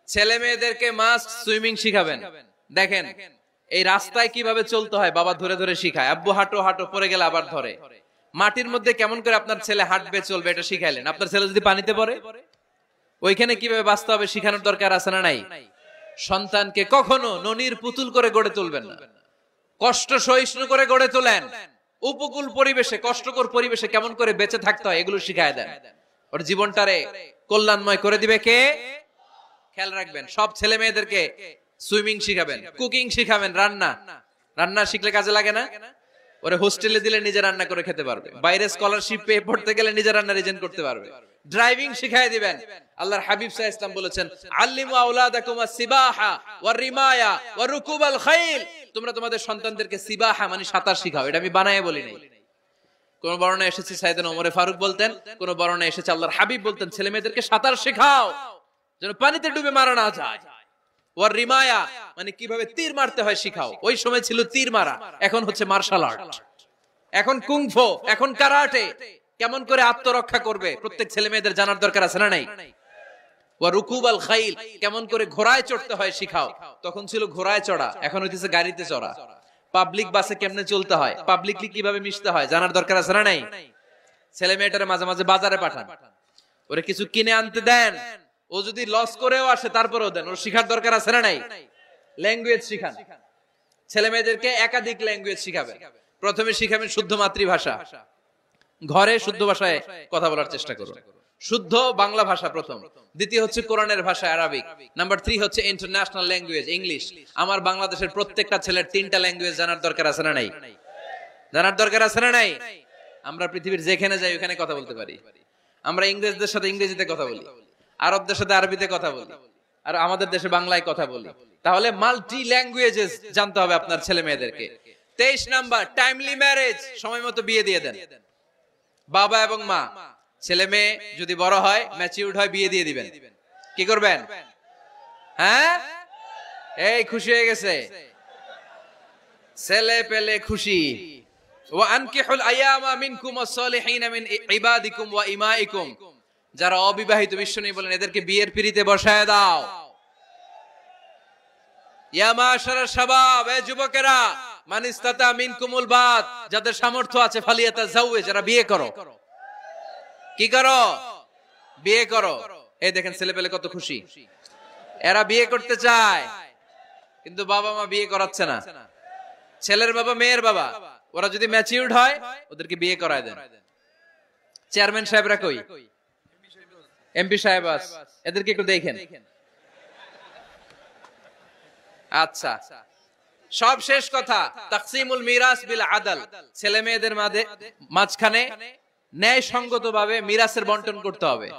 ছেলে মেয়েদেরকে মাস্ট সুইমিং শিখাবেন। দেখেন এই রাস্তায় কিভাবে চলতে হয় বাবা ধরে ধরে শিখায়। আব্বু হাঁটো হাঁটো, পড়ে গেলে আবার ধরে। মাটির মধ্যে কেমন করে আপনার ছেলে হাঁটবে চলবে এটা শিখাইলেন। আপনার ছেলে যদি পানিতে পড়ে, ওইখানে কিভাবে বাঁচতে হবে শিখানোর দরকার আছে না নাই? সন্তানকে কখনো ননির পুতুল করে গড়ে তুলবেন না, কষ্ট সহিষ্ণু করে গড়ে তোলেন। উপকূল পরিবেশে, কষ্টকর পরিবেশে কেমন করে বেঁচে থাকতে হয় এগুলো শিখায় দেন। ওর জীবনটারে কল্যাণময় করে দিবে কে? খেয়াল রাখবেন। সব ছেলে মেয়েদেরকে সুইমিং শিখাবেন, কুকিং শিখাবেন, রান্না শিখলে কাজে লাগে না? ওরে হোস্টেলে দিলে নিজে রান্না করে খেতে পারবে, বাইরে স্কলারশিপ পেয়ে পড়তে গেলে নিজে রান্না রিজেন করতে পারবে। ড্রাইভিং শিখায় দিবেন। আল্লাহর হাবিব সাল্লাল্লাহু আলাইহি ওয়াসাল্লাম বলেছেন, আল্লিমু আওলাদাকুম আস-সিবাহা ওয়ার রিমায়া ওয়া রুকুবাল খাইল। তোমরা তোমাদের সন্তানদেরকে সিবাহা মানে সাঁতার শিখাও। এটা আমি বানায়ে বলি নাই। কোন বর্ণনায় এসেছে সাইয়েদনা ওমর ফারুক বলতেন, কোন বর্ণনায় এসেছে আল্লাহর হাবিব বলতেন, ছেলে মেয়েদেরকে সাঁতার শেখাও যেন পানিতে ডুবে মারা না যায়। ওয়ার রিমায়া মানে কিভাবে তীর মারতে হয় শিখাও। ওই সময় ছিল তীর মারা, এখন হচ্ছে মার্শাল আর্ট, এখন কুংফু, এখন কারাটে। কেমন করে আত্মরক্ষা করবে প্রত্যেক ছেলে মেয়েদের জানার দরকার আছে না নাই? ওয়া রুকুবাল খাইল, কেমন করে ঘোড়ায় চড়তে হয় শিখাও। তখন ছিল ঘোড়ায় চড়া, এখন হইতেছে গাড়িতে চড়া। পাবলিক বাসে কেমনে চলতে হয়, পাবলিকলি কিভাবে মিশতে হয় জানার দরকার আছে না নাই? ছেলে মেয়েটারে মাঝে মাঝে বাজারে পাঠান, ওরে কিছু কিনে আনতে দেন। ও যদি লস করেও আসে তারপরেও দেন, ওর শিখার দরকার আছে না নাই? ল্যাঙ্গুয়েজ শিখান। ছেলে মেয়েদেরকে একাধিক ল্যাঙ্গুয়েজ শিখাবেন। প্রথমে শিখাবেন শুদ্ধ মাতৃভাষা, ঘরে শুদ্ধ ভাষায় কথা বলার চেষ্টা করুন। শুদ্ধ বাংলা ভাষা প্রথম। দ্বিতীয় হচ্ছে কোরআনের ভাষা আরবিক। নাম্বার 3 হচ্ছে ইন্টারন্যাশনাল ল্যাঙ্গুয়েজ ইংলিশ। আমার বাংলাদেশের প্রত্যেকটা ছেলের 3টা ল্যাঙ্গুয়েজ জানার দরকার আছে না নাই? জানার দরকার আছে না নাই? আমরা পৃথিবীর যেখানে যাই ওখানে কথা বলতে পারি। আমরা ইংরেজদের সাথে ইংরেজিতে কথা বলি, আরবদের সাথে আরবিতে কথা বলি, আর আমাদের দেশে বাংলায় কথা বলি। তাহলে মাল্টি ল্যাঙ্গুয়েজেস জানতে হবে আপনার ছেলে মেয়েদেরকে। 23 নাম্বার, টাইমলি ম্যারেজ, সময় মতো বিয়ে দিয়ে দেন। বাবা এবং মা, ছেলে মেয়ে যদি বড় হয়, ম্যাচিউরড হয়, বিয়ে দিয়ে দিবেন। কি করবেন? হ্যাঁ, এই খুশি হয়ে গেছে, ছেলে পেলে খুশি। ওয়া আনকিহুল আয়ামা মিনকুম ওয়াস-সালিহিনা মিন ইবাদিকুম ওয়া ইমাইকুম। যারা অবিবাহিত, বিশ্বনবী বলেন এদেরকে বিয়ের পিঁড়িতে বসায় দাও। ইয়া মাশারাশ শাবাব, এ যুবকেরা, মান ইসতাতা মিনকুমুল বাত, যাদের সামর্থ্য আছে ফালিয়াতাজাওয়াজ, যারা বিয়ে করো। কি করো? বিয়ে করো। এই দেখেন ছেলে পেলে কত খুশি, এরা বিয়ে করতে চায় কিন্তু বাবা মা বিয়ে করাচ্ছে না। ছেলের বাবা মেয়ের বাবা, ওরা যদি ম্যাচিউরড হয় ওদেরকে বিয়ে করায় দেন। চেয়ারম্যান সাহেবরা কই? এমপি সাহেব আস, এদেরকে একটু দেখেন। আচ্ছা, সব শেষ কথা, তাকসিমুল মিরাস বিল আদল। ছেলে মেয়েদের মাঝখানে ন্যায় সঙ্গত ভাবে মিরাসের বন্টন করতে হবে।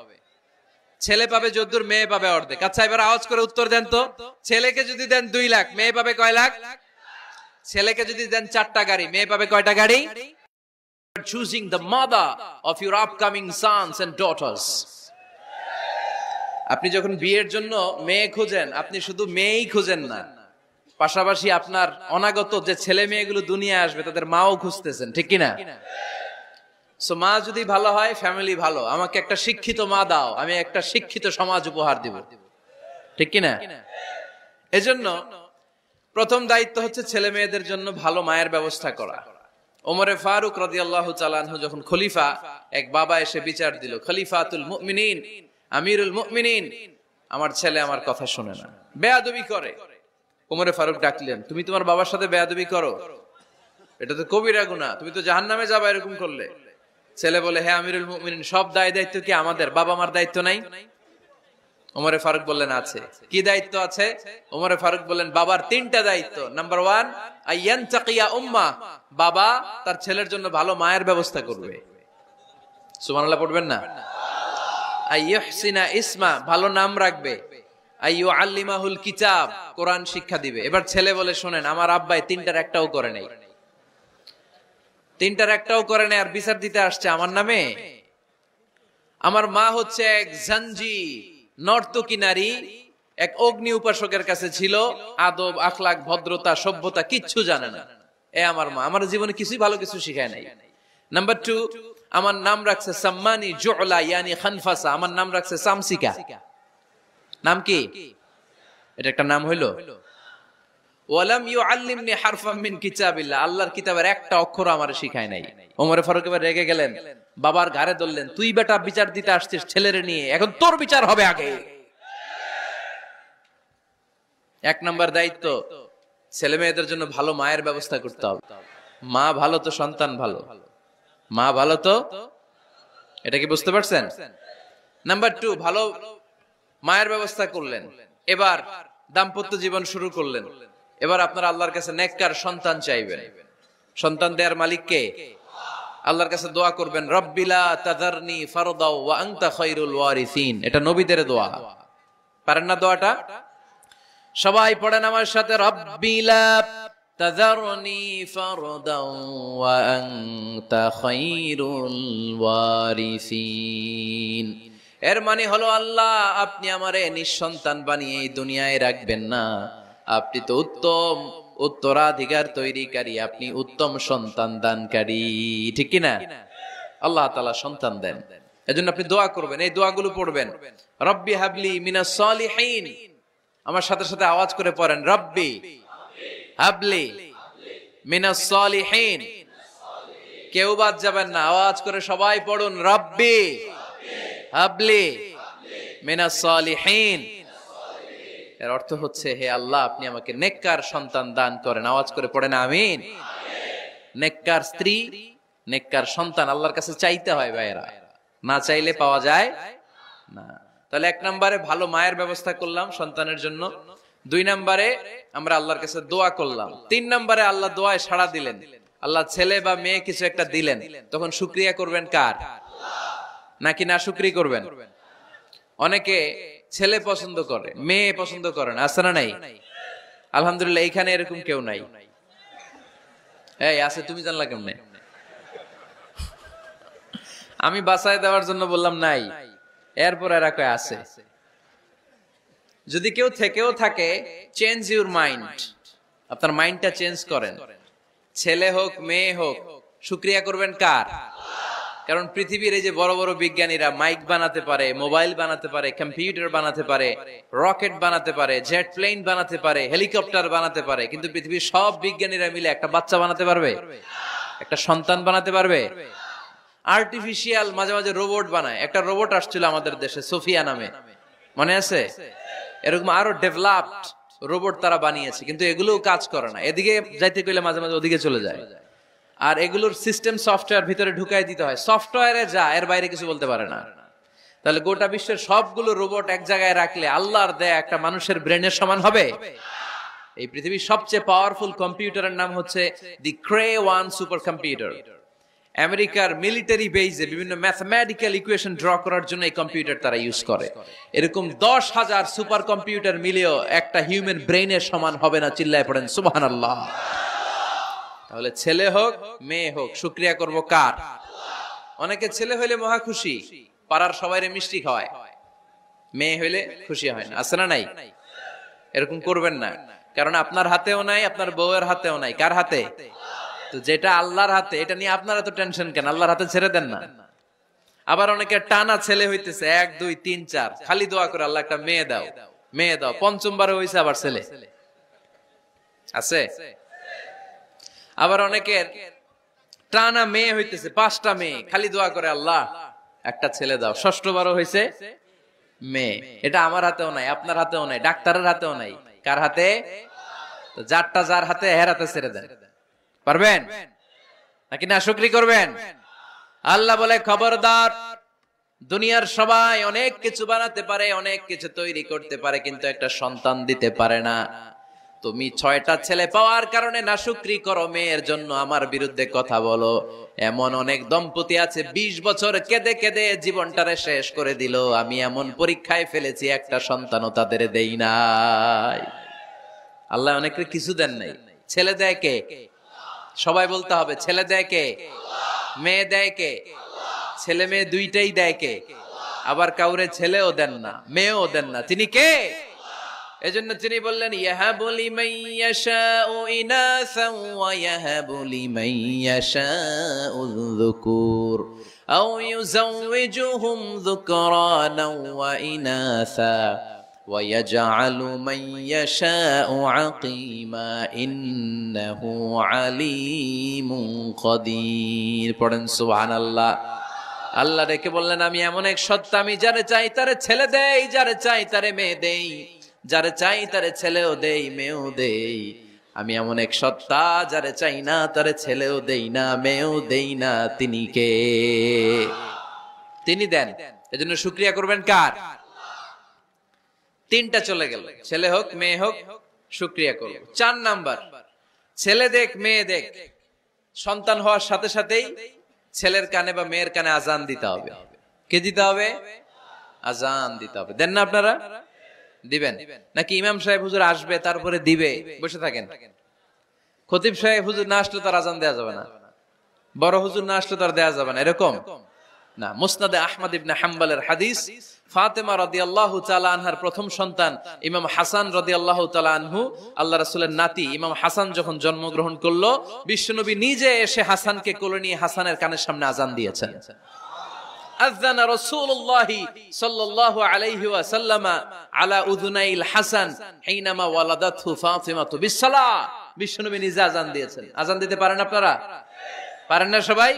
ছেলে পাবে যদ্দুর, মেয়ে পাবে অর্ধেক। আচ্ছা এবার আওয়াজ করে উত্তর দেন তো, ছেলেকে যদি দেন 2 লাখ, মেয়ে পাবে কয় লাখ? ছেলেকে যদি দেন 4টা গাড়ি, মেয়ে পাবে কয়টা গাড়ি? Choosing the mother of your upcoming sons and daughters. আপনি যখন বিয়ের জন্য মেয়ে খোঁজেন, আপনি শুধু মেয়েই খোঁজেন না, পাশাপাশি আপনার অনাগত যে ছেলে মেয়েগুলো দুনিয়ায় আসবে তাদের মাও খুঁজতেছেন, ঠিক কিনা? সো মা যদি ভালো হয়, ফ্যামিলি ভালো। আমাকে একটা শিক্ষিত মা দাও, আমি একটা শিক্ষিত সমাজ উপহার দিব, ঠিক কিনা? এজন্য প্রথম দায়িত্ব হচ্ছে ছেলে মেয়েদের জন্য ভালো মায়ের ব্যবস্থা করা। ওমরে ফারুক রাদিয়াল্লাহু তাআলা আনহু যখন খলিফা, এক বাবা এসে বিচার দিল, খলিফাতুল মুমিনিন, আমিরুল মুমিনিন, আমার ছেলে আমার কথা শুনে না, বেয়াদবি করে। ওমরে ফারুক ডাকলেন, তুমি তোমার বাবার সাথে বেয়াদবি করো, এটা তো কবিরা গুনাহ, তুমি তো জাহান্নামে যাবে এরকম করলে। ছেলে বলে, হ্যাঁ আমিরুল মুমিনিন, সব দায় দায়িত্ব কি আমাদের? বাবা মার দায়িত্ব নাই? ওমরে ফারুক বললেন আছে। কি দায়িত্ব আছে? ওমরে ফারুক বললেন, বাবার 3টা দায়িত্ব। নাম্বার 1, আইয়ানতাকিয়া উম্মাহ, বাবা তার ছেলের জন্য ভালো মায়ের ব্যবস্থা করবে। সুবহানাল্লাহ পড়বেন না? আইয়ুহসিনা ইসমা, ভালো নাম রাখবে। আইয়ুআল্লিমাহুল কিতাব, কোরআন শিক্ষা দিবে। এবার ছেলে বলে, শোনেন আমার আব্বাই 3টার একটাও করে নাই, 3টার একটাও করে নাই, আর বিচার দিতে আসছে আমার নামে। আমার মা হচ্ছে এক জাঞ্জি, নর্তকী নারী, এক অগ্নি উপাসকের কাছে ছিল, আদব আখলাক ভদ্রতা সভ্যতা কিচ্ছু জানে না। আমার মা আমার জীবনে কিছুই ভালো কিছু শিখায় নাই। নাম্বার 2, আমার নাম রাখছে সাম্মানি জুলা ইয়ানি খানফাসা, আমার নাম রাখছে সামসিকা। নাম কি? এটা একটা নাম হইলো? ওয়ালাম ইউআল্লিমনি হারফাম মিন কিতাবিল্লাহ, আল্লাহর কিতাবের একটা অক্ষর আমারে শিখায় নাই। ওমরে ফারুক এবার রেগে গেলেন, বাবার ঘাড়ে ধরলেন, তুই বেটা বিচার দিতে আসছিস ছেলেরে নিয়ে, এখন তোর বিচার হবে আগে। 1 নাম্বার দায়িত্ব, ছেলে মেয়েদের জন্য ভালো মায়ের ব্যবস্থা করতে হবে। মা ভালো তো সন্তান ভালো, মা ভালো তো, এটা কি বুঝতে পারছেন? নাম্বার 2, ভালো মায়ের ব্যবস্থা করলেন। এবার দাম্পত্য জীবন শুরু করলেন। এবার আপনারা আল্লাহর কাছে নেককার সন্তান চাইবেন। সন্তান দেওয়ার মালিক কে? আল্লাহর কাছে দোয়া করবেন, রব্বিলা তাযারনি ফারদাও ওয়া আনতা খায়রুল ওয়ারিসিন। এটা নবীদের দোয়া, পারেন না দোয়াটা? সবাই পড়েন আমার সাথে, রব্বিলা তাযারনি ফারদাও ওয়া আনতা খায়রুল ওয়ারিসিন। এর মানে হলো, আল্লাহ আপনি আমারে নিঃসন্তান বানিয়ে এই দুনিয়ায় রাখবেন না, আপনি তো উত্তম উত্তরাধিকার তৈরিকারী, আপনি উত্তম সন্তান দানকারী, ঠিক কি না? আল্লাহ তাআলা সন্তান দেন, এজন্য আপনি দোয়া করবেন, এই দোয়াগুলো পড়বেন। রব্বি হাবলি মিনাস সালিহিন, আমার সাথে সাথে আওয়াজ করে পড়েন, রব্বি হাবলি মিনাস সালিহিন। কেউ বাদ যাবেন না, আওয়াজ করে সবাই পড়ুন, রব্বি হাবলি মিনাস সালিহিন। এর অর্থ হচ্ছে, হে আল্লাহ আপনি আমাকে নেককার সন্তান দান করেন। আওয়াজ করে পড়েন আমিন। নেককার স্ত্রী, নেককার সন্তান আল্লাহর কাছে চাইতে হয় ভাইয়েরা, না চাইলে পাওয়া যায় না। তাহলে 1 নম্বরে ভালো মায়ের ব্যবস্থা করলাম সন্তানের জন্য, 2 নম্বরে আমরা আল্লাহর কাছে দোয়া করলাম, 3 নম্বরে আল্লাহ দোয়ায় সাড়া দিলেন, আল্লাহ ছেলে বা মেয়ে কিছু একটা দিলেন, তখন শুকরিয়া করবেন কার? নাকি না শুকরিয়া করবেন? অনেকে ছেলে পছন্দ করে, মেয়ে পছন্দ করে না, আছে না নাই? আলহামদুলিল্লাহ এইখানে এরকম কেউ নাই। এই আছে, তুমি জানলা কেমনে? আমি বাঁচায় দেওয়ার জন্য বললাম নাই, এরপর এরা কয় আছে। যদি কেউ থেকেও থাকে, চেঞ্জ ইউর মাইন্ড, আপনার মাইন্ডটা চেঞ্জ করেন। ছেলে হোক মেয়ে হোক, শুকরিয়া করবেন কার? কারণ পৃথিবীর এই যে বড় বড় বিজ্ঞানীরা মাইক বানাতে পারে, মোবাইল বানাতে পারে, কম্পিউটার বানাতে পারে, রকেট বানাতে পারে, জেট প্লেন বানাতে পারে, হেলিকপ্টার বানাতে পারে, কিন্তু পৃথিবীর সব বিজ্ঞানীরা মিলে একটা বাচ্চা বানাতে পারবে? একটা সন্তান বানাতে পারবে? আর্টিফিশিয়াল মাঝে মাঝে রোবট বানায়। একটা রোবট আসছিল আমাদের দেশে, সোফিয়া নামে, মনে আছে? এরকম আরো ডেভেলপড রোবট তারা বানিয়েছে, কিন্তু এগুলোও কাজ করে না। এদিকে যাইতে গেলে মাঝে মাঝে ওদিকে চলে যায়। আর এগুলোর সিস্টেম সফটওয়্যার ভিতরে ঢুকাই দিতে হয়, সফটওয়্যারে যা, এর বাইরে কিছু বলতে পারে না। তাহলে গোটা বিশ্বের সবগুলো রোবট এক জায়গায় রাখলে আল্লাহর দেয়া একটা মানুষের ব্রেনের সমান হবে? এই পৃথিবীর সবচেয়ে পাওয়ারফুল কম্পিউটারের নাম হচ্ছে দি ক্রে 1 সুপার কম্পিউটার। আমেরিকার মিলিটারি বেজে বিভিন্ন ম্যাথমেটিক্যাল ইকুয়েশন ড্র করার জন্য এই কম্পিউটার তারা ইউজ করে। এরকম 10,000 সুপার কম্পিউটার মিলেও একটা হিউম্যান ব্রেইনের সমান হবে না। চিল্লায় পড়েন সুবহানাল্লাহ। তাহলে ছেলে হোক মেয়ে হোক, শুকরিয়া করব কার? অনেকে ছেলে হইলে মহা খুশি, পাড়ার সবাইরে মিষ্টি খাওয়ায়, মেয়ে হইলে খুশি হয় না, আছে না নাই? এরকম করবেন না, কারণ আপনার হাতেও নাই, আপনার বউয়ের হাতেও নাই। কার হাতে? তো যেটা আল্লাহর হাতে, এটা নিয়ে আপনারা তো টেনশন কেন? আল্লাহর হাতে ছেড়ে দেন না। আবার অনেকে টানা ছেলে হইতেছে 1 2 3 4, খালি দোয়া করে আল্লাহ একটা মেয়ে দাও, মেয়ে দাও। 5ম বারে হইছে আবার ছেলে, আছে? আবার অনেকের টানা মেয়ে হইতেছে 5টা মেয়ে, খালি দোয়া করে আল্লাহ একটা ছেলে দাও। 6ষ্ঠ বারও হইছে মেয়ে। এটা আমার হাতেও নাই, আপনার হাতেও নাই, ডাক্তারের হাতেও নাই। কার হাতে? তো যারটা যার হাতে হেরাতে ছেড়ে দেন। পারবেন নাকি নাশুকরি করবেন? আল্লাহ বলে খবরদার, দুনিয়ার সবাই অনেক কিছু বানাতে পারে, অনেক কিছু তৈরি করতে পারে, কিন্তু একটা সন্তান দিতে পারে না। তুমি 6টা ছেলে পাওয়ার কারণে নাশুকরি করো, মেয়ের জন্য আমার বিরুদ্ধে কথা বলো। এমন অনেক দম্পতি আছে 20 বছর কেঁদে কেঁদে জীবনটারে শেষ করে দিল। আমি এমন পরীক্ষায় ফেলেছি, একটা সন্তানও তাদের দেই নাই। আল্লাহ অনেকের কিছু দেন নাই। ছেলে দেয় কে? সবাই বলতে হবে, ছেলে দেয় কে? মেয়ে দেয় কে? ছেলে মেয়ে দুইটাই দেয় কে? আবার কাউরে ছেলেও দেন না, মেয়েও দেন না, তিনি কে? এজন্য তিনি বললেন, ইয়াহাবু লিমান ইয়াশাউ ইনাসান ওয়া ইয়াহাবু লিমান ইয়াশাউ যুকুর আও ইউযাওয়িজুহুম যুকরানান ওয়া ইনাসা ওয়া ইয়াজআলু মান ইয়াশাউ আকিমা ইন্নাহু আলীমুন কাদির। পড়েন সুবহানাল্লাহ। আল্লাহ রেখে বললেন, আমি এমন এক সত্তা, আমি যারে চাই তারে ছেলে দেই, যারে চাই তারে মেয়ে দেই, যারে চাই তারে ছেলেও দেই, মেয়েও দেই। আমি এমন এক সত্তা, যারে চাই না তারে ছেলেও দেই না, মেয়েও দেই না। তিনি কে? তিনি দেন। এজন্য শুকরিয়া করবেন কার? 3টা চলে গেল, ছেলে হোক মেয়ে হোক, শুকরিয়া করব। 4 নাম্বার, ছেলে দেখ মেয়ে দেখ, সন্তান হওয়ার সাথে সাথেই ছেলের কানে বা মেয়ের কানে আজান দিতে হবে। কে দিতে হবে? আজান দিতে হবে। দেন না আপনারা? দিবেন নাকি ইমাম সাহেব হুজুর আসবে তারপরে দিবে বসে থাকেন? খতিব সাহেব হুজুর না আসলে তার আজান দেয়া যাবে না, বড় হুজুর না আসলে তার দেয়া যাবে না, এরকম না। মুসনাদে আহমদ ইবনে হাম্বলের হাদিস, ফাতেমা রাদিয়াল্লাহু তাআলা আনহার প্রথম সন্তান ইমাম হাসান রাদিয়াল্লাহু তাআলা আনহু, আল্লাহ রাসূলের নাতি ইমাম হাসান যখন জন্মগ্রহণ করলো, বিশ্বনবী নিজে এসে হাসানকে কোলে নিয়ে হাসানের কানের সামনে আজান দিয়েছেন। আযানা রাসূলুল্লাহ সাল্লাল্লাহু আলাইহি ওয়াসাল্লাম আলা উযুনাইল হাসান হিনামা ওয়ালাদাতহু ফাতিমাতু বিসসালাহ। বিশ্বনবী নিজে আজান দিয়েছেন। আজান দিতে পারেন আপনারা? পারেন না সবাই?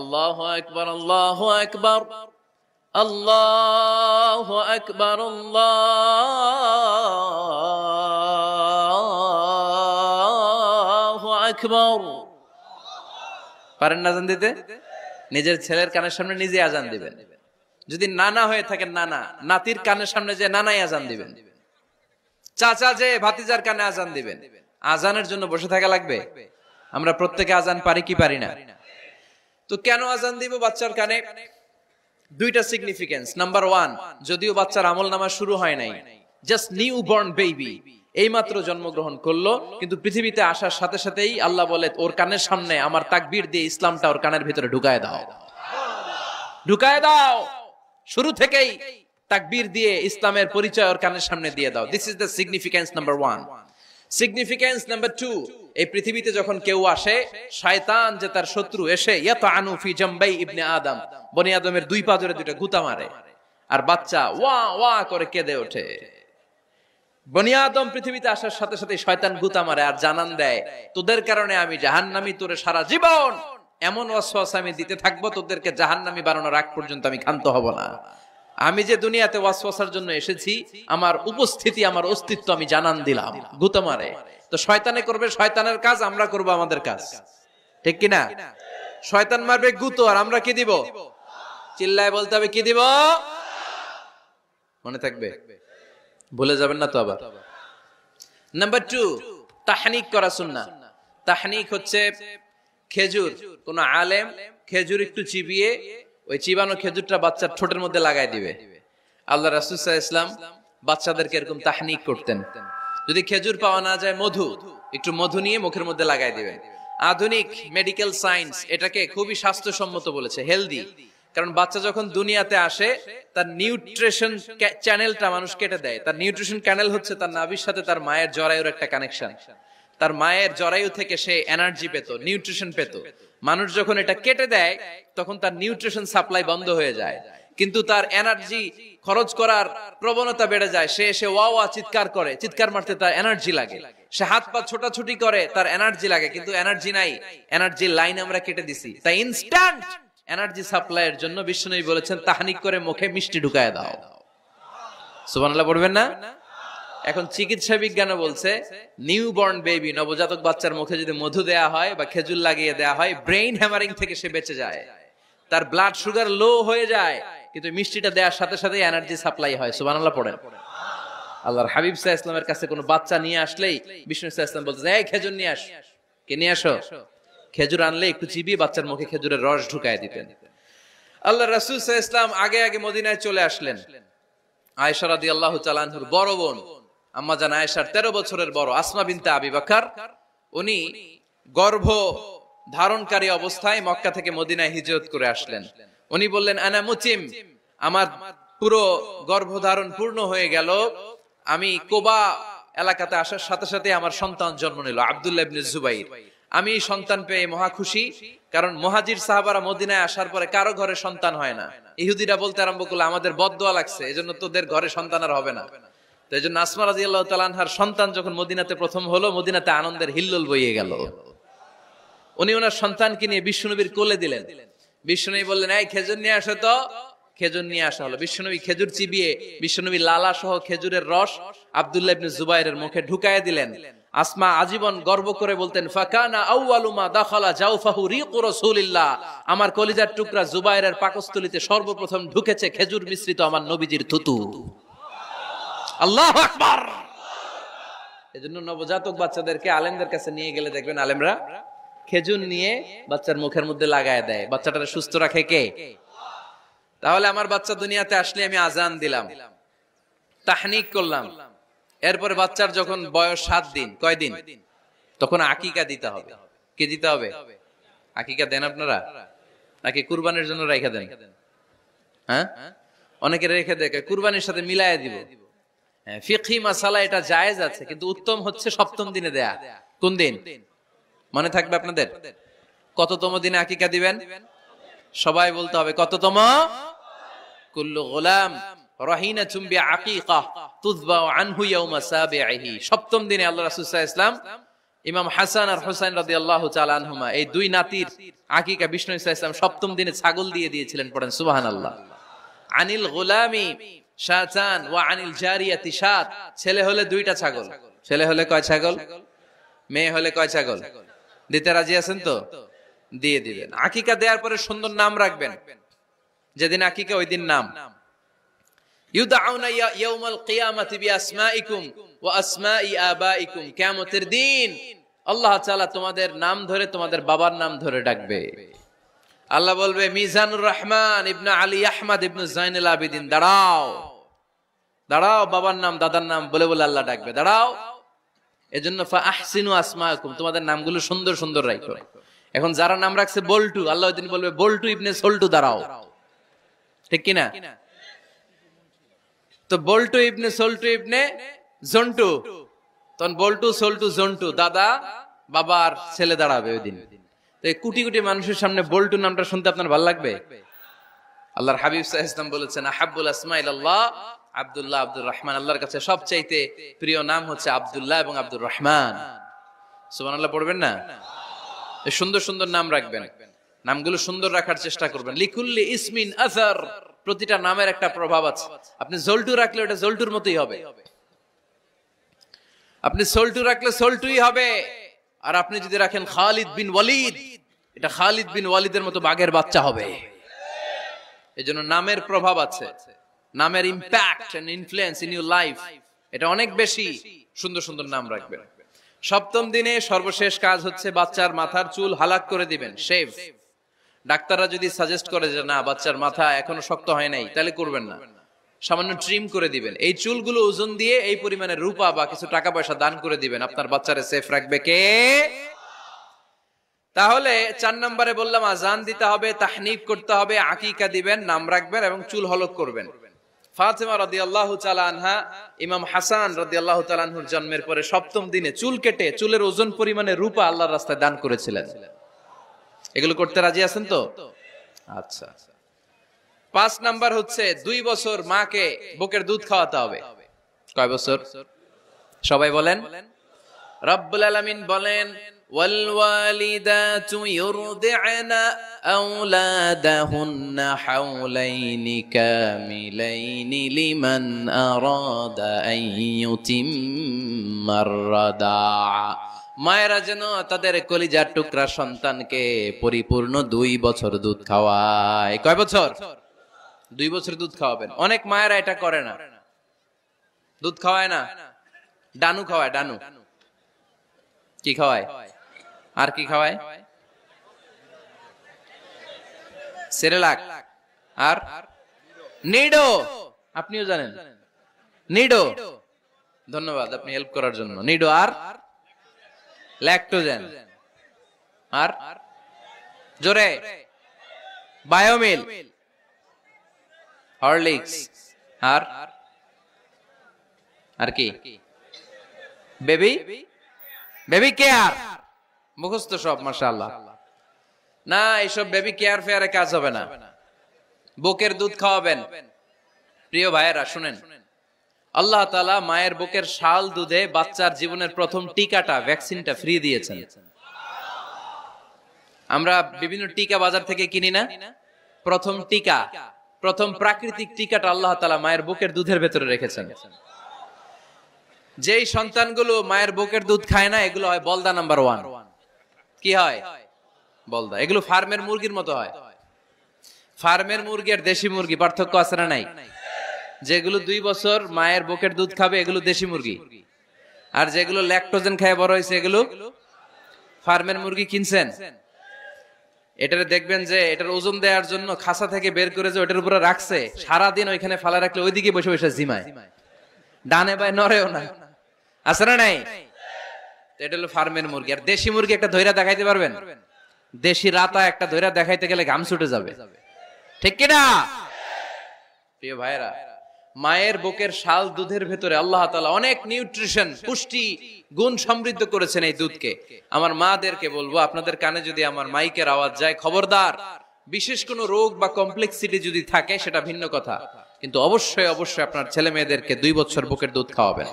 আল্লাহু আকবার, আল্লাহু আকবার, আল্লাহু আকবার, আল্লাহু আকবার। পারেন না আজান দিতে? নিজের ছেলের কানের সামনে নিজে আজান দিবেন। যদি নানা হয়ে থাকেন, নানা নাতির কানের সামনে যে নানাই আজান দিবেন। চাচা যে ভাতিজার কানে আজান দিবেন। আজানের জন্য বসে থাকা লাগবে? আমরা প্রত্যেকে আজান পারি কি পারি না? তো কেন আজান দিব বাচ্চার কানে? 2টা সিগনিফিকেন্স। নাম্বার 1, যদিও বাচ্চার আমল নামা শুরু হয় নাই, জাস্ট নিউ বর্ন বেবি, এইমাত্র জন্মগ্রহণ করলো, কিন্তু পৃথিবীতে আসার সাথে সাথেই আল্লাহ বলে, ওর কানের সামনে আমার তাকবীর দিয়ে ইসলামটা ওর কানের ভিতরে ঢুকায় দাও, ঢুকায় দাও। শুরু থেকেই তাকবীর দিয়ে ইসলামের পরিচয় ওর কানের সামনে দিয়ে দাও। This is the significance number 1। Significance number 2, এই পৃথিবীতে যখন কেউ আসে, শয়তান যে তার শত্রু, এসে ইয়াতানু ফি জামবাই ইবনে আদম, বনি আদমের 2 পা ধরে 2টা গুতা মারে, আর বাচ্চা ওয়া ওয়া করে কেঁদে ওঠে। বনি আদম পৃথিবীতে আসার সাথে সাথে শয়তান গুতা মারে আর জানান দেয়, তোদের কারণে আমি জাহান্নামী, তোরে সারা জীবন এমন ওয়াসওয়াসা আমি দিতে থাকবো, তোদেরকে জাহান্নামী বানানোর আগ পর্যন্ত আমি ক্ষান্ত হব না। আমি যে দুনিয়াতে ওয়াসওয়াসার জন্য এসেছি, আমার উপস্থিতি, আমার অস্তিত্ব আমি জানান দিলাম। গুতা মারে। তো শয়তানে করবে শয়তানের কাজ, আমরা করব আমাদের কাজ, ঠিক কি না? শয়তান মারবে গুতো, আর আমরা কি দিব? চিল্লায় বলতে হবে, কি দিব? মনে থাকবে, ভুলে যাবেন না তো আবার। নাম্বার 2, তাহনিক করা সুন্নাহ। তাহনিক হচ্ছে খেজুর, কোন আলেম খেজুর একটু চিবিয়ে ওই চিবানো খেজুরটা বাচ্চার ঠোঁটের মধ্যে লাগাই দিবে। আল্লাহ রাসূল সাল্লাল্লাহু আলাইহি ওয়াসাল্লাম বাচ্চাদেরকে এরকম তাহনিক করতেন। যদি খেজুর পাওয়া না যায়, মধু, একটু মধু নিয়ে মুখের মধ্যে লাগাই দিবেন। আধুনিক মেডিকেল সায়েন্স এটাকে খুবই স্বাস্থ্যসম্মত বলেছে, হেলদি। কারণ বাচ্চা যখন দুনিয়াতে আসে, তার নিউট্রিশন চ্যানেলটা মানুষ কেটে দেয়। তার নিউট্রিশন চ্যানেল হচ্ছে তার নাভির সাথে তার মায়ের জরায়ুর একটা কানেকশন। তার মায়ের জরায়ু থেকে সে এনার্জি পেত, নিউট্রিশন পেত। মানুষ যখন এটা কেটে দেয়, তখন তার নিউট্রিশন সাপ্লাই বন্ধ হয়ে যায়, কিন্তু তার এনার্জি খরচ করার প্রবণতা বেড়ে যায়। সে এসে ওয়া ওয়া চিৎকার করে, চিৎকার মারতে তার এনার্জি লাগে। সে হাত পা ছোটাছুটি করে, তার এনার্জি লাগে, কিন্তু এনার্জি নাই। এনার্জি লাইন আমরা কেটে দিছি। তাই ইনস্ট্যান্ট এনার্জি সাপ্লাইয়ের জন্য বিশ্বনবী বলেছেন, তাহনিক করে মুখে মিষ্টি ঢুকায় দাও। সুবহানাল্লাহ পড়বেন না? এখন চিকিৎসা বিজ্ঞানও বলছে নিউবর্ন বেবি, নবজাতক বাচ্চার মুখে যদি মধু দেয়া হয় বা খেজুর লাগিয়ে দেয়া হয়, ব্রেইন হ্যামারিং থেকে সে বেঁচে যায়, তার ব্লাড সুগার লো হয়ে যায়, কিন্তু মিষ্টিটা দেওয়ার সাথে সাথে এনার্জি সাপ্লাই হয়। সুবহানাল্লাহ পড়েন। আল্লাহর হাবিব সাল্লাল্লাহু আলাইহি ওয়াসাল্লামের কাছে কোনো বাচ্চা নিয়ে আসলেই বিষ্ণু সাল্লাল্লাহু আলাইহি ওয়াসাল্লাম বলতেন, এই খেজুর নিয়ে আস, কে নিয়ে আসো। খেজুর আনলে একটু চিবিয়ে বাচ্চার মুখে খেজুরের রস ঢুকায় দিতেন। আল্লাহ রাসূল সাল্লাল্লাহু আলাইহি ওয়াসাল্লাম আগে আগে মদিনায় চলে আসলেন। আয়েশা রাদিয়াল্লাহু তাআলা আনহার বড় বোন, আম্মা জান আয়েশার 13 বছরের বড় আসমা বিনতে আবি বকর, উনি গর্ভ ধারণকারী অবস্থায় মক্কা থেকে মদিনায় হিজরত করে আসলেন। উনি বললেন, আনা মুতিম, আমার পুরো গর্ভধারণ পূর্ণ হয়ে গেল, আমি কোবা এলাকাতে আসার সাথে সাথে আমার সন্তান জন্ম নিল, আব্দুল্লাহ ইবনে জুবাইর। আমি সন্তান পেয়ে মহা খুশি, কারণ মুহাজির সাহাবারা মদিনায় আসার পরে কারো ঘরে সন্তান হয় না। ইহুদিরা বলতে আরম্ভ করলো, আমাদের বদদোয়া লাগছে, এজন্য তোদের ঘরে সন্তান আর হবে না। তো এই জন্য আসমা রাদিয়াল্লাহু তাআলা আনহার সন্তান যখন মদিনাতে প্রথম হলো, মদিনাতে আনন্দের হিল্লোল বইয়ে গেল। উনি ওনার সন্তানকে নিয়ে বিশ্বনবীর কোলে দিলেন। বিশ্বনবী বললেন, এই খেজুর নিয়ে আসো তো। খেজুর নিয়ে আসা হলো। বিশ্বনবী খেজুর চিবিয়ে বিশ্বনবী লালা সহ খেজুরের রস আব্দুল্লাহ ইবনে জুবাইরের মুখে ঢুকায় দিলেন। আসমা আজীবন গর্ব করে বলতেন, ফাকানা আউয়ালু মা দাখালা জাওফাহু রিকু রাসূলিল্লাহ, আমার কলিজার টুকরা জুবাইরের পাকস্থলীতে সর্বপ্রথম ঢুকেছে খেজুর মিশ্রিত আমার নবীজির থুতু। আল্লাহু আকবার। এজন্য নবজাতক বাচ্চাদেরকে আলেমদের কাছে নিয়ে গেলে দেখবেন আলেমরা খেজুর নিয়ে বাচ্চার মুখের মধ্যে লাগায় দেয়। বাচ্চাটাকে সুস্থ রাখে কে? তাহলে আমার বাচ্চা দুনিয়াতে আসলে আমি আজান দিলাম, তাহনিক করলাম, এরপরে বাচ্চার যখন বয়স 7 দিন, কয়দিন, তখন আকিকা দিতে হবে। কি দিতে হবে? আকিকা দেন আপনারা নাকি কুরবানির জন্য রেখে দেন? হ্যাঁ, অনেকে রেখে দেয়, কুরবানির সাথে মিলায় দিব। ফিকহি মাসালা এটা জায়েজ আছে, কিন্তু উত্তম হচ্ছে 7ম দিনে দেয়া। কোন দিন মনে থাকবে আপনাদের? কততম দিনে আকিকা দিবেন? সবাই বলতে হবে কততম? কুল্লু গোলাম রাহিনাতুম বিআকিকা তুযবাউ আনহু ইয়াওমা সাবিহি। 7ম দিনে আল্লাহ রাসূল সাল্লাল্লাহু আলাইহি ওয়াসাল্লাম ইমাম হাসান আর হুসাইন রাদিয়াল্লাহু তাআলা আনহুমা, এই দুই নাতির আকিকা বিষ্ণু সাল্লাল্লাহু আলাইহি ওয়াসাল্লাম 7ম দিনে ছাগল দিয়ে দিয়েছিলেন। পড়েন সুবহানাল্লাহ। আনিল গোলামি শাতান ওয়া আনিল জারিয়াতি শাত, ছেলে হলে 2টা ছাগল। ছেলে হলে কয় ছাগল? মেয়ে হলে কয় ছাগল? দিতে রাজি আছেন তো? দিয়ে দিবেন। আকিকা দেওয়ার পরে সুন্দর নাম রাখবেন। যেদিন আকিকা ওই দিন নাম। ইউদাউনা ইয়াউমাল কিয়ামাতি বিআসমাইকুম ওয়া আসমাই আবাইকুম, কিয়ামতের দিন আল্লাহ তাআলা তোমাদের নাম ধরে তোমাদের বাবার নাম ধরে ডাকবে। আল্লাহ বলবে, মিজানুর রহমান ইবনে আলী আহমদ ইবনে জাইনুল আবিদিন, দাঁড়াও দাঁড়াও, বাবার নাম দাদার নাম বলে বলে আল্লাহ ডাকবে, দাঁড়াও। এজন্য ফা আহসিনু আসমাকুম, তোমাদের নামগুলো সুন্দর সুন্দর রাখো। এখন যারা নাম রাখছে বল্টু, আল্লাহ ওই দিন বলবে, বল্টু ইবনে সল্টু দাঁড়াও, ঠিক কিনা? তো বল্টু ইবনে সল্টু ইবনে জন্টু, তখন বল্টু সল্টু জন্টু, দাদা বাবার ছেলে দাঁড়াবে ওই দিন। তো এই কোটি কোটি মানুষের সামনে বল্টু নামটা শুনতে আপনার ভালো লাগবে? আল্লাহর হাবিব সাল্লাল্লাহু আলাইহি ওয়াসাল্লাম বলেছেন, আহাব্বুল আসমাইল আল্লাহ আব্দুল্লাহ আব্দুর রহমান, আল্লাহর কাছে সবচাইতে প্রিয় নাম হচ্ছে আব্দুল্লাহ এবং আব্দুর রহমান। সুবহানাল্লাহ পড়বেন না? এই সুন্দর সুন্দর নাম রাখবেন, নামগুলো সুন্দর রাখার চেষ্টা করবেন। লিকুল্লি ইসমিন আসার, প্রতিটা নামের একটা প্রভাব আছে। আপনি জল্টু রাখলে ওটা জল্টুর মতোই হবে, আপনি সল্টু রাখলে সল্টুই হবে। আর আপনি যদি রাখেন খালিদ বিন ওয়ালিদ, এটা খালিদ বিন ওয়ালিদের মতো বাঘের বাচ্চা হবে। এজন্য নামের প্রভাব আছে, নামের impact and influence in your life এটা অনেক বেশি। সুন্দর সুন্দর নাম রাখবেন। 7ম দিনে সর্বশেষ কাজ হচ্ছে বাচ্চার মাথার চুল হালাক করে দিবেন, শেভ। ডাক্তাররা যদি সাজেস্ট করে যে না বাচ্চার মাথা এখনো শক্ত হয় নাই, তাহলে করবেন না, সামান্য ট্রিম করে দিবেন। এই চুলগুলো ওজন দিয়ে এই পরিমাণে রূপা বা কিছু টাকা পয়সা দান করে দিবেন। আপনার বাচ্চারে সেফ রাখবে কে? তাহলে 4 নম্বরে বললাম আজান দিতে হবে, তাহনিক করতে হবে, আকিকা দিবেন, নাম রাখবেন এবং চুল হলক করবেন। ফাতেমা রাদিয়াল্লাহু তাআলা আনহা ইমাম হাসান রাদিয়াল্লাহু তাআলা আনহুর জন্মের পরে 7ম দিনে চুল কেটে চুলের ওজন পরিমাণে রূপা আল্লাহর রাস্তায় দান করেছিলেন। এগুলো করতে রাজি আছেন তো? আচ্ছা। 5 নাম্বার হচ্ছে 2 বছর মাকে বুকের দুধ খাওয়াতে হবে। কয় বছর? সবাই বলেন। রব্বুল আলামিন বলেন, والوالدات يرضعن أولادهن حولين كاملين لمن أراد أن يتم الرضاعة মায়েরা যেন তাদের কলিজার টুকরা সন্তানকে পরিপূর্ণ 2 বছর দুধ খাওয়ায়। কয় বছর? 2 বছর দুধ খাওয়াবেন। অনেক মায়েরা এটা করে না, দুধ খাওয়ায় না, ডানু খাওয়ায়। ডানু কি খাওয়ায়? আর কি খাওয়ায়? সেরেলাক আর নিডো। আপনিও জানেন নিডো? ধন্যবাদ আপনি হেল্প করার জন্য। নিডো আর ল্যাকটোজেন আর জোরে বায়োমিল, হরলিক্স আর আর কি? Baby care. মুখস্থ সব মাশাআল্লাহ। না, এইসব বেবি কেয়ার ফেয়ারে কাজ হবে না। বুকের দুধ খাওয়াবেন। প্রিয় ভাইয়েরা শুনেন, আল্লাহ তাআলা মায়ের বুকের শাল দুধে বাচ্চার জীবনের প্রথম টিকাটা, ভ্যাকসিনটা ফ্রি দিয়েছেন। আমরা বিভিন্ন টিকা বাজার থেকে কিনি না? প্রথম টিকা, প্রথম প্রাকৃতিক টিকাটা আল্লাহ তাআলা মায়ের বুকের দুধের ভেতরে রেখেছেন। যেই সন্তানগুলো মায়ের বুকের দুধ খায় না, এগুলো হয় বলদা নাম্বার 1। কি হয়? বলদা। এগুলো ফার্মের মুরগির মতো হয়। ফার্মের মুরগি আর দেশি মুরগি পার্থক্য আছে না নাই? যেগুলো 2 বছর মায়ের বুকের দুধ খাবে এগুলো দেশি মুরগি, আর যেগুলো ল্যাকটোজেন খেয়ে বড় হয়েছে এগুলো ফার্মের মুরগি। কিনছেন? এটারে দেখবেন যে এটার ওজন দেওয়ার জন্য খাসা থেকে বের করে যে ওটার উপরে রাখছে, সারাদিন ওইখানে ফালা রাখলে ওইদিকে বসে বসে জিমায়, ডানে বাই নড়েও না। আছে না নাই? এটা হলো ফার্মের মুরগি। আর দেশি মুরগি একটা ধইরা দেখাইতে পারবেন? দেশি রাতা একটা ধইরা দেখাইতে গেলে ঘাম ছুটে যাবে, ঠিক কিনা? প্রিয় ভাইরা, মায়ের বুকের শাল দুধের ভেতরে আল্লাহ তাআলা অনেক নিউট্রিশন, পুষ্টি গুণ সমৃদ্ধ করেছেন এই দুধকে। আমার মাদেরকে বলবো, আপনাদের কানে যদি আমার মাইকের আওয়াজ যায়, খবরদার, বিশেষ কোনো রোগ বা কমপ্লেক্সিটি যদি থাকে সেটা ভিন্ন কথা, কিন্তু অবশ্যই অবশ্যই আপনার ছেলে মেয়েদেরকে 2 বছর বুকের দুধ খাওয়াবেন।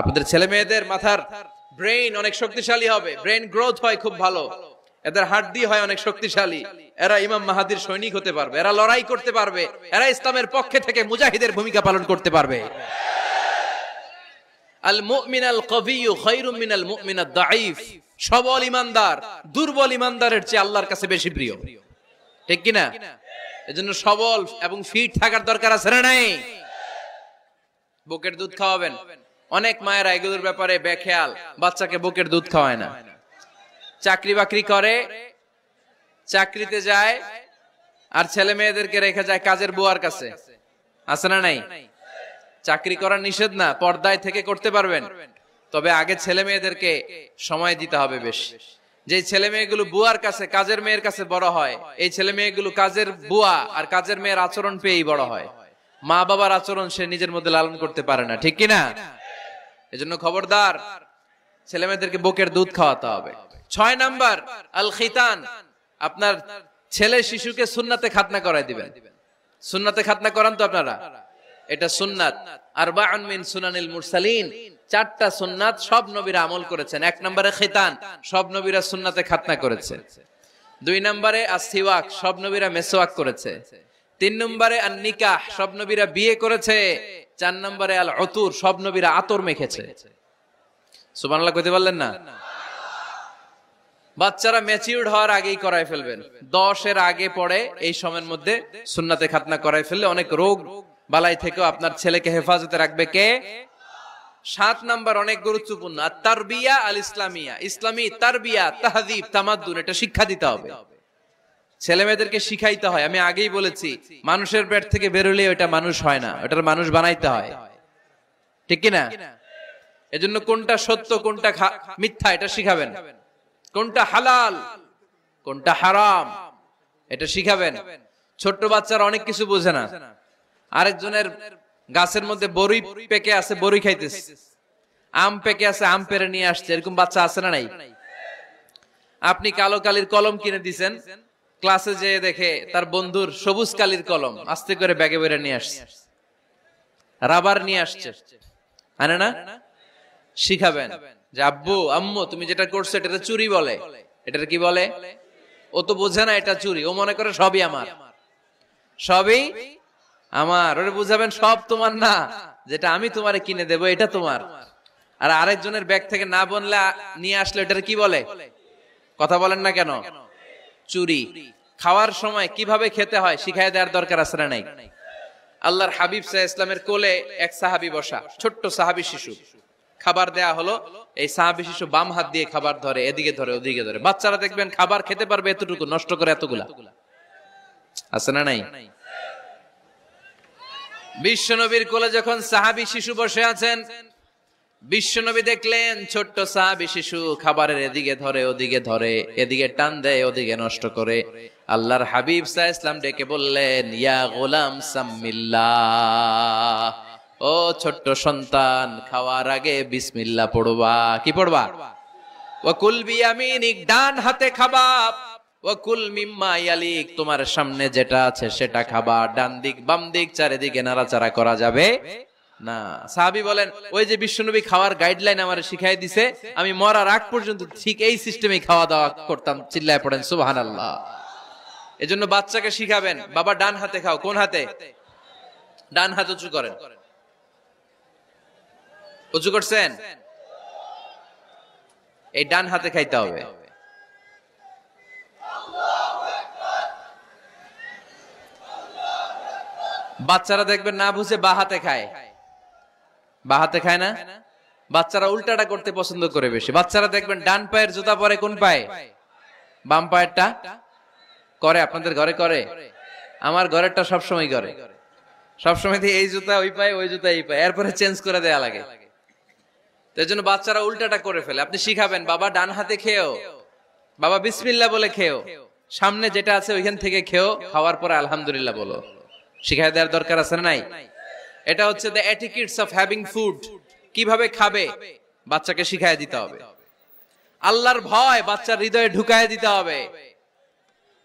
আপনাদের ছেলে মেয়েদের মাথার ব্রেইন অনেক শক্তিশালী হবে, ব্রেইন গ্রোথ হয় খুব ভালো, এদের হাড্ডি হয় অনেক শক্তিশালী, এরা ইমাম মাহাদির সৈনিক হতে পারবে, এরা লড়াই করতে পারবে, এরা ইসলামের পক্ষে থেকে মুজাহিদের ভূমিকা পালন করতে পারবে। আল মুমিনাল কবিয়্যু খায়রুম মিনাল মুমিনাদ দাঈফ। সবল ঈমানদার দুর্বল ঈমানদারের চেয়ে আল্লাহর কাছে বেশি প্রিয়, ঠিক কি না? এজন্য সবল এবং ফিট থাকার দরকার আছে না নাই? বুকের দুধ খাওয়াবেন। অনেক মায়েরা এগুলোর ব্যাপারে বেখেয়াল, বাচ্চাকে বুকের দুধ খাওয়ায় না। চাকরি বাকরি করে, চাকরিতে যায়, আর ছেলে মেয়েদেরকে রেখে যায় কাজের বুয়ার কাছে। আছে না নাই? চাকরি করা নিষেধ না, পর্দায় থেকে করতে পারবেন, তবে আগে ছেলে মেয়েদেরকে সময় দিতে হবে বেশি। যে ছেলে মেয়েগুলো বুয়ার কাছে, কাজের মেয়ের কাছে বড় হয়, এই ছেলে মেয়েগুলো কাজের বুয়া আর কাজের মেয়ের আচরণ পেয়েই বড় হয়। মা বাবার আচরণ সে নিজের মধ্যে লালন করতে পারে না, ঠিক কিনা? এজন্য খবরদার, ছেলে মেয়েদেরকে বুকের দুধ খাওয়াতে হবে। 6 নাম্বার আল খিতান। আপনার ছেলে শিশুকে সুন্নাতে খাতনা করাই দিবেন। সুন্নাতে খাতনা করান তো আপনারা? এটা সুন্নাত। আরবাউন মিন সুনানিল মুরসালিন, 4টা সুন্নাত সব নবীরা আমল করেছেন। 1 নম্বরে খিতান, সব নবীরা সুন্নাতে খাতনা করেছে। 2 নম্বরে আসিওয়াক, সব নবীরা মেসওয়াক করেছে। 3 নম্বরে আন নিকাহ, সব নবীরা বিয়ে করেছে। 4 নম্বরে আল উতুর, সব নবীরা আতর মেখেছে। সুবহানাল্লাহ কইতে পারলেন না? বাচ্চারা ম্যাচিউরড হওয়ার আগেই করায় ফেলবেন। 10 এর আগে পড়ে এই সময়ের মধ্যে সুন্নাতে খাতনা করায় ফেললে অনেক রোগ বালাই থেকেও আপনার ছেলেকে হেফাজতে রাখবে কে? 7 নাম্বার অনেক গুরুত্বপূর্ণ, তারবিয়া আল ইসলামিয়া। ইসলামী তারবিয়া, তাহযীব, তামাদ্দুন, এটা শিক্ষা দিতে হবে। ছেলে মেয়েদেরকে শিখাইতে হয়। আমি আগেই বলেছি, মানুষের পেট থেকে বেরোলে ওটা মানুষ হয় না, ওটার মানুষ বানাইতে হয়, ঠিক কিনা? এজন্য কোনটা সত্য কোনটা মিথ্যা এটা শিখাবেন, কোনটা হালাল কোনটা হারাম এটা শিখাবেন। ছোট্ট বাচ্চারা অনেক কিছু বোঝে না। আরেকজনের গাছের মধ্যে বড়ই পেকে আছে, বড়ই খাইতেছে, আম পেকে আছে, আম পেরে নিয়ে আসছে, এরকম বাচ্চা আছে না নাই? আপনি কালো কালির কলম কিনে দিছেন, ক্লাসে যেয়ে দেখে তার বন্ধুর সবুজ কালির কলম আস্তে করে ব্যাগে বেরে নিয়ে আসছে, রাবার নিয়ে আসছে, আনে না? শিখাবেন। যে আব্বু আম্মু তুমি যেটা করছো এটা চুরি বলে, এটা কি বলে? ও তো বোঝে না এটা চুরি, ও মনে করে সবই আমার, সবই আমার। ওরে বুঝাবেন সব তোমার না, যেটা আমি তোমারে কিনে দেবো এটা তোমার। আর আরেকজনের ব্যাগ থেকে না বললে নিয়ে আসলে এটার কি বলে? কথা বলেন না কেন? চুরি। খাওয়ার সময় কিভাবে খেতে হয় শিখাই দেওয়ার দরকার আছে না নাই? আল্লাহর হাবিব সাল্লাল্লাহু আলাইহি ওয়াসাল্লামের কোলে এক সাহাবী বসা, ছোট্ট সাহাবী শিশু। খাবার দেয়া হলো, এই সাহাবী শিশু বাম হাত দিয়ে খাবার ধরে, এদিকে ধরে ওদিকে ধরে। বাচ্চারা দেখবেন খাবার খেতে পারবে এতটুকু, নষ্ট করে এতগুলা, আছে না নাই? বিশ্বনবীর কোলে যখন সাহাবী শিশু বসে আছেন, বিশ্বনবী দেখলেন ছোট্ট সাহাবী শিশু খাবারের এদিকে ধরে ওদিকে ধরে, এদিকে টান দেয় ওদিকে নষ্ট করে। আল্লাহর হাবিব সাল্লাল্লাহু আলাইহি ওয়াসাল্লাম ডেকে বললেন, ইয়া গোলাম সাম্মিল্লাহ, ও ছোট্ট সন্তান, খাওয়ার আগে বিসমিল্লাহ পড়বা। কি পড়বা? ওয়া কুল বিয়ামিনিক, ডান হাতে খাবা। ওয়া কুল মিম্মা ইয়ালিক, তোমার সামনে যেটা আছে সেটা খাবা। ডান দিক বাম দিক চারিদিকে নাড়াচাড়া করা যাবে না। সাহাবী বলেন, ওই যে বিশ্বনবী খাওয়ার গাইডলাইন আমারে শিখাই দিছে, আমি মরার আগ পর্যন্ত ঠিক এই সিস্টেমে খাওয়া দাওয়া করতাম। চিল্লায় পড়েন সুবহানাল্লাহ। এজন্য বাচ্চাকে শিখাবেন, বাবা ডান হাতে খাও। কোন হাতে? ডান হাত উঁচু করেন। উঁচু করছেন? এই ডান হাতে খাইতে হবে। বাচ্চারা দেখবেন না বুঝে বা হাতে খায়, বা হাতে খায় না। বাচ্চারা উল্টাটা করতে পছন্দ করে বেশি। বাচ্চারা দেখবেন ডান পায়ের জুতা পরে কোন পায়ে? বাম পায়েরটা করে। আপনাদের ঘরে করে? আমার ঘরেরটা সবসময় করে। সবসময় এই জুতা ওই পায়ে, ওই জুতা এই পায়ে, এরপরে চেঞ্জ করে দেয়া লাগে। তাই জন্য বাচ্চারা উল্টাটা করে ফেলে। আপনি শিখাবেন, বাবা ডান হাতে খেও, বাবা বিসমিল্লাহ বলে খেও, সামনে যেটা আছে ওইখান থেকে খেও, খাওয়ার পরে আলহামদুলিল্লাহ বলো। শিখাই দেওয়ার দরকার আছে না নাই? এটা হচ্ছে the etiquettes of having food. কিভাবে খাবে বাচ্চাকে শিখাই দিতে হবে। আল্লাহর ভয় বাচ্চার হৃদয়ে ঢুকায় দিতে হবে।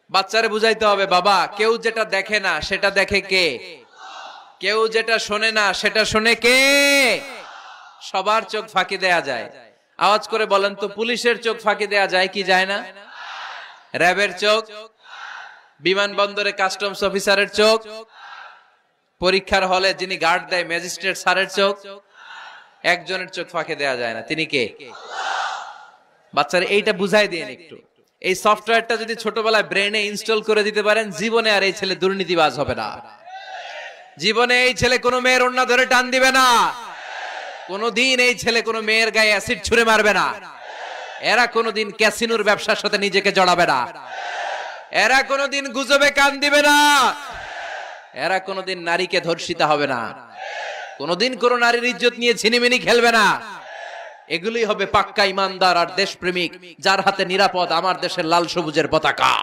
বাচ্চারে বুঝাইতে হবে, বাবা কেউ যেটা দেখে না সেটা দেখে কে? কেউ যেটা শোনে না সেটা শোনে কে? সবার চোখ ফাঁকি দেয়া যায়। আওয়াজ করে বলেন তো, পুলিশের চোখ ফাঁকি দেয়া যায় কি যায় না? র্যাবের চোখ, বিমানবন্দরে কাস্টমস অফিসারের চোখ, পরীক্ষার হলে যিনি গার্ড দেয় ম্যাজিস্ট্রেট স্যারের চোখ, একজনের চোখ ফাঁকি দেয়া যায় না। তিনি কে? বাচ্চারা এইটা বুঝাই দিন একটু। এই সফটওয়্যারটা যদি ছোটবেলায় ব্রেনে ইনস্টল করে দিতে পারেন, জীবনে আর এই ছেলে দুর্নীতিবাজ হবে না। জীবনে এই ছেলে কোনো মেয়ের ওড়না ধরে টান দিবে না। কোনদিন এই ছেলে কোনো মেয়ের গায়ে অ্যাসিড ছুঁড়ে মারবে না। এরা কোনদিন ক্যাসিনোর ব্যবসার সাথে নিজেকে জড়াবে না। এরা কোনদিন গুজবে কান দিবে না। এরা কোনদিন নারীকে ধর্ষিতা হবে না। কোনদিন কোন নারীর ইজ্জত নিয়ে ছিনিমিনি খেলবে না। এগুলোই হবে পাক্কা ইমানদার আর দেশপ্রেমিক, যার হাতে নিরাপদ আমার দেশের লাল সবুজের পতাকা।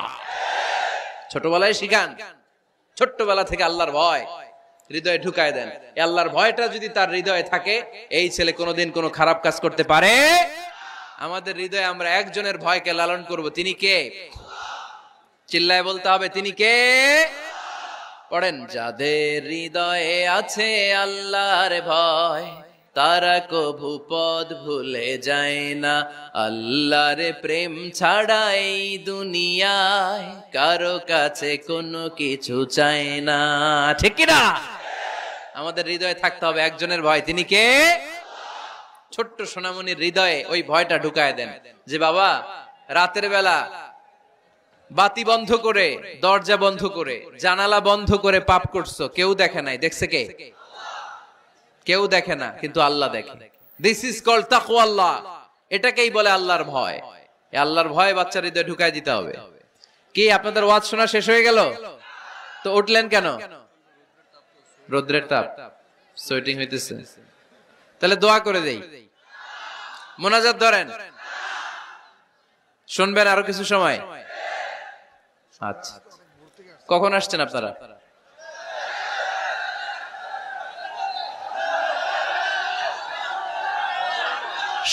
ছোটবেলায় শিখান, ছোট্টবেলা থেকে আল্লাহর ভয় হৃদয়ে ঢুকায় দেন। এই আল্লাহর ভয়টা যদি তার হৃদয়ে থাকে, এই ছেলে কোনোদিন কোনো খারাপ কাজ করতে পারে। আমাদের হৃদয়ে আমরা একজনের ভয়কে লালন করব। তিনি কে? চিল্লায় বলতে হবে, তিনি কে? পড়েন, যাদের হৃদয়ে আছে আল্লাহর ভয়, তারা কভু পথ ভুলে যায় না। আল্লাহর প্রেম ছাড়া এই দুনিয়ায় কারো কাছে কোনো কিছু চায় না। ঠিক কি না? আমাদের হৃদয়ে থাকতে হবে একজনের ভয়। তিনি কে? ছোট্ট সোনামণির হৃদয়ে ওই ভয়টা ঢুকায় দেন, যে বাবা রাতের বেলা বাতি বন্ধ করে, দরজা বন্ধ করে, জানালা বন্ধ করে পাপ করছো, কেউ দেখে নাই। দেখছে কে? কেউ দেখে না, কিন্তু আল্লাহ দেখে। দিস ইজ কল্ড তাকওয়াল্লাহ। এটাকেই বলে আল্লাহর ভয়। এই আল্লাহর ভয় বাচ্চার হৃদয়ে ঢুকায় দিতে হবে। কি আপনাদের ওয়াজ শোনা শেষ হয়ে গেল? তো উঠলেন কেন? রোদ্রের তাপ, সোয়েটিং হইতেছে। তাহলে দোয়া করে দেই, মোনাজাত ধরেন, শুনবেন আরো কিছু সময়। আচ্ছা, কখন আসছেন আপনারা?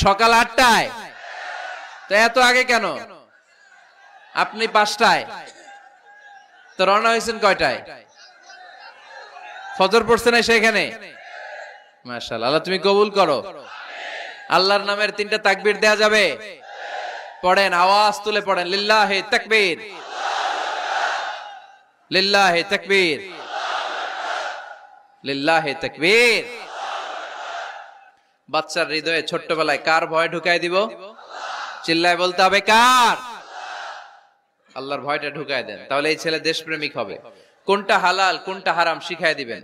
সকাল 8টায়। তো এত আগে কেন? আপনি 5টায়, তো রওনা হয়েছেন কয়টায়? ফজর পড়ছে না সেখানে? মাশাআল্লাহ, আল্লাহ তুমি কবুল করো। আল্লাহর নামের 3টা তাকবীর দেয়া যাবে? পড়েন, আওয়াজ তুলে পড়েন, লিল্লাহি তাকবীর, লিল্লাহি তাকবীর, লিল্লাহি তাকবীর। বাচ্চার হৃদয়ে ছোট্টবেলায় কার ভয় ঢুকাই দিব? চিল্লায় বলতে হবে কার? আল্লাহর ভয়টা ঢুকায় দেন, তাহলে এই ছেলে দেশপ্রেমিক হবে। কোনটা হালাল কোনটা হারাম শিখায় দিবেন।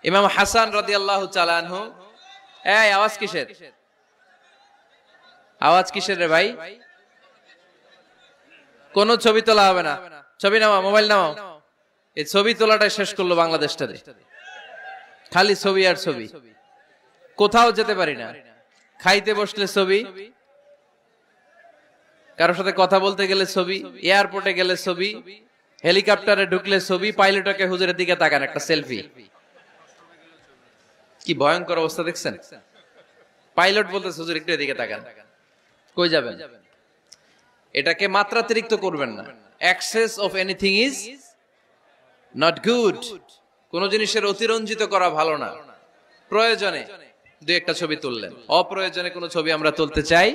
ইমাম হাসান রাদিয়াল্লাহু তাআলা আনহু, এই আওয়াজ কিসের? আওয়াজ কিসের রে ভাই? কোন ছবি তোলা হবে না। ছবি নামাও, মোবাইল নামাও। এই ছবি তোলাটা শেষ করলো বাংলাদেশটারে। খালি ছবি আর ছবি, কোথাও যেতে পারি না। খাইতে বসলে ছবি, কারোর সাথে কথা বলতে গেলে ছবি, এয়ারপোর্টে গেলে ছবি, হেলিকপ্টারে ঢুকলে ছবি, পাইলটকে হুজুরের দিকে তাকান একটা সেলফি। কি ভয়ঙ্কর অবস্থা দেখছেন? পাইলট বলতেছে হুজুর একটু এদিকে তাকান। কই যাবেন? এটাকে মাত্রাতিরিক্ত করবেন না। Access of anything is not good. কোন জিনিসের অতিরঞ্জিত করা ভালো না। প্রয়োজনে দুই একটা ছবি তুললেন, অপ্রয়োজনে কোন ছবি আমরা তুলতে চাই,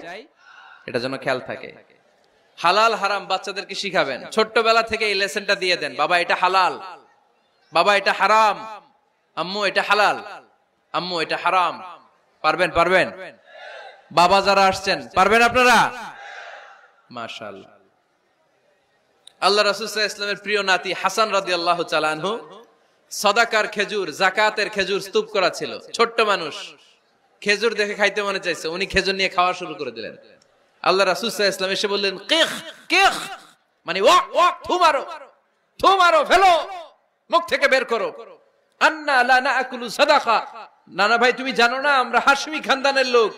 এটা যেন খেয়াল থাকে। হালাল হারাম বাচ্চাদেরকে শিখাবেন, ছোট্টবেলা থেকে এই লেসনটা দিয়ে দেন। বাবা এটা হালাল, বাবা এটা হারাম, আম্মু এটা হালাল, আম্মু এটা হারাম। পারবেন? পারবেন? বাবা যারা আসছেন পারবেন আপনারা? মাশাআল্লাহ। আল্লাহ রাসূল সাল্লাল্লাহু আলাইহি ওয়াসাল্লামের প্রিয় নাতি হাসান রাদিয়াল্লাহু তাআলা আনহু সাদাকার খেজুর, যাকাতের খেজুর স্তূপ করা ছিল। ছোট্ট মানুষ, খেজুর দেখে খাইতে মনে চাইছে, উনি খেজুর নিয়ে খাওয়া শুরু করে দিলেন। আল্লাহ রাসূল সাল্লাল্লাহু আলাইহি ওয়াসাল্লাম এসে বললেন কিখ কিখ, মানে ওয়াক ওয়াক, থু মারো, থু মারো, ফেলো, মুখ থেকে বের করো। আন্না লা নাআকুলু সাদাকা, নানা ভাই তুমি জানো না আমরা হাশমি খানদানের লোক,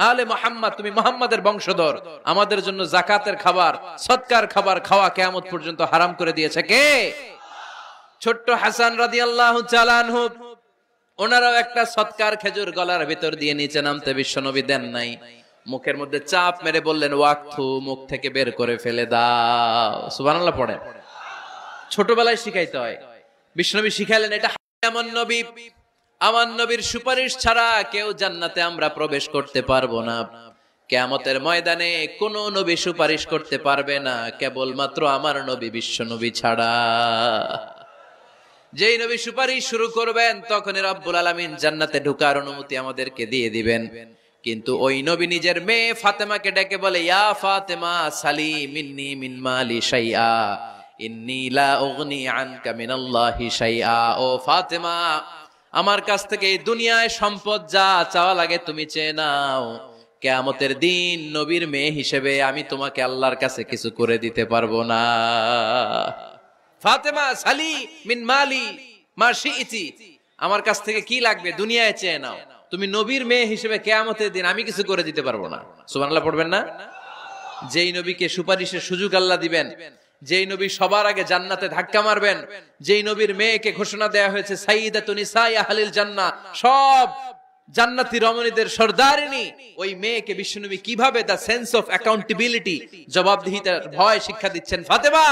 আলে মুহাম্মদ, তুমি মুহাম্মাদের বংশধর, আমাদের জন্য যাকাতের খাবার, সদকার খাবার খাওয়া কিয়ামত পর্যন্ত হারাম করে দিয়েছে কে? ছোট্ট হাসান রাদিয়াল্লাহু তাআলা আনহু, ওনারাও একটা সদকার খেজুর গলার ভিতর দিয়ে নিচে নামতে বিশ্বনবী দেন নাই। মুখের মধ্যে চাপ মেরে বললেন ওয়াকথু, মুখ থেকে বের করে ফেলে দাও। সুবহানাল্লাহ পড়েন। ছোটবেলায় শিখাইতে হয়। বিশ্বনবী শিখাইলেন এটা আমার নবী, আমার নবীর সুপারিশ ছাড়া কেউ জান্নাতে আমরা প্রবেশ করতে পারবো না। কিয়ামতের ময়দানে কোন নবী সুপারিশ করতে পারবে না, কেবলমাত্র আমার নবী বিশ্বনবী ছাড়া। যেই নবী সুপারিশ শুরু করবেন তখনই রব্বুল আলামিন জান্নাতে ঢোকার অনুমতি আমাদেরকে দিয়ে দিবেন। কিন্তু ওই নবী নিজের মেয়ে ফাতেমাকে ডেকে বলে ইয়া ফাতেমা সালি মিন্নি মিন মালি শাইআ ইন্নী লা উগনি আনকা মিনাল্লাহি শাইআ। ও ফাতেমা, আমার কাছ থেকে এই দুনিয়ায় সম্পদ যা চাওয়া লাগে তুমি চেয়ে নাও, কিয়ামতের দিন নবীর মেয়ে হিসেবে আমি তোমাকে আল্লাহর কাছে কিছু করে দিতে পারবো না। ফাতেমা সালি মিন মালি মা শিইতি, আমার কাছ থেকে কি লাগবে দুনিয়ায় চেয়ে নাও, তুমি নবীর মেয়ে হিসেবে কিয়ামতের দিন আমি কিছু করে দিতে পারবো না। সুবহানাল্লাহ পড়বেন না? যেই নবীকে সুপারিশের সুযোগ আল্লাহ দিবেন, যেই নবী সবার আগে জান্নাতে ধাক্কা মারবেন, যেই নবীর মেয়েকে ঘোষণা দেয়া হয়েছে সাইয়্যিদাতুন নিসাই আহলিল জান্নাহ, সব জান্নাতি রমণীদের সর্দারিনী, ওই মেয়েকে বিশ্বনবী কিভাবে দা সেন্স অফ অ্যাকাউন্টেবিলিটি, জবাবদিহিতার ভয় শিক্ষা দিচ্ছেন। ফাতেমা,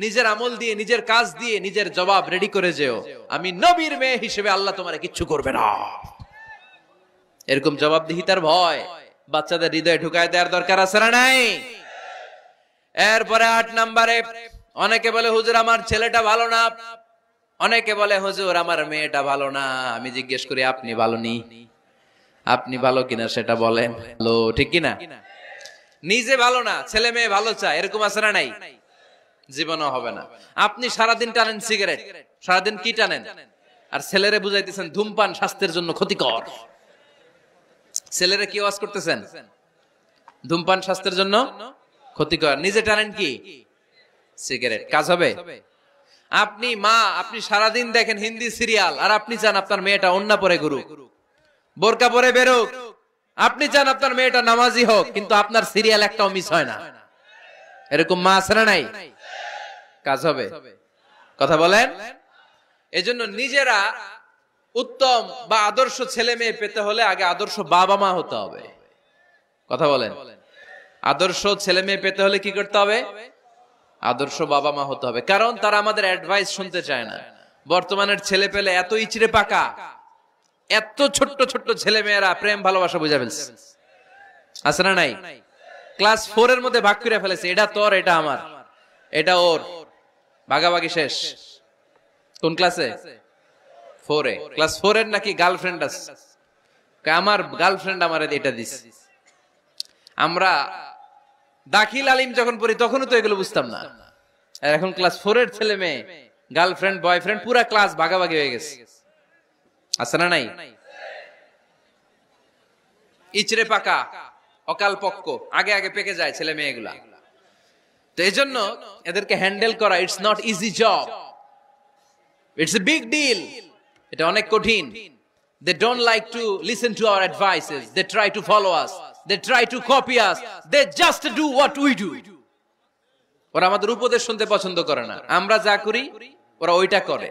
নিজের আমল দিয়ে, নিজের কাজ দিয়ে নিজের জবাব রেডি করে যেও, আমি নবীর মেয়ে হিসেবে আল্লাহ তোমারে কিচ্ছু করবে না। এরকম জবাবদিহিতার ভয় বাচ্চাদের হৃদয়ে ঢুকায় দেওয়ার দরকার আছে না নাই? এরপরে 8 নম্বরে, অনেকে বলে হুজুর আমার ছেলেটা ভালো না, অনেকে বলে হুজুর আমার মেয়েটা ভালো না। আমি জিজ্ঞেস করি আপনি ভালো নি? আপনি ভালো কিনা সেটা বলেন। ভালো, ঠিক কিনা? নিজে ভালো না, ছেলে মেয়ে ভালো চায়, এরকম আছে না নাই? জীবনও হবে না। আপনি সারাদিন টানেন সিগারেট, সারাদিন কি টানেন, আর ছেলেরে বুঝাইতেছেন ধূমপান স্বাস্থ্যের জন্য ক্ষতিকর। ছেলেরা কি ওয়াজ করতেছেন? ধূমপান স্বাস্থ্যের জন্য ক্ষতিকর। নিজে টানেন কি? সিগারেট। কাজ হবে? আপনি মা, আপনি সারাদিন দেখেন হিন্দি সিরিয়াল, আর আপনি চান আপনার মেয়েটা ওন্না পরে ঘুরুক, বোরকা পরে বেরোক, আপনি চান আপনার মেয়েটা নামাজি হোক, কিন্তু আপনার সিরিয়াল একটাও মিস হয় না। এরকম মা আছে না নাই? কাজ হবে? কথা বলেন। এজন্য নিজেরা উত্তম বা আদর্শ ছেলে মেয়ে পেতে হলে আগে আদর্শ বাবা মা হতে হবে। কথা বলেন। আদর্শ ছেলে মেয়ে পেতে হলে কি করতে হবে? আদর্শ বাবা মা হতে হবে। কারণ তারা আমাদের অ্যাডভাইস শুনতে চায় না। বর্তমানের ছেলে পেলে এত ইচড়ে পাকা, এত ছোট্ট ছোট্ট ছেলে মেয়েরা প্রেম ভালোবাসা বুঝা ফেলছে। আছে না নাই? ক্লাস 4 এর মধ্যে ভাগ করে ফেলেছে, এটা তোর, এটা আমার, এটা ওর, ভাগাভাগি শেষ। কোন ক্লাসে? 4 এ। ক্লাস 4 এর নাকি গার্লফ্রেন্ড আছে, আমার গার্লফ্রেন্ড আমারে এটা দিছে। আমরা দাখিল আলিম যখন পড়ি তখনও তো এগুলো বুঝতাম না, আর এখন ক্লাস 4 এর ছেলে মেয়ে গার্লফ্রেন্ড বয়ফ্রেন্ড পুরা ক্লাস ভাগাভাগি হয়ে গেছে। আছে না নাই? ইচড়ে পাকা অকাল পক্ক, আগে আগে পেকে যায় ছেলে মেয়েগুলা। তো এজন্য এদেরকে হ্যান্ডেল করা it's not easy job, it's a big deal. এটা অনেক কঠিন। They don't like to listen to our advices. They try to follow us. They try to copy us. They just do what we do. ওরা আমাদের উপদেশ শুনতে পছন্দ করে না, আমরা যা করি ওরা ওইটা করে।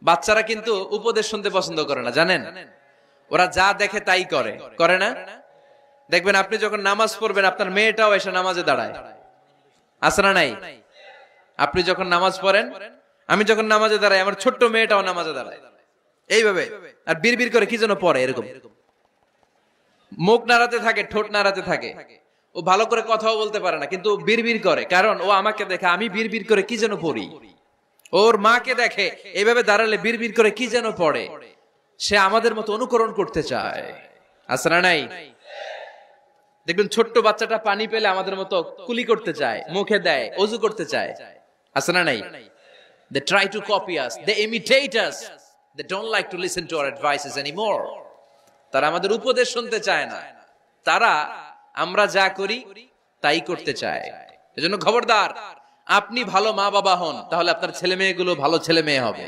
বাচ্চারা কিন্তু উপদেশ শুনতে পছন্দ করে না, জানেন? ওরা যা দেখে তাই করে, করে না? দেখবেন আপনি যখন নামাজ পড়বেন আপনার মেয়েটাও এসে নামাজে দাঁড়ায়, আছে না নাই? আপনি যখন নামাজ পড়েন, আমি যখন নামাজে দাঁড়াই, আমার ছোট্ট মেয়েটাও নামাজে দাঁড়ায় এইভাবে, আর বিড়বিড় করে কি যেন পড়ে, এরকম মুখ নাড়াতে থাকে, ঠোঁট নাড়াতে থাকে। ও ভালো করে কথাও বলতে পারে না, কিন্তু বিড়বিড় করে, কারণ ও আমাকে দেখে আমি বিড়বিড় করে কি যেন পড়ি। ওর মাকে দেখে এইভাবে দাঁড়ালে বিড়বিড় করে কি যেন পড়ে। সে আমাদের মতো অনুকরণ করতে চায়, আছে না নাই? দেখবেন ছোট্ট বাচ্চাটা পানি পেলে আমাদের মতো কুলি করতে চায়, মুখে দেয়, ওযু করতে চায়, আছে না নাই? They try to copy us, they imitate us, they don't like to listen to our advices anymore. তারা আমাদের উপদেশ শুনতে চায় না, তারা আমরা যা করি তাই করতে চায়। এজন্য খবরদার, আপনি ভালো মা বাবা হন, তাহলে আপনার ছেলে মেয়েগুলো ভালো ছেলে মেয়ে হবে।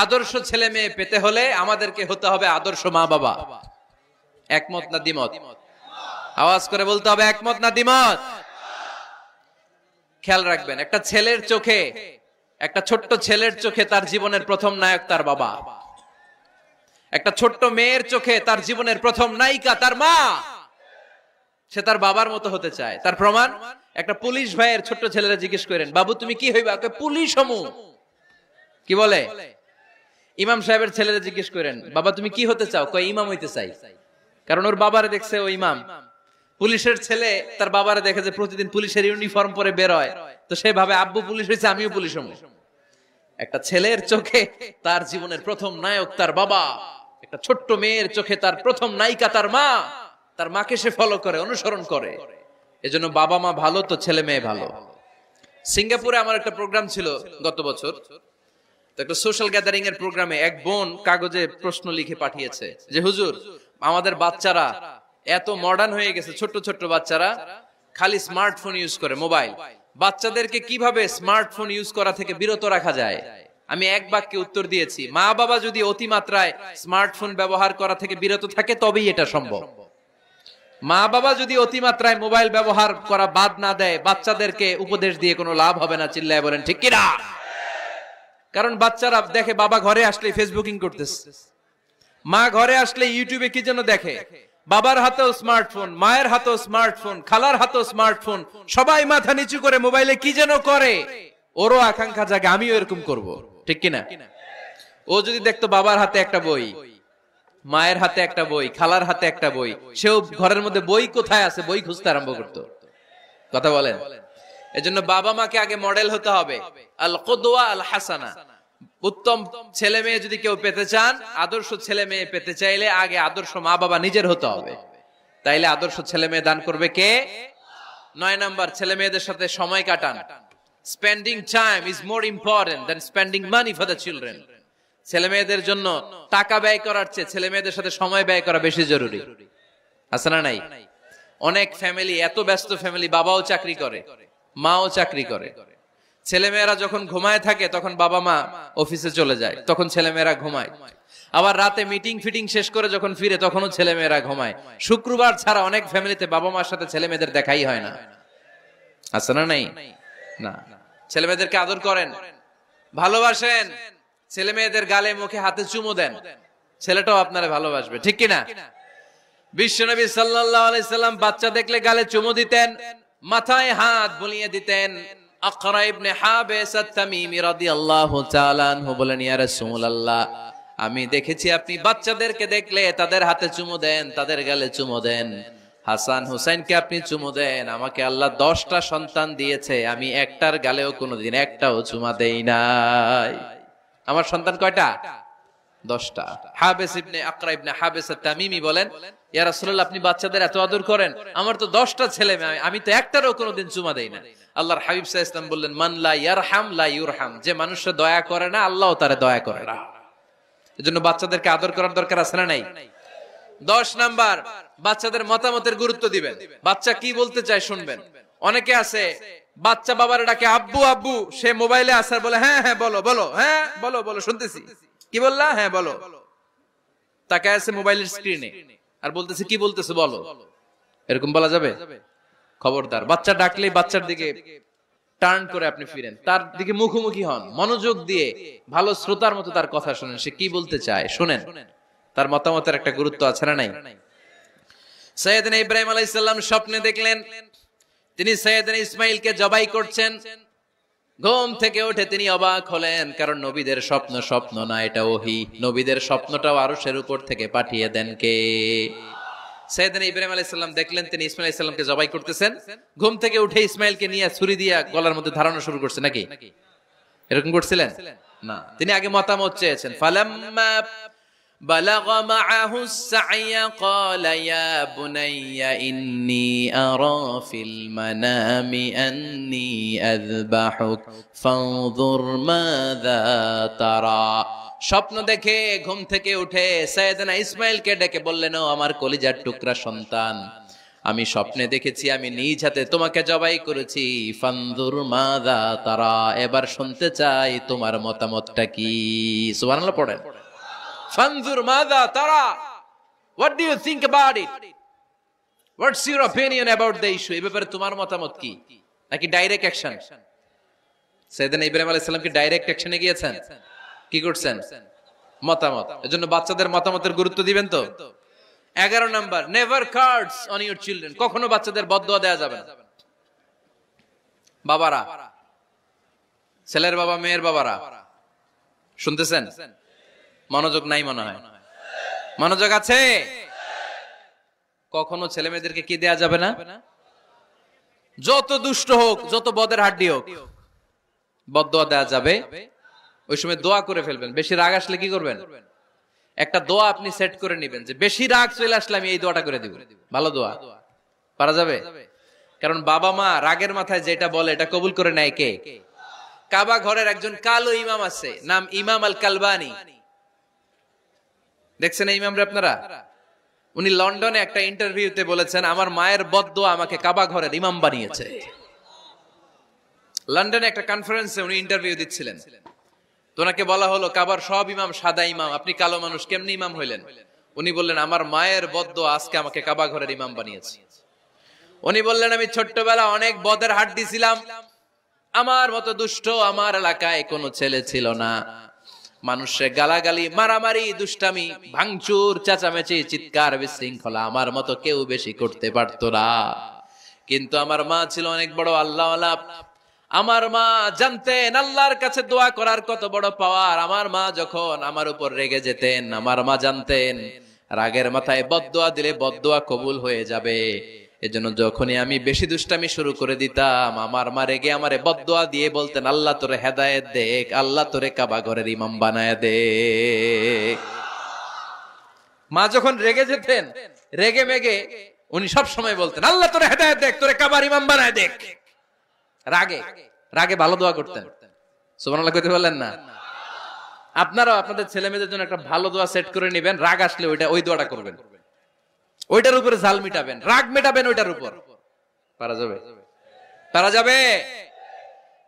আদর্শ ছেলে মেয়ে পেতে হলে আমাদেরকে হতে হবে আদর্শ মা বাবা। একমত না দ্বিমত? আওয়াজ করে বলতে হবে, একমত না দ্বিমত? খেয়াল রাখবেন, একটা ছেলের চোখে, একটা ছোট্ট ছেলের চোখে তার জীবনের প্রথম নায়ক তার বাবা। একটা ছোট্ট মেয়ের চোখে তার জীবনের প্রথম নায়িকা তার মা। সে তার বাবার মতো হতে চায়। তার প্রমাণ, একটা পুলিশ ভাইয়ের ছোট্ট ছেলেরা জিজ্ঞেস করেন, বাবু তুমি কি হইবা? পুলিশ হমু। কি বলে? ইমাম সাহেবের ছেলেরা জিজ্ঞেস করেন, বাবা তুমি কি হতে চাও? কয় ইমাম হইতে চাই। কারণ ওর বাবারে দেখছে ও ইমাম। পুলিশের ছেলে তার বাবারে দেখে যে প্রতিদিন পুলিশের ইউনিফর্ম পরে বের হয়, তো সে ভাবে আব্বু পুলিশ হয়েছে, আমিও পুলিশ হবো। একটা ছেলের চোখে তার জীবনের প্রথম নায়ক তার বাবা, একটা ছোট্ট মেয়ের চোখে তার প্রথম নায়িকা তার মা। তার মাকে সে ফলো করে, অনুসরণ করে। এজন্য বাবা মা ভালো তো ছেলে মেয়ে ভালো। সিঙ্গাপুরে আমার একটা প্রোগ্রাম ছিল গত বছর, তো একটা সোশ্যাল গ্যাদারিং এর প্রোগ্রামে এক বোন কাগজে প্রশ্ন লিখে পাঠিয়েছে যে হুজুর, আমাদের বাচ্চারা এত মডার্ন হয়ে গেছে, ছোট্ট ছোট্ট বাচ্চারা খালি স্মার্টফোন ইউজ করে, মোবাইল। বাচ্চাদেরকে কিভাবে স্মার্টফোন ইউজ করা থেকে বিরত রাখা যায়? আমি এক বাক্যে উত্তর দিয়েছি, মা বাবা যদি অতিমাত্রায় স্মার্টফোন ব্যবহার করা থেকে বিরত থাকে তবেই এটা সম্ভব। মা বাবা যদি অতিমাত্রায় মোবাইল ব্যবহার করা বাদ না দেয়, বাচ্চাদেরকে উপদেশ দিয়ে কোনো লাভ হবে না। চিল্লায় বলেন ঠিক কিনা? কারণ বাচ্চারা দেখে বাবা ঘরে আসলে ফেসবুকিং করতেছে, মা ঘরে আসলে ইউটিউবে কি যেন দেখে, বাবার হাতেও স্মার্টফোন, মায়ের হাতেও স্মার্টফোন, খালার হাতেও স্মার্টফোন, সবাই মাথা নিচু করে মোবাইলে কি যেন করে। ওরও আকাঙ্ক্ষা জাগে আমিও এরকম করব, ঠিক কিনা? ও যদি দেখতো বাবার হাতে একটা বই, মায়ের হাতে একটা বই, খালার হাতে একটা বই, সেও ঘরের মধ্যে বই কোথায় আছে বই খুঁজতে আরম্ভ করতো। কথা বলেন? এজন্য বাবা মাকে আগে মডেল হতে হবে, আল কুদওয়া আল হাসানা। উত্তম ছেলে মেয়ে যদি কেউ পেতে চান, আদর্শ ছেলে মেয়ে পেতে চাইলে আগে আদর্শ মা বাবা নিজের হতে হবে। তাইলে আদর্শ ছেলে মেয়ে দান করবে কে? 9 নাম্বার, ছেলে মেয়েদের সাথে সময় কাটান। Spending time is more important than spending money for the children. ছেলে মেয়েদের জন্য টাকা ব্যয় করার চেয়ে ছেলে মেয়েদের সাথে সময় ব্যয় করা বেশি জরুরি, আছে না নাই? অনেক ফ্যামিলি, এত ব্যস্ত ফ্যামিলি, বাবাও চাকরি করে, মাও চাকরি করে। ছেলেমেয়েরা যখন ঘুমায় থাকে তখন বাবা মা অফিসে চলে যায়, তখন ছেলেমেয়েরা ঘুমায়। আবার রাতে মিটিং ফিটিং শেষ করে যখন ফিরে তখনও ছেলেমেয়েরা ঘুমায়। শুক্রবার ছাড়া অনেক ফ্যামিলিতে বাবা মার সাথে ছেলে মেয়েদের দেখাই হয় না, আছে না নাই? না। ছেলে মেয়েদেরকে আদর করেন, ভালোবাসেন, ছেলে মেয়েদের গালে মুখে হাতে চুমু দেন, ছেলেটাও আপনারা ভালোবাসবে, ঠিক কিনা? বিশ্বনবী সাল্লাল্লাহু আলাইহি সাল্লাম বাচ্চা দেখলে গালে চুমু দিতেন, মাথায় হাত বুলিয়ে দিতেন। আকরা ইবনে হাবিস আত-তামিমি রাদিয়াল্লাহু তাআলা আনহু বলেন, ইয়া রাসূলুল্লাহ, আমি দেখেছি আপনি বাচ্চাদেরকে দেখলে তাদের হাতে চুমু দেন, তাদের গালে চুমু দেন। হাসান হুসাইনকে আপনি চুমু দেন। আমাকে আল্লাহ 10টা সন্তান দিয়েছে, আমি একটার গালেও কোনোদিন একটাও চুমা দেই নাই। আমার সন্তান কয়টা? 10টা। হাবেস ইবনে আকরা ইবনে হাবেস আত-তামিমি বলেন, ইয়া রাসূলুল্লাহ, আপনি বাচ্চাদের এত আদর করেন, আমার তো 10টা ছেলে মেয়ে, আমি তো একটারও কোনোদিন চুমা দেই না। আল্লাহর হাবিব সাল্লাল্লাহু আলাইহি ওয়াসাল্লাম বললেন, মান লা ইয়ারহাম লা ইউরহাম, যে মানুষে দয়া করে না আল্লাহও তারে দয়া করে না। এজন্য বাচ্চাদেরকে আদর করার দরকার আছে না নাই? 10 নাম্বার, বাচ্চাদের মতামতের গুরুত্ব দিবেন। বাচ্চা কি বলতে চায় শুনবেন। অনেকে আছে বাচ্চা বাবার ডাকে আব্বু আব্বু, সে মোবাইলে আসার বলে হ্যাঁ হ্যাঁ বলো বলো, হ্যাঁ বলো বলো শুনতেছি, কি বললা, হ্যাঁ বলো। তাকায় আছে মোবাইলের স্ক্রিনে আর বলতেছে কি বলতেছে বলো। এরকম বলা যাবে? খবরদার। বাচ্চা ডাকলেই বাচ্চার দিকে টার্ন করে আপনি ফিরেন, তার দিকে মুখোমুখি হন, মনোযোগ দিয়ে ভালো শ্রোতার মতো তার কথা শুনেন, সে কি বলতে চায় শুনেন। তার মতামতের একটা গুরুত্ব আছে না নাই? সাইয়েদনা ইব্রাহিম আলাইহিস সালাম স্বপ্নে দেখলেন তিনি সাইয়েদনা ইসমাঈলকে জবাই করছেন। ঘুম থেকে উঠে তিনি অবাক হলেন, কারণ নবীদের স্বপ্ন স্বপ্ন না, এটা ওহী। নবীদের স্বপ্নটাও আরশের উপর থেকে পাঠিয়ে দেন কে? সাইয়েদনা ইব্রাহিম আলাইহিস সালাম দেখলেন তিনি ইসমাঈল আলাইহিস সালামকে জবাই করতেছেন। ঘুম থেকে উঠে ইসমাঈলকে নিয়ে ছুরি দিয়ে গলার মধ্যে ধারানো শুরু করছে নাকি? এরকম করছিলেন না, তিনি আগে মতামত চেয়েছেন। ফালাম্মা بلغ معه السعي قال يا بني إني أرى في المنام أني أذبحك فانظر ماذا ترى। স্বপ্ন দেখে ঘুম থেকে উঠে সাইয়েদনা ইসমাঈলকে ডেকে বললেন, ও আমার কলিজার টুকরা সন্তান, আমি স্বপ্নে দেখেছি আমি নিজ হাতে তোমাকে জবাই করেছি। ফানজুর মাযা তারা, এবার শুনতে চাই তোমার মতামতটা কি। সুবহানাল্লাহ পড়েন। ফানজুর মাযা তারা, what do you think about it? What's your opinion about the issue? এই ব্যাপারে তোমার মতামত কি? নাকি ডাইরেক্ট অ্যাকশন? সাইয়েদনা ইব্রাহিম আলাইহিস সালাম কি ডাইরেক্ট অ্যাকশনে গিয়েছেন? কি করছেন? মতামত। এজন্য বাচ্চাদের মতামতের গুরুত্ব দিবেন তো। 11 number, never cards on your children, কখনো বাচ্চাদের বদদুয়া দেয়া যাবে না। বাবারা, ছেলের বাবা মেয়ের বাবারা শুনতেছেন? মনোযোগ নাই মনে হয়। মনোযোগ আছে? কখনো ছেলে মেয়েদেরকে কি দেয়া যাবে না? যত দুষ্ট হোক, যত বদের হাড্ডি হোক, বদদুয়া দেয়া যাবে। ওই সময় দোয়া করে ফেলবেন। বেশি রাগ আসলে কি করবেন? একটা দোয়া আপনি সেট করে নেবেন যে বেশি রাগ চলে আসলে আমি এই দোয়াটা করে দিব। ভালো দোয়া পারা যাবে? কারণ বাবা মা রাগের মাথায় যেটা বলে এটা কবুল করে নেয় কে? কাবা ঘরের একজন কালো ইমাম আছে, নাম ইমাম আল কালবানি। দেখছেন এই ইমামরে আপনারা? উনি লন্ডনে একটা ইন্টারভিউতে বলেছেন, আমার মায়ের বদদুয়া আমাকে কাবা ঘরের ইমাম বানিয়েছে। লন্ডনে একটা কনফারেন্সে উনি ইন্টারভিউ দিচ্ছিলেন। তো ওনাকে বলা হলো, কাবার সব ইমাম সাদা ইমাম, আপনি কালো মানুষ, কেমনি ইমাম হইলেন? উনি বললেন, আমার মায়ের বদদুয়া আজকে আমাকে কাবা ঘরের ইমাম বানিয়েছে। উনি বললেন, আমি ছোট্টবেলা অনেক বদের হাড্ডি ছিলাম, আমার মতো দুষ্ট আমার এলাকায় কোনো ছেলে ছিল না। মানুষের গালাগালি, মারামারি, দুষ্টামি, ভাঙচুর, চেঁচামেচি, চিৎকার, বিশৃঙ্খলা আমার মতো কেউ বেশি করতে পারতো না। কিন্তু আমার মা ছিল অনেক বড় আল্লাহওয়ালা। আমার মা জানতেন আল্লাহর কাছে দোয়া করার কত বড় পাওয়ার। আমার মা যখন আমার উপর রেগে যেতেন, আমার মা জানতেন রাগের মাথায় বদদুয়া দিলে বদদুয়া কবুল হয়ে যাবে। এজন্য যখনই আমি বেশি দুষ্টামি শুরু করে দিতাম, আমার মা রেগে আমারে বদদুয়া দিয়ে বলতেন, আল্লাহ তোরে হেদায়েত দেখ, আল্লাহ তোরে কাবা ঘরের ইমাম বানায় দে। মা যখন রেগে যেতেন, রেগে মেগে উনি সব সময় বলতেন, আল্লাহ তোরে হেদায়েত দেখ, তোরে কাবার ইমাম বানায় দেখ। রাগে রাগে ভালো দোয়া করতেন। সুবহানাল্লাহ কইতে বললেন না? আপনারাও আপনাদের ছেলে মেয়েদের জন্য একটা ভালো দোয়া সেট করে নেবেন। রাগ আসলে ওই দোয়াটা করবেন, ওইটার উপরে ঝাল মিটাবেন, রাগ মেটাবেন ওইটার উপর। পারা যাবে? পারা যাবে?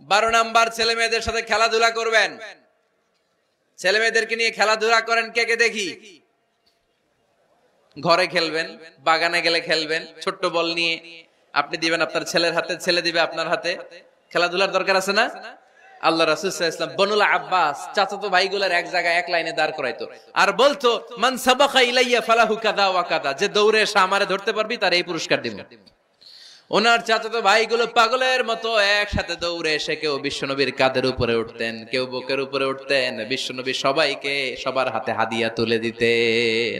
12 নাম্বার, ছেলে মেয়েদের সাথে খেলাধুলা করবেন। ছেলে মেয়েদেরকে নিয়ে খেলাধুলা করেন, কে কে দেখি। ঘরে খেলবেন, বাগানে গেলে খেলবেন, ছোট্ট বল নিয়ে আপনি দিবেন আপনার ছেলের হাতে, ছেলে দিবে আপনার হাতে। খেলাধুলার দরকার আছে না? আল্লাহ রাসূল সাল্লাল্লাহু আলাইহি ওয়াসাল্লাম বনুল আব্বাস চাচাতো ভাইগুলোর এক জায়গায় এক লাইনে দাঁড় করাইতো আর বলতো, মান সাবাকা ইলাইয়া ফালাহু কাযা ওয়া কাযা, যে দৌড়ে এসে আমারে ধরতে পারবি তার এই পুরস্কার দিব। ওনার চাচাতো ভাইগুলো পাগলের মতো একসাথে দৌড়ে এসে কেউ বিশ্বনবীর কাঁধের উপরে উঠতেন, কেউ বুকের উপরে উঠতেন। বিশ্বনবী সবাইকে সবার হাতে হাদিয়া তুলে দিতেন।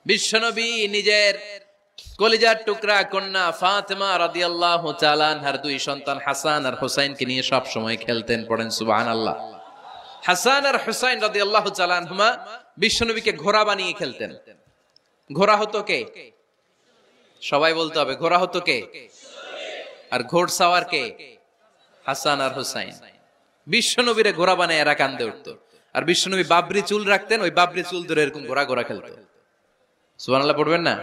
বিশ্বনবী নিজের কলিজার টুকরা কন্যা ফাতেমা রাদিয়াল্লাহু তাআলা আনহার দুই সন্তান হাসান আর হুসাইনকে নিয়ে সব সময় খেলতেন। পড়েন সুবহানাল্লাহ। হাসান আর হুসাইন রাদিয়াল্লাহু তাআলা আনহুমা বিশ্বনবীকে ঘোড়া বানিয়ে খেলতেন। ঘোড়া হতো কে? সবাই বলতে হবে, ঘোড়া হতো কে? আর ঘোড়সাওয়ার কে? হাসান আর হুসাইন। বিশ্বনবীরে ঘোড়া বানায় এরা কান্দে উঠতো। আর বিশ্বনবী বাবরি চুল রাখতেন, ওই বাবরি চুল ধরে এরকম ঘোড়া ঘোড়া খেলতো। সুবহানাল্লাহ পড়বেন না?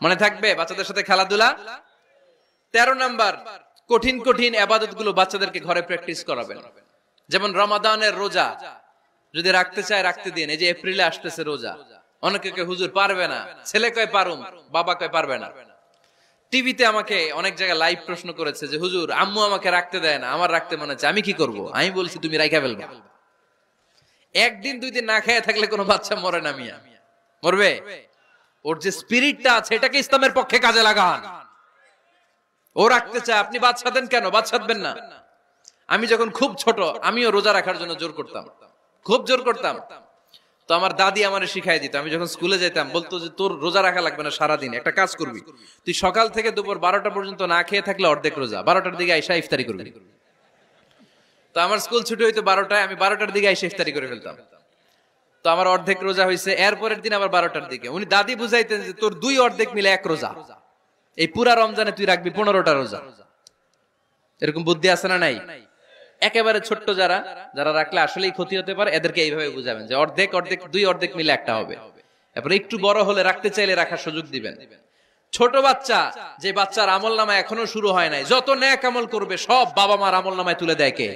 মনে থাকবে বাচ্চাদের সাথে খেলাধুলা। 13 নাম্বার, কঠিন কঠিন ইবাদত গুলো বাচ্চাদেরকে ঘরে প্র্যাকটিস করাবেন। যেমন রমাদানের রোজা যদি রাখতে চায় রাখতে দিন। এই যে এপ্রিলে আসতেছে রোজা, অনেকে কয় হুজুর পারবে না, ছেলে কয় পারুম, বাবা কয় পারবে না। টিভিতে আমাকে অনেক জায়গায় লাইভ প্রশ্ন করেছে যে হুজুর আম্মু আমাকে রাখতে দেয় না, আমার রাখতে মনে হচ্ছে, আমি কি করব? আমি বলছি তুমি রাইখা ফেলবা। একদিন দুই দিন না খেয়ে থাকলে কোনো বাচ্চা মরে না মিয়া, মরবে? ওর যে স্পিরিটটা আছে এটাকে ইসলামের পক্ষে কাজে লাগান। ও রাখতে চায়, আপনি বাচ্চা দেন কেন? বাচ্চা দেবেন না। আমি যখন খুব ছোট আমিও রোজা রাখার জন্য জোর করতাম, খুব জোর করতাম। তো আমার দাদি আমারে শিখাই দিত। আমি যখন স্কুলে যেতাম বলতো যে তোর রোজা রাখা লাগবে না, সারাদিন একটা কাজ করবি, তুই সকাল থেকে দুপুর 12টা পর্যন্ত না খেয়ে থাকলে অর্ধেক রোজা, 12টার দিকে আইসা ইফতারি করবি। তো আমার স্কুল ছুটি হইতো 12টায়, আমি 12টার দিকে আইসা ইফতারি করে ফেলতাম। তো আমার অর্ধেক রোজা হয়েছে। এরপরের দিন আবার 12টার দিকে উনি দাদি বুঝাইতেন যে তোর দুই অর্ধেক মিলে এক রোজা, এই পুরা রমজানে তুই রাখবি 15টা রোজা। এরকম বুদ্ধি আছে না নাই? একেবারে ছোট্ট যারা যারা রাখলে আসলেই ক্ষতি হতে পারে এদেরকে এইভাবে বুঝাবেন যে অর্ধেক অর্ধেক দুই অর্ধেক মিলে একটা হবে। এরপর একটু বড় হলে রাখতে চাইলে রাখার সুযোগ দিবেন। ছোট বাচ্চা, যে বাচ্চার আমল নামায় এখনো শুরু হয় নাই, যত নেক আমল করবে সব বাবা মার আমল নামায় তুলে দেয় কে?